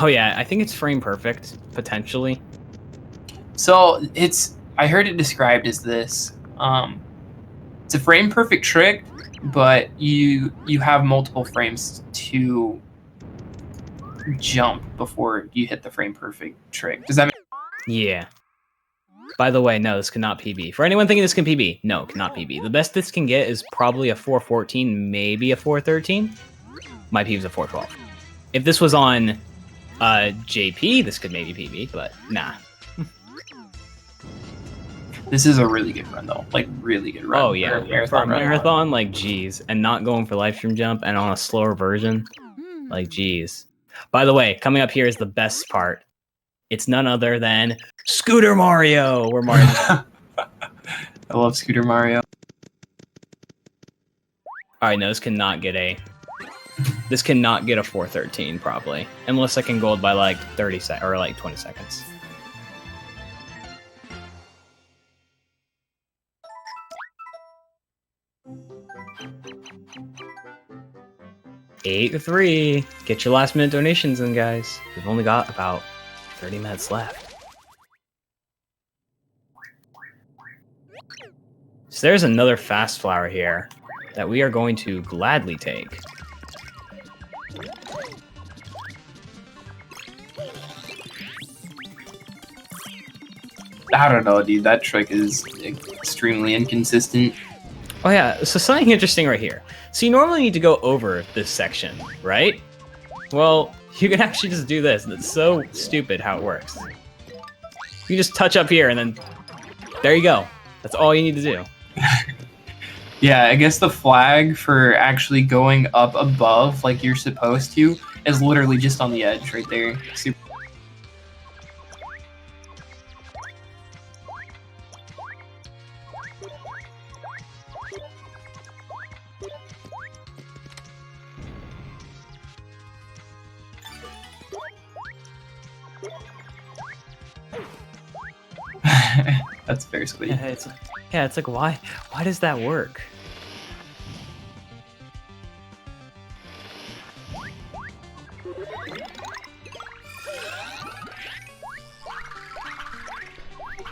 Oh yeah, I think it's frame perfect, potentially. So I heard it described as this. It's a frame perfect trick, but you have multiple frames to jump before you hit the frame perfect trick. Does that make Yeah. By the way, no, this cannot PB. For anyone thinking this can PB, no, cannot PB. The best this can get is probably a 414, maybe a 413. My PB is a 412. If this was on JP, this could maybe PB, but nah. This is a really good run, though. Like, really good run. Oh, yeah. For a run. marathon, like, geez. And not going for live stream jump and on a slower version, like, geez. By the way, coming up here is the best part. It's none other than Scooter Mario, where Mario... I love Scooter Mario. Alright, no, this cannot get a 413, probably. Unless I can gold by, like, 30 seconds, or, like, 20 seconds. $8-3. Get your last minute donations in, guys. We've only got about 30 minutes left. So there's another fast flower here that we are going to gladly take. I don't know, dude. That trick is extremely inconsistent. Oh yeah, so something interesting right here. So you normally need to go over this section, right? Well, you can actually just do this. It's so stupid how it works. You just touch up here and then there you go. That's all you need to do. Yeah, I guess the flag for actually going up above like you're supposed to is literally just on the edge right there. Super. That's very sweet. Yeah, it's like why does that work?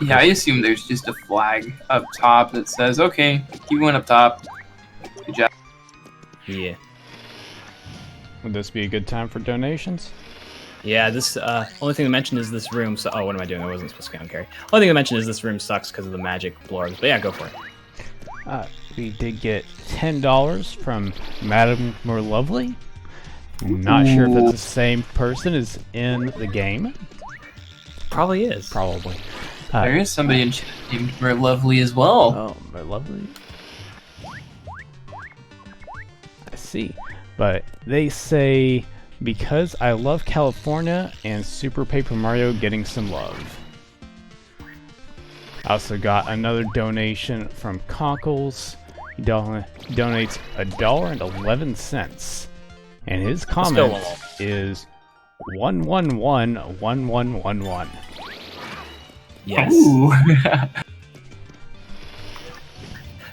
Yeah, I assume there's just a flag up top that says, okay, you went up top. Good job. Yeah. Would this be a good time for donations? Yeah, this only thing to mention is this room. So, what am I doing? I wasn't supposed to go on carry. Only thing to mention is this room sucks because of the magic blobs. But yeah, go for it. We did get $10 from Madam More Lovely. Not sure if it's the same person as in the game. Probably is. Probably. There is somebody in chat named More Lovely as well. Oh, More Lovely. I see. But they say, because I love California and Super Paper Mario getting some love. I also got another donation from Conkles. He donates $1.11. And his comment is 1111111. Yes. Ooh.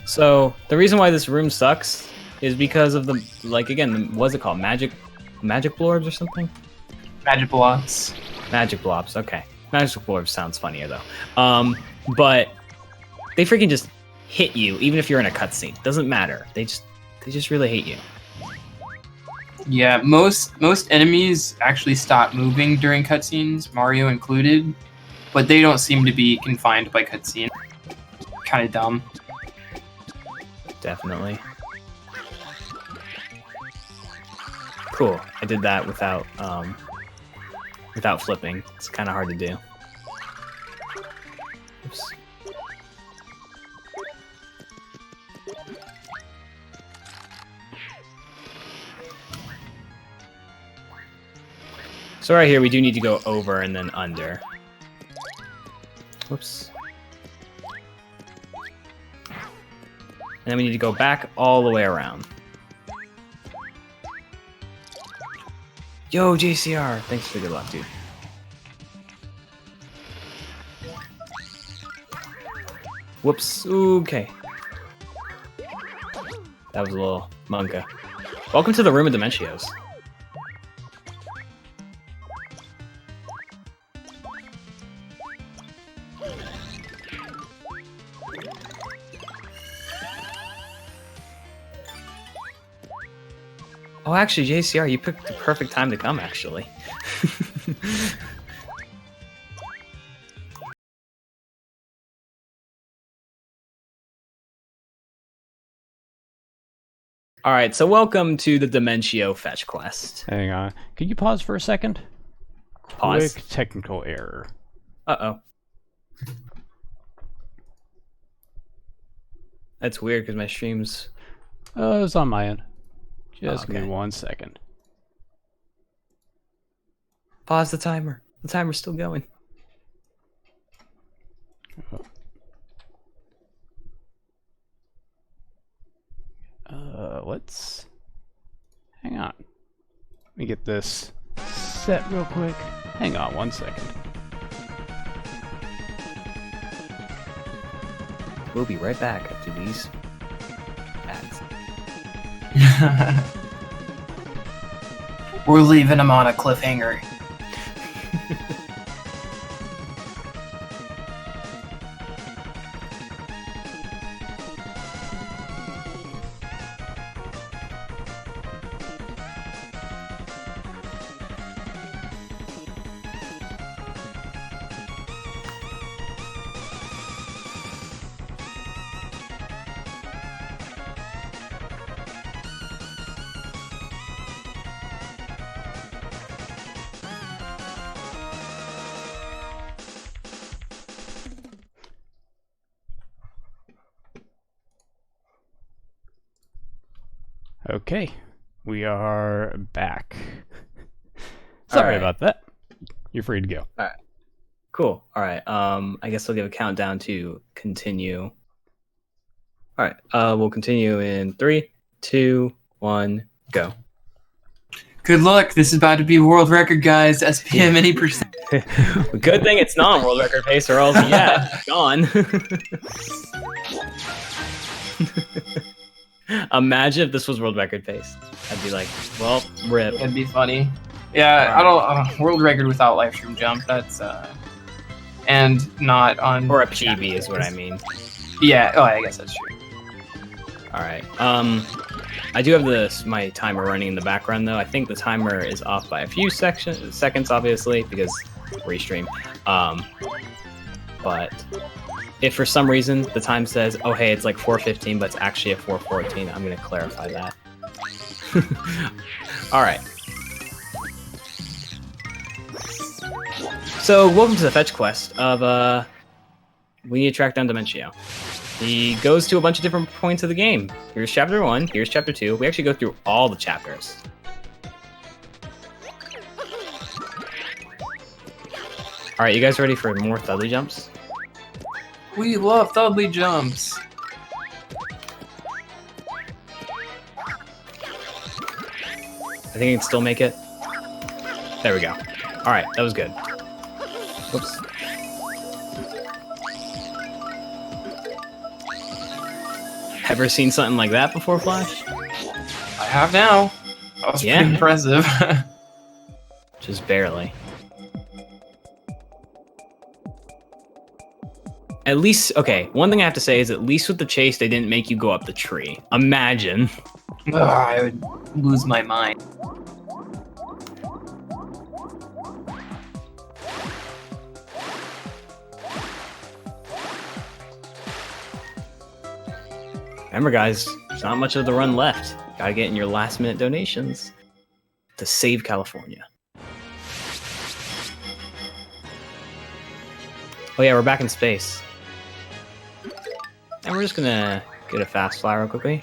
So the reason why this room sucks is because of the what's it called? Magic blorbs or something? Magic blocks. Magic blobs. Okay. Magic blorbs sounds funnier though. But they freaking just hit you even if you're in a cutscene. Doesn't matter. They just really hate you. Yeah, most enemies actually stop moving during cutscenes, Mario included, but they don't seem to be confined by cutscene. kind of dumb. Definitely. Cool. I did that without flipping. It's kind of hard to do. Oops. So right here, we do need to go over and then under. Whoops. And then we need to go back all the way around. Yo, JCR! Thanks for the good luck, dude. Whoops. Okay. That was a little monka. Welcome to the Room of Dementios. Oh, actually, JCR, you picked the perfect time to come, actually. All right, so welcome to the Dementio Fetch Quest. Hang on. Can you pause for a second? Pause. Quick technical error. Uh-oh. That's weird, because my stream's... Oh, it's on my end. Just give okay. me 1 second. Pause the timer. The timer's still going. Let's... Hang on. Let me get this set real quick. Hang on 1 second. We'll be right back after these ads. We're leaving him on a cliffhanger. Okay, we are back. Sorry right. about that. You're free to go. All right. Cool. All right. I guess I'll give a countdown to continue. All right. We'll continue in 3, 2, 1, go. Good luck. This is about to be a world record, guys. SPM any percent. Good thing it's not world record pace, or else yeah, it's gone. Imagine if this was world record pace. I'd be like, well, rip. That'd be funny. Yeah, I don't world record without live stream jump. That's and not on Or a PB is what I mean. Yeah. Oh, I guess that's true. All right. I do have my timer running in the background though. I think the timer is off by a few seconds, obviously, because restream. But if for some reason the time says, oh hey, it's like 4:15, but it's actually at 4:14, I'm gonna clarify that. All right. So welcome to the fetch quest of we need to track down Dementio. He goes to a bunch of different points of the game. Here's chapter 1, here's chapter 2. We actually go through all the chapters. Alright, you guys ready for more Thudley jumps? We love Thudley jumps. I think I can still make it. There we go. Alright, that was good. Whoops. Ever seen something like that before, Flash? I have now. That was pretty impressive. Just barely. At least, okay, one thing I have to say is at least with the chase, they didn't make you go up the tree. Imagine. Ugh, I would lose my mind. Remember, guys, there's not much of the run left. Gotta get in your last-minute donations to save California. Oh yeah, we're back in space. And we're just gonna get a fast fly real quickly.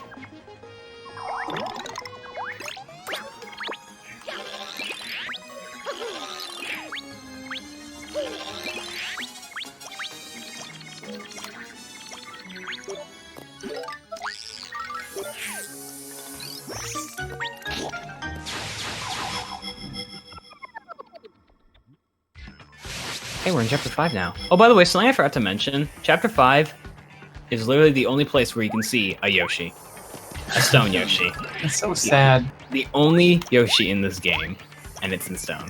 Hey, we're in Chapter 5 now. Oh, by the way, something I forgot to mention. Chapter 5 is literally the only place where you can see a Yoshi. A stone Yoshi. It's so sad. The only Yoshi in this game, and it's in stone.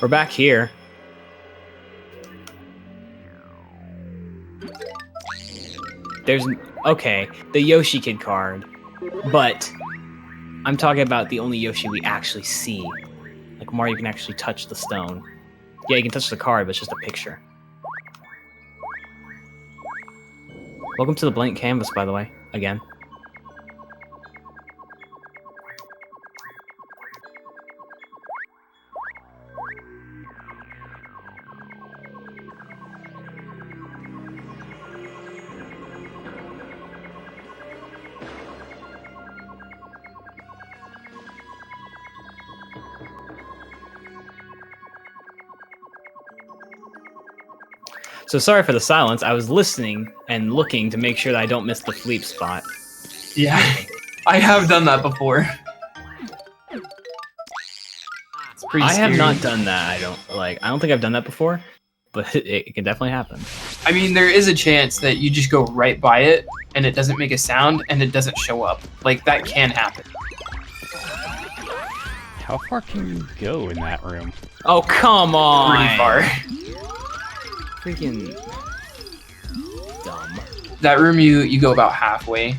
We're back here. There's... Okay, the Yoshi Kid card. But I'm talking about the only Yoshi we actually see. Like Mario can actually touch the stone. Yeah, you can touch the card, but it's just a picture. Welcome to the blank canvas, by the way, again. So sorry for the silence. I was listening and looking to make sure that I don't miss the Fleep spot. Yeah, I have done that before. It's pretty I have scary. not done that. I don't think I've done that before, but it can definitely happen. I mean, there is a chance that you just go right by it and it doesn't make a sound and it doesn't show up. Like, that can happen. How far can you go in that room? Oh, come on! Pretty far. Freaking dumb. That room, you go about halfway.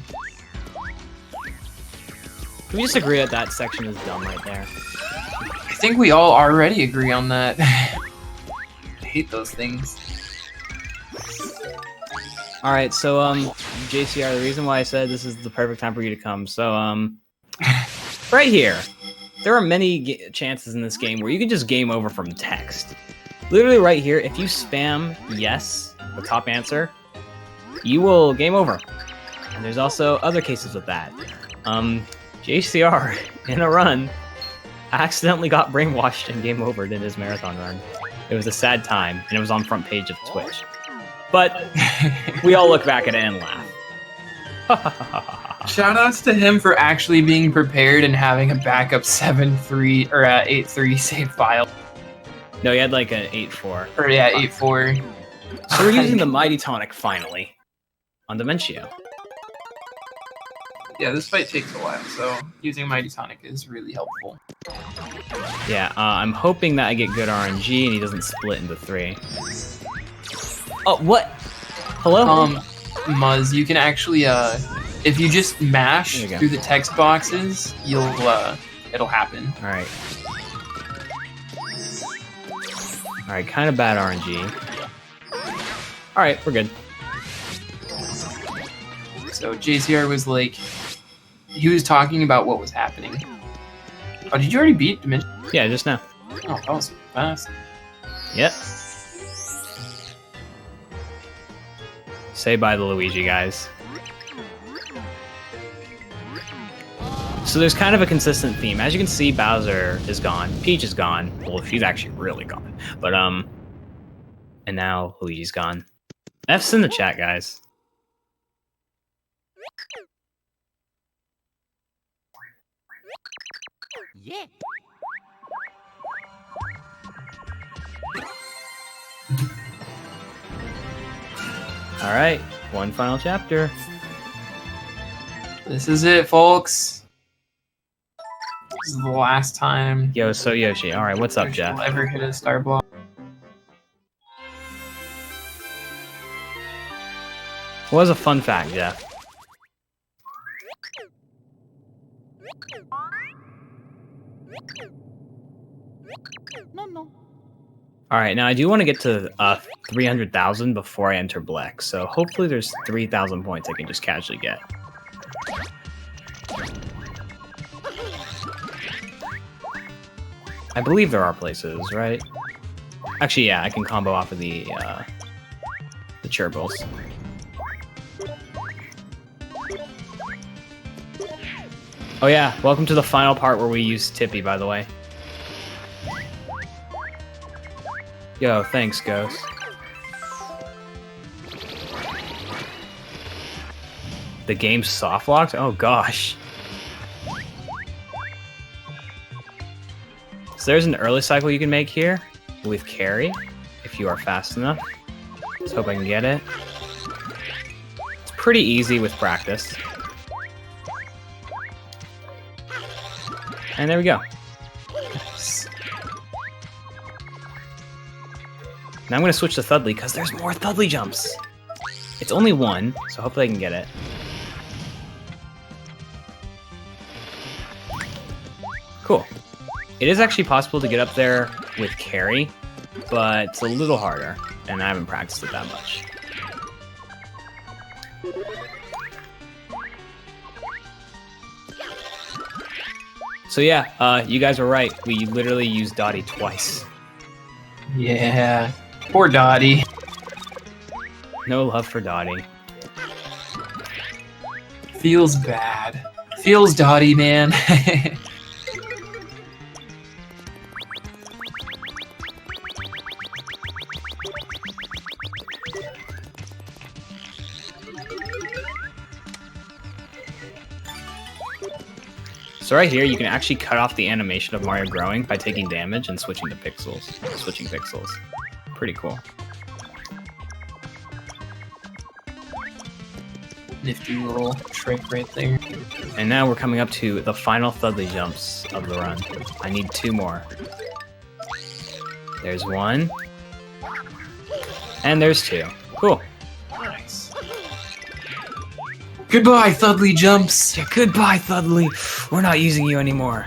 Can we just agree that that section is dumb right there? I think we all already agree on that. I hate those things. Alright, so, JCR, the reason why I said this is the perfect time for you to come, so, right here. There are many chances in this game where you can just game over from text. Literally right here, if you spam yes, the top answer, you will game over. And there's also other cases with that. JCR, in a run, accidentally got brainwashed and game overed in his marathon run. It was a sad time, and it was on front page of Twitch. But we all look back at it and laugh. Shoutouts to him for actually being prepared and having a backup 7.3 or 8.3 save file. No, he had like an 8.4. Or yeah, 8.4. So we're using the Mighty Tonic finally on Dementio. Yeah, this fight takes a while, so using Mighty Tonic is really helpful. Yeah, I'm hoping that I get good RNG and he doesn't split into 3. Oh, what? Hello? Muzz, you can actually, if you just mash There you go. through the text boxes, you'll, it'll happen. Alright. Alright, kind of bad RNG. Alright, we're good. So JCR was like, he was talking about what was happening. Oh, did you already beat Dimension? Yeah, just now. Oh, that was fast. Yep. Say bye to Luigi, guys. So there's kind of a consistent theme. As you can see, Bowser is gone. Peach is gone. Well, she's actually really gone. But, and now Luigi's gone. F's in the chat, guys. Yeah. Alright, one final chapter. This is it, folks. This is the last time Yo, so Yoshi. Alright, what's up, Jeff? we'll ever hit a star block. What was a fun fact, Jeff? All right, now I do want to get to 300,000 before I enter Black, so hopefully there's 3,000 points I can just casually get. I believe there are places, right? Actually, yeah, I can combo off of the Cherbils. Oh yeah, welcome to the final part where we use Tippy, by the way. Yo, thanks, Ghost. The game's soft locked? Oh gosh. So there's an early cycle you can make here with carry, if you are fast enough. Let's hope I can get it. It's pretty easy with practice. And there we go. Now I'm going to switch to Thudley because there's more Thudley jumps. It's only one, so hopefully I can get it. Cool. It is actually possible to get up there with carry, but it's a little harder, and I haven't practiced it that much. So yeah, you guys were right. We literally used Dottie twice. Yeah. Poor Dottie. No love for Dottie. Feels bad. Feels Dottie, man. So right here, you can actually cut off the animation of Mario growing by taking damage and switching to pixels. Switching pixels. Pretty cool. Nifty little trick right there. And now we're coming up to the final Thudley jumps of the run. I need 2 more. There's 1. And there's 2. Cool. Nice. Goodbye, Thudley jumps. Yeah, goodbye, Thudley. We're not using you anymore.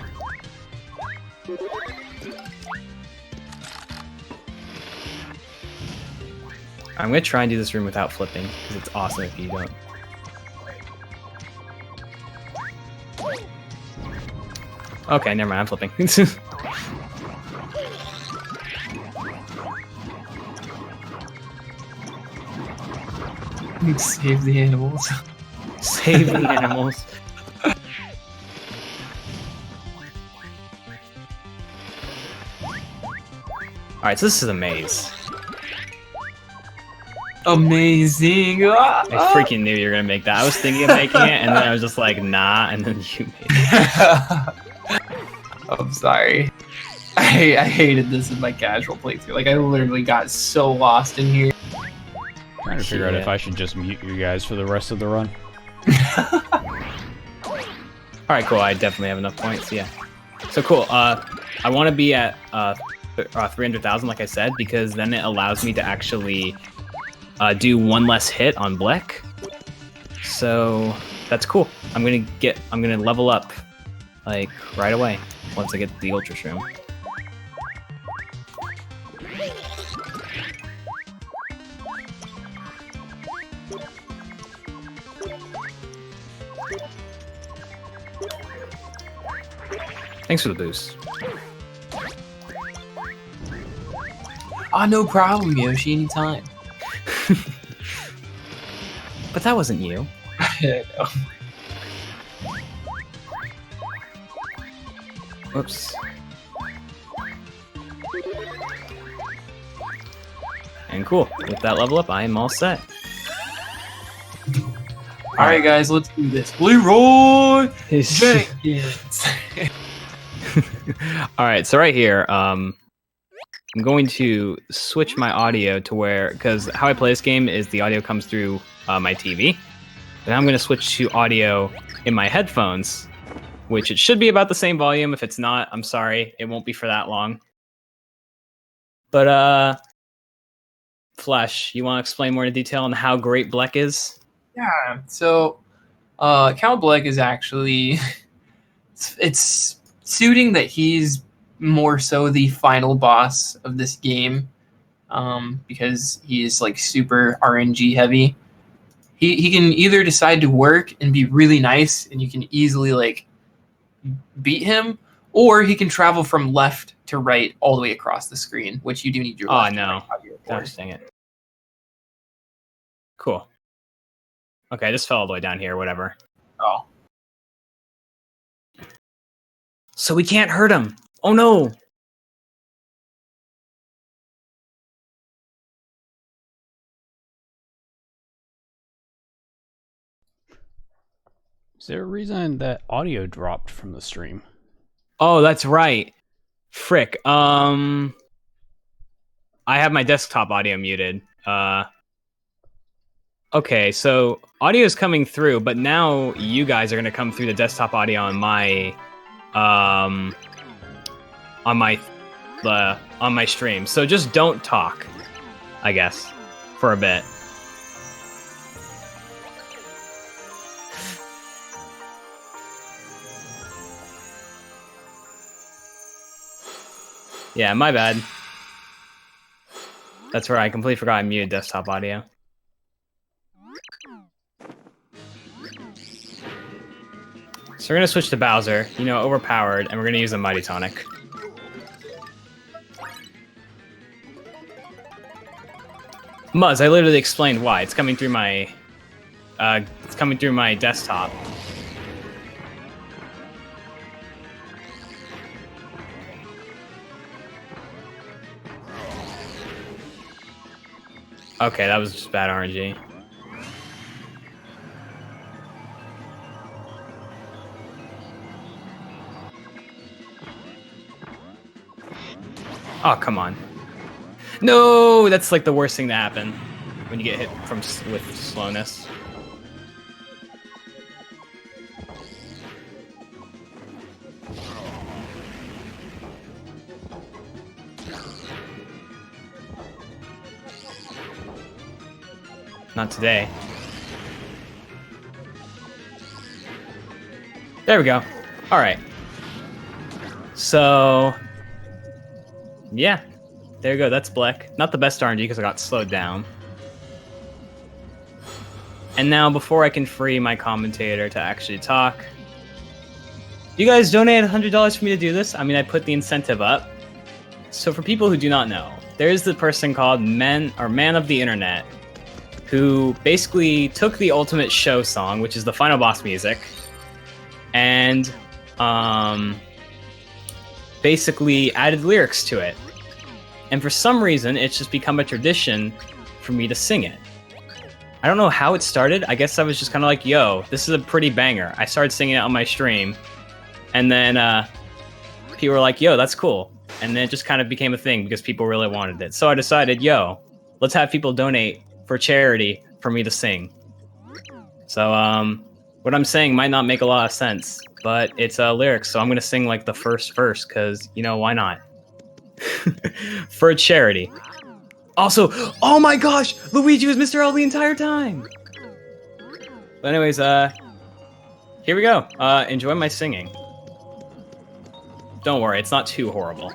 I'm gonna try and do this room without flipping, because it's awesome if you don't. Okay, never mind, I'm flipping. Save the animals. Save the animals. Alright, so this is a maze. Amazing! I freaking knew you were gonna make that. I was thinking of making it, and then I was just like, nah, and then you made it. I'm sorry. I hated this in my casual playthrough. Like, I literally got so lost in here. Trying to figure out if I should just mute you guys for the rest of the run. Alright, cool. I definitely have enough points, yeah. So cool. I want to be at 300,000, like I said, because then it allows me to actually do 1 less hit on Bleck. So that's cool. I'm gonna level up like right away once I get the Ultra Shroom. Thanks for the boost. No problem, Yoshi, anytime. But that wasn't you. I know. Whoops. And cool. With that level up, I am all set. Alright, guys, let's do this. Leroy Jenkins. Alright, so right here, I'm going to switch my audio to where, because how I play this game is the audio comes through my TV. And I'm going to switch to audio in my headphones, which it should be about the same volume. If it's not, I'm sorry. It won't be for that long. But, Flesh, you want to explain more in detail on how great Bleck is? Yeah, so Cal Bleck is actually... it's suiting that he's more so the final boss of this game. because he's like super RNG heavy. He can either decide to work and be really nice, and you can easily like beat him, or he can travel from left to right all the way across the screen, which you do need your. Oh, left no. and right audio for. Gosh dang it. Cool. Okay, I just fell all the way down here, whatever. Oh. So we can't hurt him. Oh no. Is there a reason that audio dropped from the stream? Oh, that's right. Frick. I have my desktop audio muted. Okay, so audio is coming through, but now you guys are gonna come through the desktop audio on my stream. So just don't talk, I guess, for a bit. Yeah, my bad. That's right, I completely forgot I muted desktop audio. So we're gonna switch to Bowser, you know, overpowered, and we're gonna use a Mighty Tonic. Muzz, I literally explained why. It's coming through my desktop. Okay, that was just bad RNG. Oh, come on. No, that's like the worst thing to happen when you get hit with slowness. Not today. There we go. All right. So, yeah. There you go. That's Black. Not the best RNG because I got slowed down. And now, before I can free my commentator to actually talk, you guys donated $100 for me to do this. I mean, I put the incentive up. So for people who do not know, there's the person called Man of the Internet, who basically took the Ultimate Show song, which is the final boss music, and basically added lyrics to it. And for some reason, it's just become a tradition for me to sing it. I don't know how it started. I guess I was just kind of like, yo, this is a pretty banger. I started singing it on my stream, and then people were like, yo, that's cool. And then it just kind of became a thing because people really wanted it. So I decided, yo, let's have people donate for charity for me to sing. So what I'm saying might not make a lot of sense, but it's lyrics, so I'm gonna sing like the first verse because, you know, why not? For a charity. Also, oh my gosh, Luigi was Mr. L the entire time. But anyways, here we go. Enjoy my singing. Don't worry, it's not too horrible.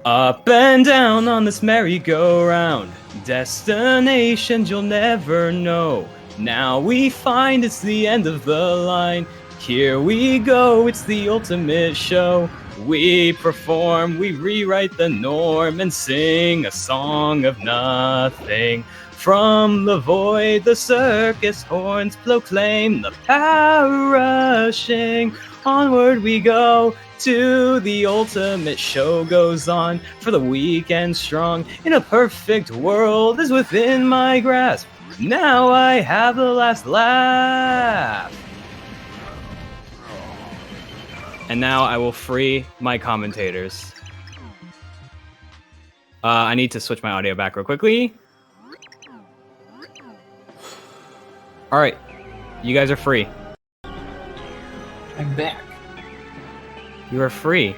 Up and down on this merry-go-round, destinations you'll never know. Now we find it's the end of the line. Here we go, it's the ultimate show. We perform, we rewrite the norm and sing a song of nothing. From the void, the circus horns proclaim the power rushing. Onward we go, to the ultimate show goes on. For the weak and strong, in a perfect world is within my grasp. Now I have the last laugh. And now I will free my commentators. I need to switch my audio back real quickly. Alright, you guys are free. I'm back. You are free.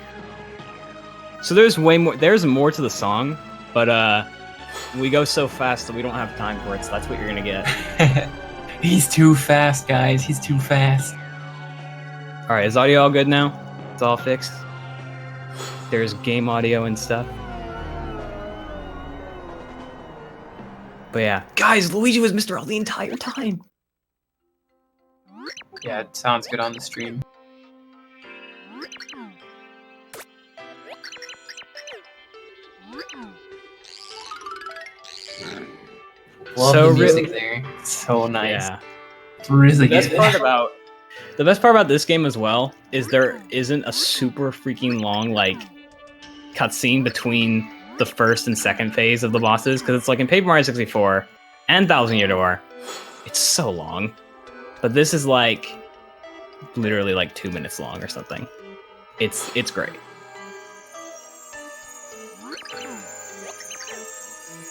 So there's more to the song, but we go so fast that we don't have time for it, so that's what you're gonna get. He's too fast, guys. He's too fast. Alright, is audio all good now? It's all fixed? There's game audio and stuff? But yeah, guys, Luigi was Mr. L the entire time. Yeah, it sounds good on the stream. Love So the music really- there. It's so nice. Yeah. It's really The best good. part about this game as well is there isn't a super freaking long like cutscene between the first and second phase of the bosses, because it's like in Paper Mario 64 and Thousand Year Door, it's so long. But this is like literally like 2 minutes long or something. It's great.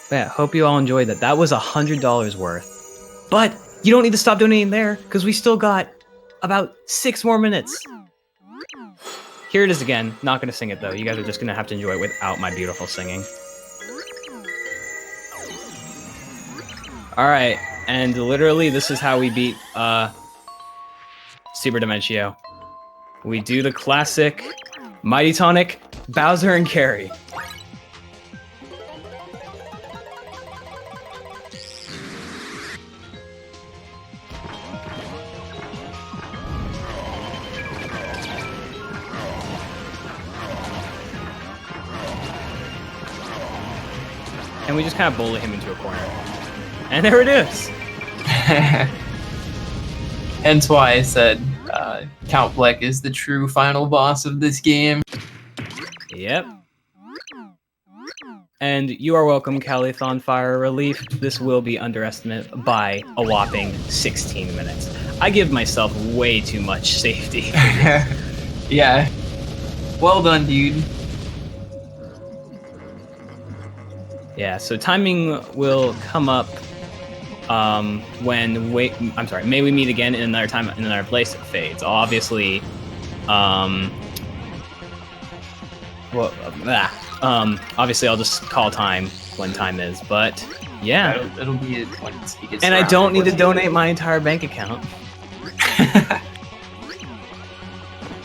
But yeah, hope you all enjoyed that. That was $100 worth. But you don't need to stop donating there, because we still got about 6 more minutes. Here it is again. Not going to sing it, though. You guys are just going to have to enjoy it without my beautiful singing. Alright, and literally this is how we beat Super Dimentio. We do the classic Mighty Tonic, Bowser, and Carry. And we just kind of bully him into a corner. And there it is! Hence why I said Count Bleck is the true final boss of this game. Yep. And you are welcome, Calithon Fire Relief. This will be underestimated by a whopping 16 minutes. I give myself way too much safety. Yeah. Well done, dude. Yeah, so timing will come up when may we meet again in another time in another place it fades. Obviously, obviously I'll just call time when time is, but yeah. It'll be when he gets And I around don't need to towards donate my entire bank account.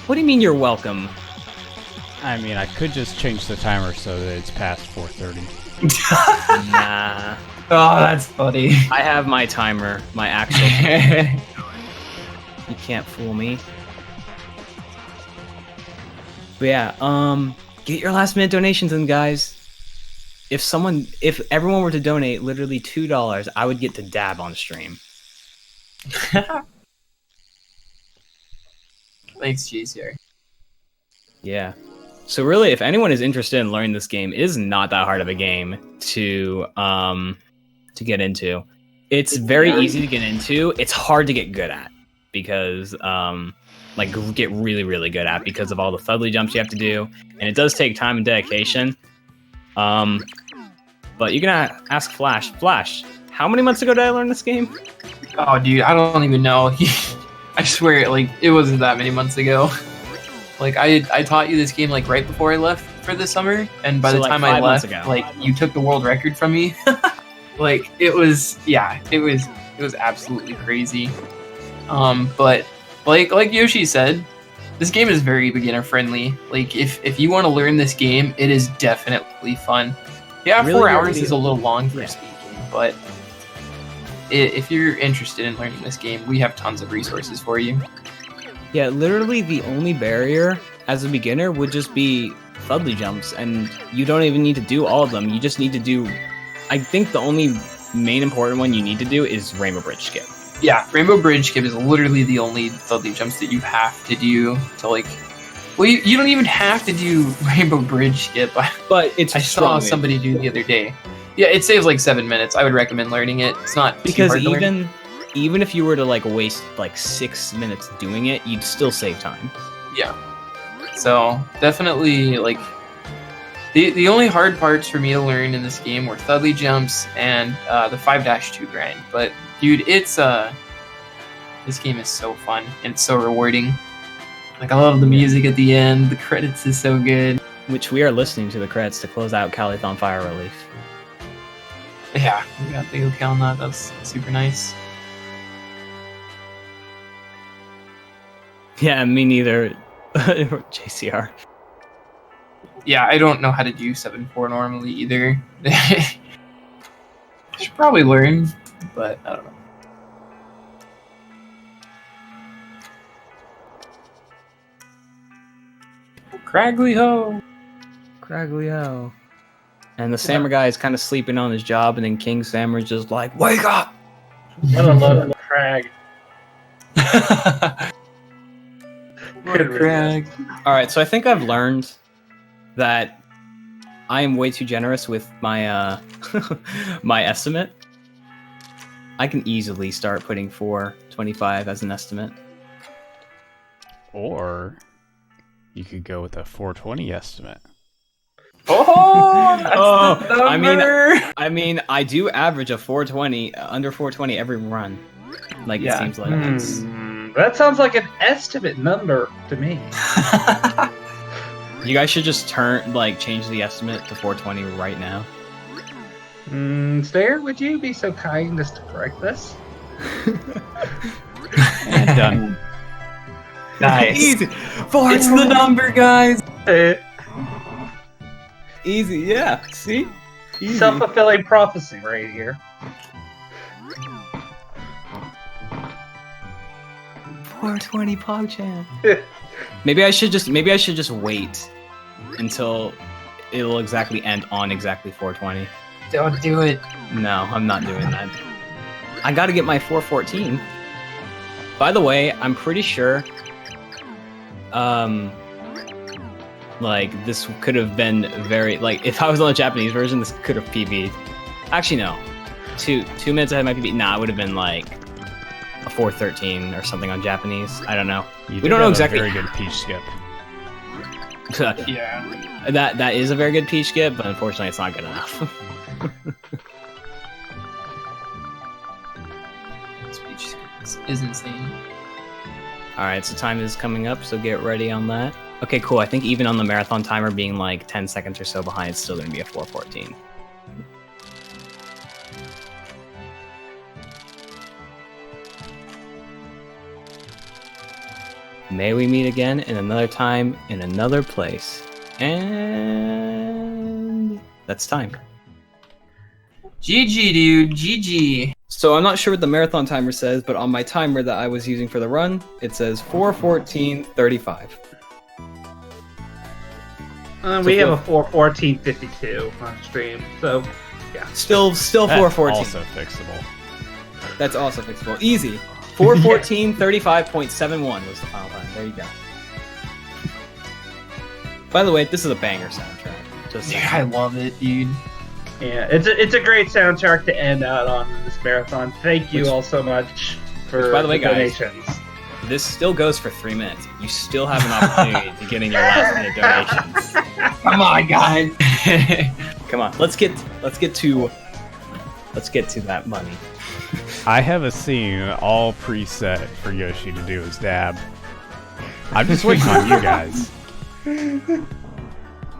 What do you mean you're welcome? I mean, I could just change the timer so that it's past 4:30. Nah. Oh, that's funny. I have my timer, my actual. You can't fool me. But yeah, get your last minute donations in, guys. If everyone were to donate literally $2, I would get to dab on stream. Thanks, JCR. Yeah. So really, if anyone is interested in learning this game, it is not that hard of a game to get into. It's very easy to get into. It's hard to get good at because get really, really good at because of all the Thudley jumps you have to do, and it does take time and dedication. But you can ask Flash. Flash, how many months ago did I learn this game? Oh, dude, I don't even know. I swear, it wasn't that many months ago. I taught you this game right before I left for the summer, and by the time I left, you took the world record from me. It was absolutely crazy. But like Yoshi said, this game is very beginner friendly. If you want to learn this game, it is definitely fun. Yeah, Really, 4 hours really- is a little long for a speed game, but if you're interested in learning this game, we have tons of resources for you. Yeah, literally the only barrier as a beginner would just be Thudley jumps, and you don't even need to do all of them. You just need to do... I think the only main important one you need to do is Rainbow Bridge Skip. Yeah, Rainbow Bridge Skip is literally the only Thudley jumps that you have to do to Well, you don't even have to do Rainbow Bridge Skip. But it's I saw somebody do the other day. Yeah, it saves 7 minutes. I would recommend learning it. It's not because too hard to learn. even if you were to waste 6 minutes doing it, you'd still save time. Yeah. So definitely the only hard parts for me to learn in this game were Thudley jumps and the 5-2 grind. But dude, it's this game is so fun and it's so rewarding. I love the music at the end. The credits is so good. Which we are listening to the credits to close out Calithon Fire Relief. Yeah, we got the OK on that. That's super nice. Yeah, me neither. JCR. Yeah, I don't know how to do 7-4 normally either. Should probably learn, but I don't know. Craggly ho! Craglio. And the Sammer guy is kind of sleeping on his job, and then King Sammer's just like, wake up! What a load of crag. Good Crag. All right, so I think I've learned that I am way too generous with my my estimate. I can easily start putting 425 as an estimate. Or you could go with a 420 estimate. Oh, that's the number. I mean, I do average a 420, under 420 every run. Like Yeah. it seems like it's. That sounds like an estimate number to me. You guys should just change the estimate to 420 right now. Stair, would you be so kind as to correct this? And done. Nice. Easy. It's the number, guys. Easy, yeah. See? Easy. Self-fulfilling prophecy right here. 420 PogChamp. Maybe I should just wait until it'll exactly end on exactly 420. Don't do it. No, I'm not doing that. I gotta get my 414. By the way, I'm pretty sure this could have been if I was on the Japanese version, this could have PB'd. Actually no. 2 minutes ahead of my PB. Nah, it would have been like a 413 or something on Japanese. I don't know. You We don't know have exactly. A very good peach skip. Yeah. That is a very good peach skip, but unfortunately it's not good enough. Speech is insane. Alright, so time is coming up, so get ready on that. Okay, cool. I think even on the marathon timer being like 10 seconds or so behind, it's still going to be a 414. May we meet again in another time, in another place. And that's time. GG, dude. GG. So I'm not sure what the marathon timer says, but on my timer that I was using for the run, it says 4:14:35. We have a 4:14:52 on stream, so yeah. Still That's 4:14. also fixable. That's also fixable. Easy. 4:14:35.71 was the final time. There you go. By the way, this is a banger soundtrack. Just Dude, I love it, dude. Yeah, it's a great soundtrack to end out on this marathon. Thank you Which- all so much for by the way, guys, donations. this still goes for 3 minutes. You still have an opportunity to get in your last minute donations. Come on, guys. Come on, let's get to that money. I have a scene all preset for Yoshi to do his dab. I'm just waiting on you guys.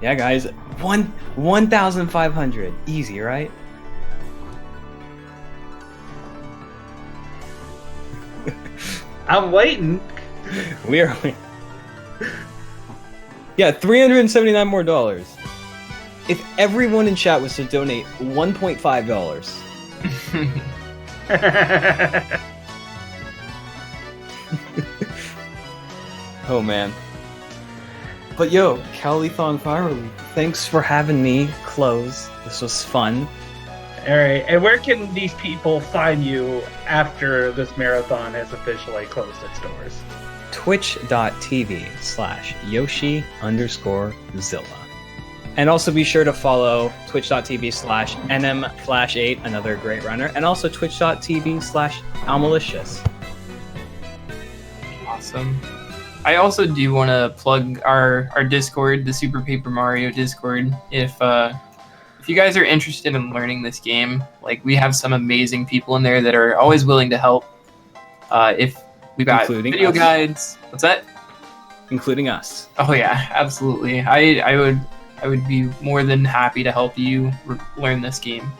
Yeah, guys, 1,500, easy, right? I'm waiting. We are. Yeah, $379 more dollars. If everyone in chat was to donate $1.5. Oh man. But yo, Calithon Firely, thanks for having me close. This was fun. All right, and where can these people find you after this marathon has officially closed its doors? Twitch.tv/Yoshi_Zilla. And also be sure to follow twitch.tv/NM8, another great runner, and also twitch.tv/Almalicious. Awesome. I also do want to plug our Discord, the Super Paper Mario Discord. If you guys are interested in learning this game, like we have some amazing people in there that are always willing to help. If we got Including video us. guides, what's that? Including us. Oh yeah, absolutely. I would be more than happy to help you learn this game.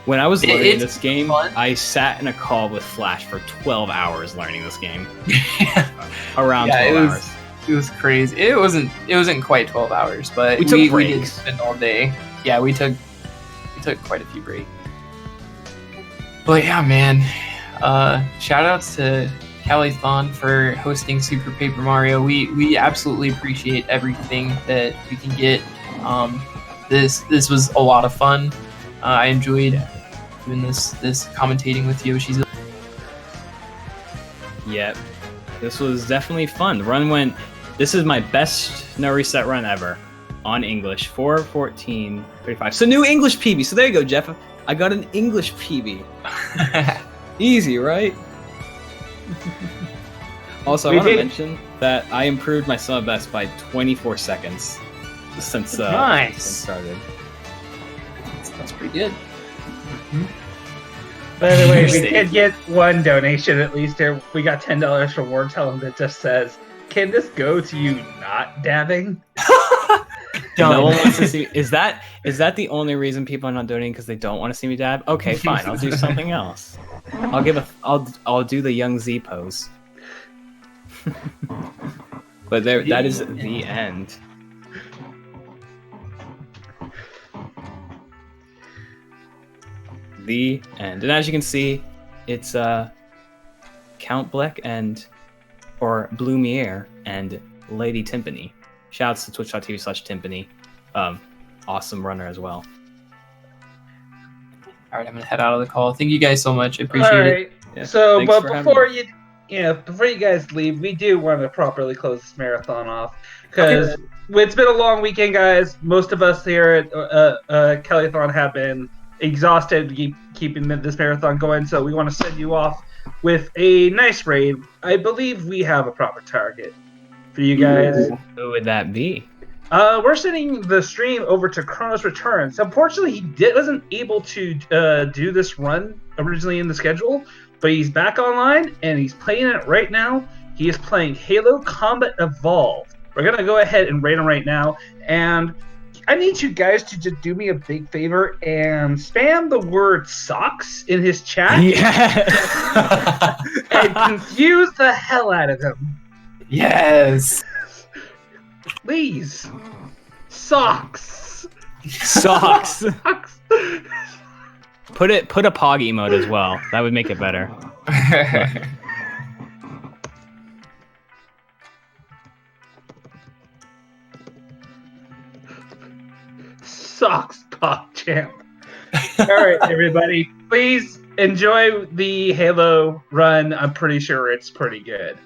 When I was learning It's this game, fun. I sat in a call with Flash for 12 hours learning this game. Around Yeah, 12 it was- hours. It was crazy. It wasn't quite 12 hours, but We took we did breaks. spend all day. Yeah, we took quite a few breaks. But yeah, man. Shout outs to Calithon for hosting Super Paper Mario. We absolutely appreciate everything that we can get. This was a lot of fun. I enjoyed doing this commentating with Yoshi's. Yep. This was definitely fun. The run went. This is my best no reset run ever on English. 4:14:35. So new English PB. So there you go, Jeff. I got an English PB. Easy, right? Also, I want to mention that I improved my sub best by 24 seconds since Nice. started. That's pretty good. By the way, we did get one donation at least. We got $10 from Wartellum that just says, "Can this go to you not dabbing?" No one wants to see. Is that the only reason people are not donating because they don't want to see me dab? Okay, fine. I'll do something else. I'll do the young Z pose. But that is the end. The end. And as you can see, it's Count Bleck or Blumiere and Lady Timpani. Shouts to twitch.tv/Timpani. Awesome runner as well. All right, I'm gonna head out of the call. Thank you guys so much. I appreciate it. Yeah, So, thanks but for having before me. before you guys leave, we do want to properly close this marathon off because it's been a long weekend, guys. Most of us here at Calithon have been exhausted keeping this marathon going, so we want to send you off with a nice raid. I believe we have a proper target for you guys. Who would that be? We're sending the stream over to Chronos Returns. Unfortunately, he wasn't able to do this run originally in the schedule, but he's back online and he's playing it right now. He is playing Halo Combat Evolved. We're going to go ahead and raid him right now, and I need you guys to just do me a big favor and spam the word socks in his chat. Yeah. And confuse the hell out of him. Yes. Please. Socks. Socks. Socks. Put a pog emote as well. That would make it better. Socks, Pop Champ. All right, everybody. Please enjoy the Halo run. I'm pretty sure it's pretty good.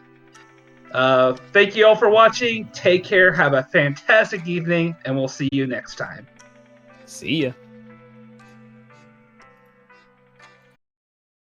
Thank you all for watching. Take care. Have a fantastic evening, and we'll see you next time. See ya.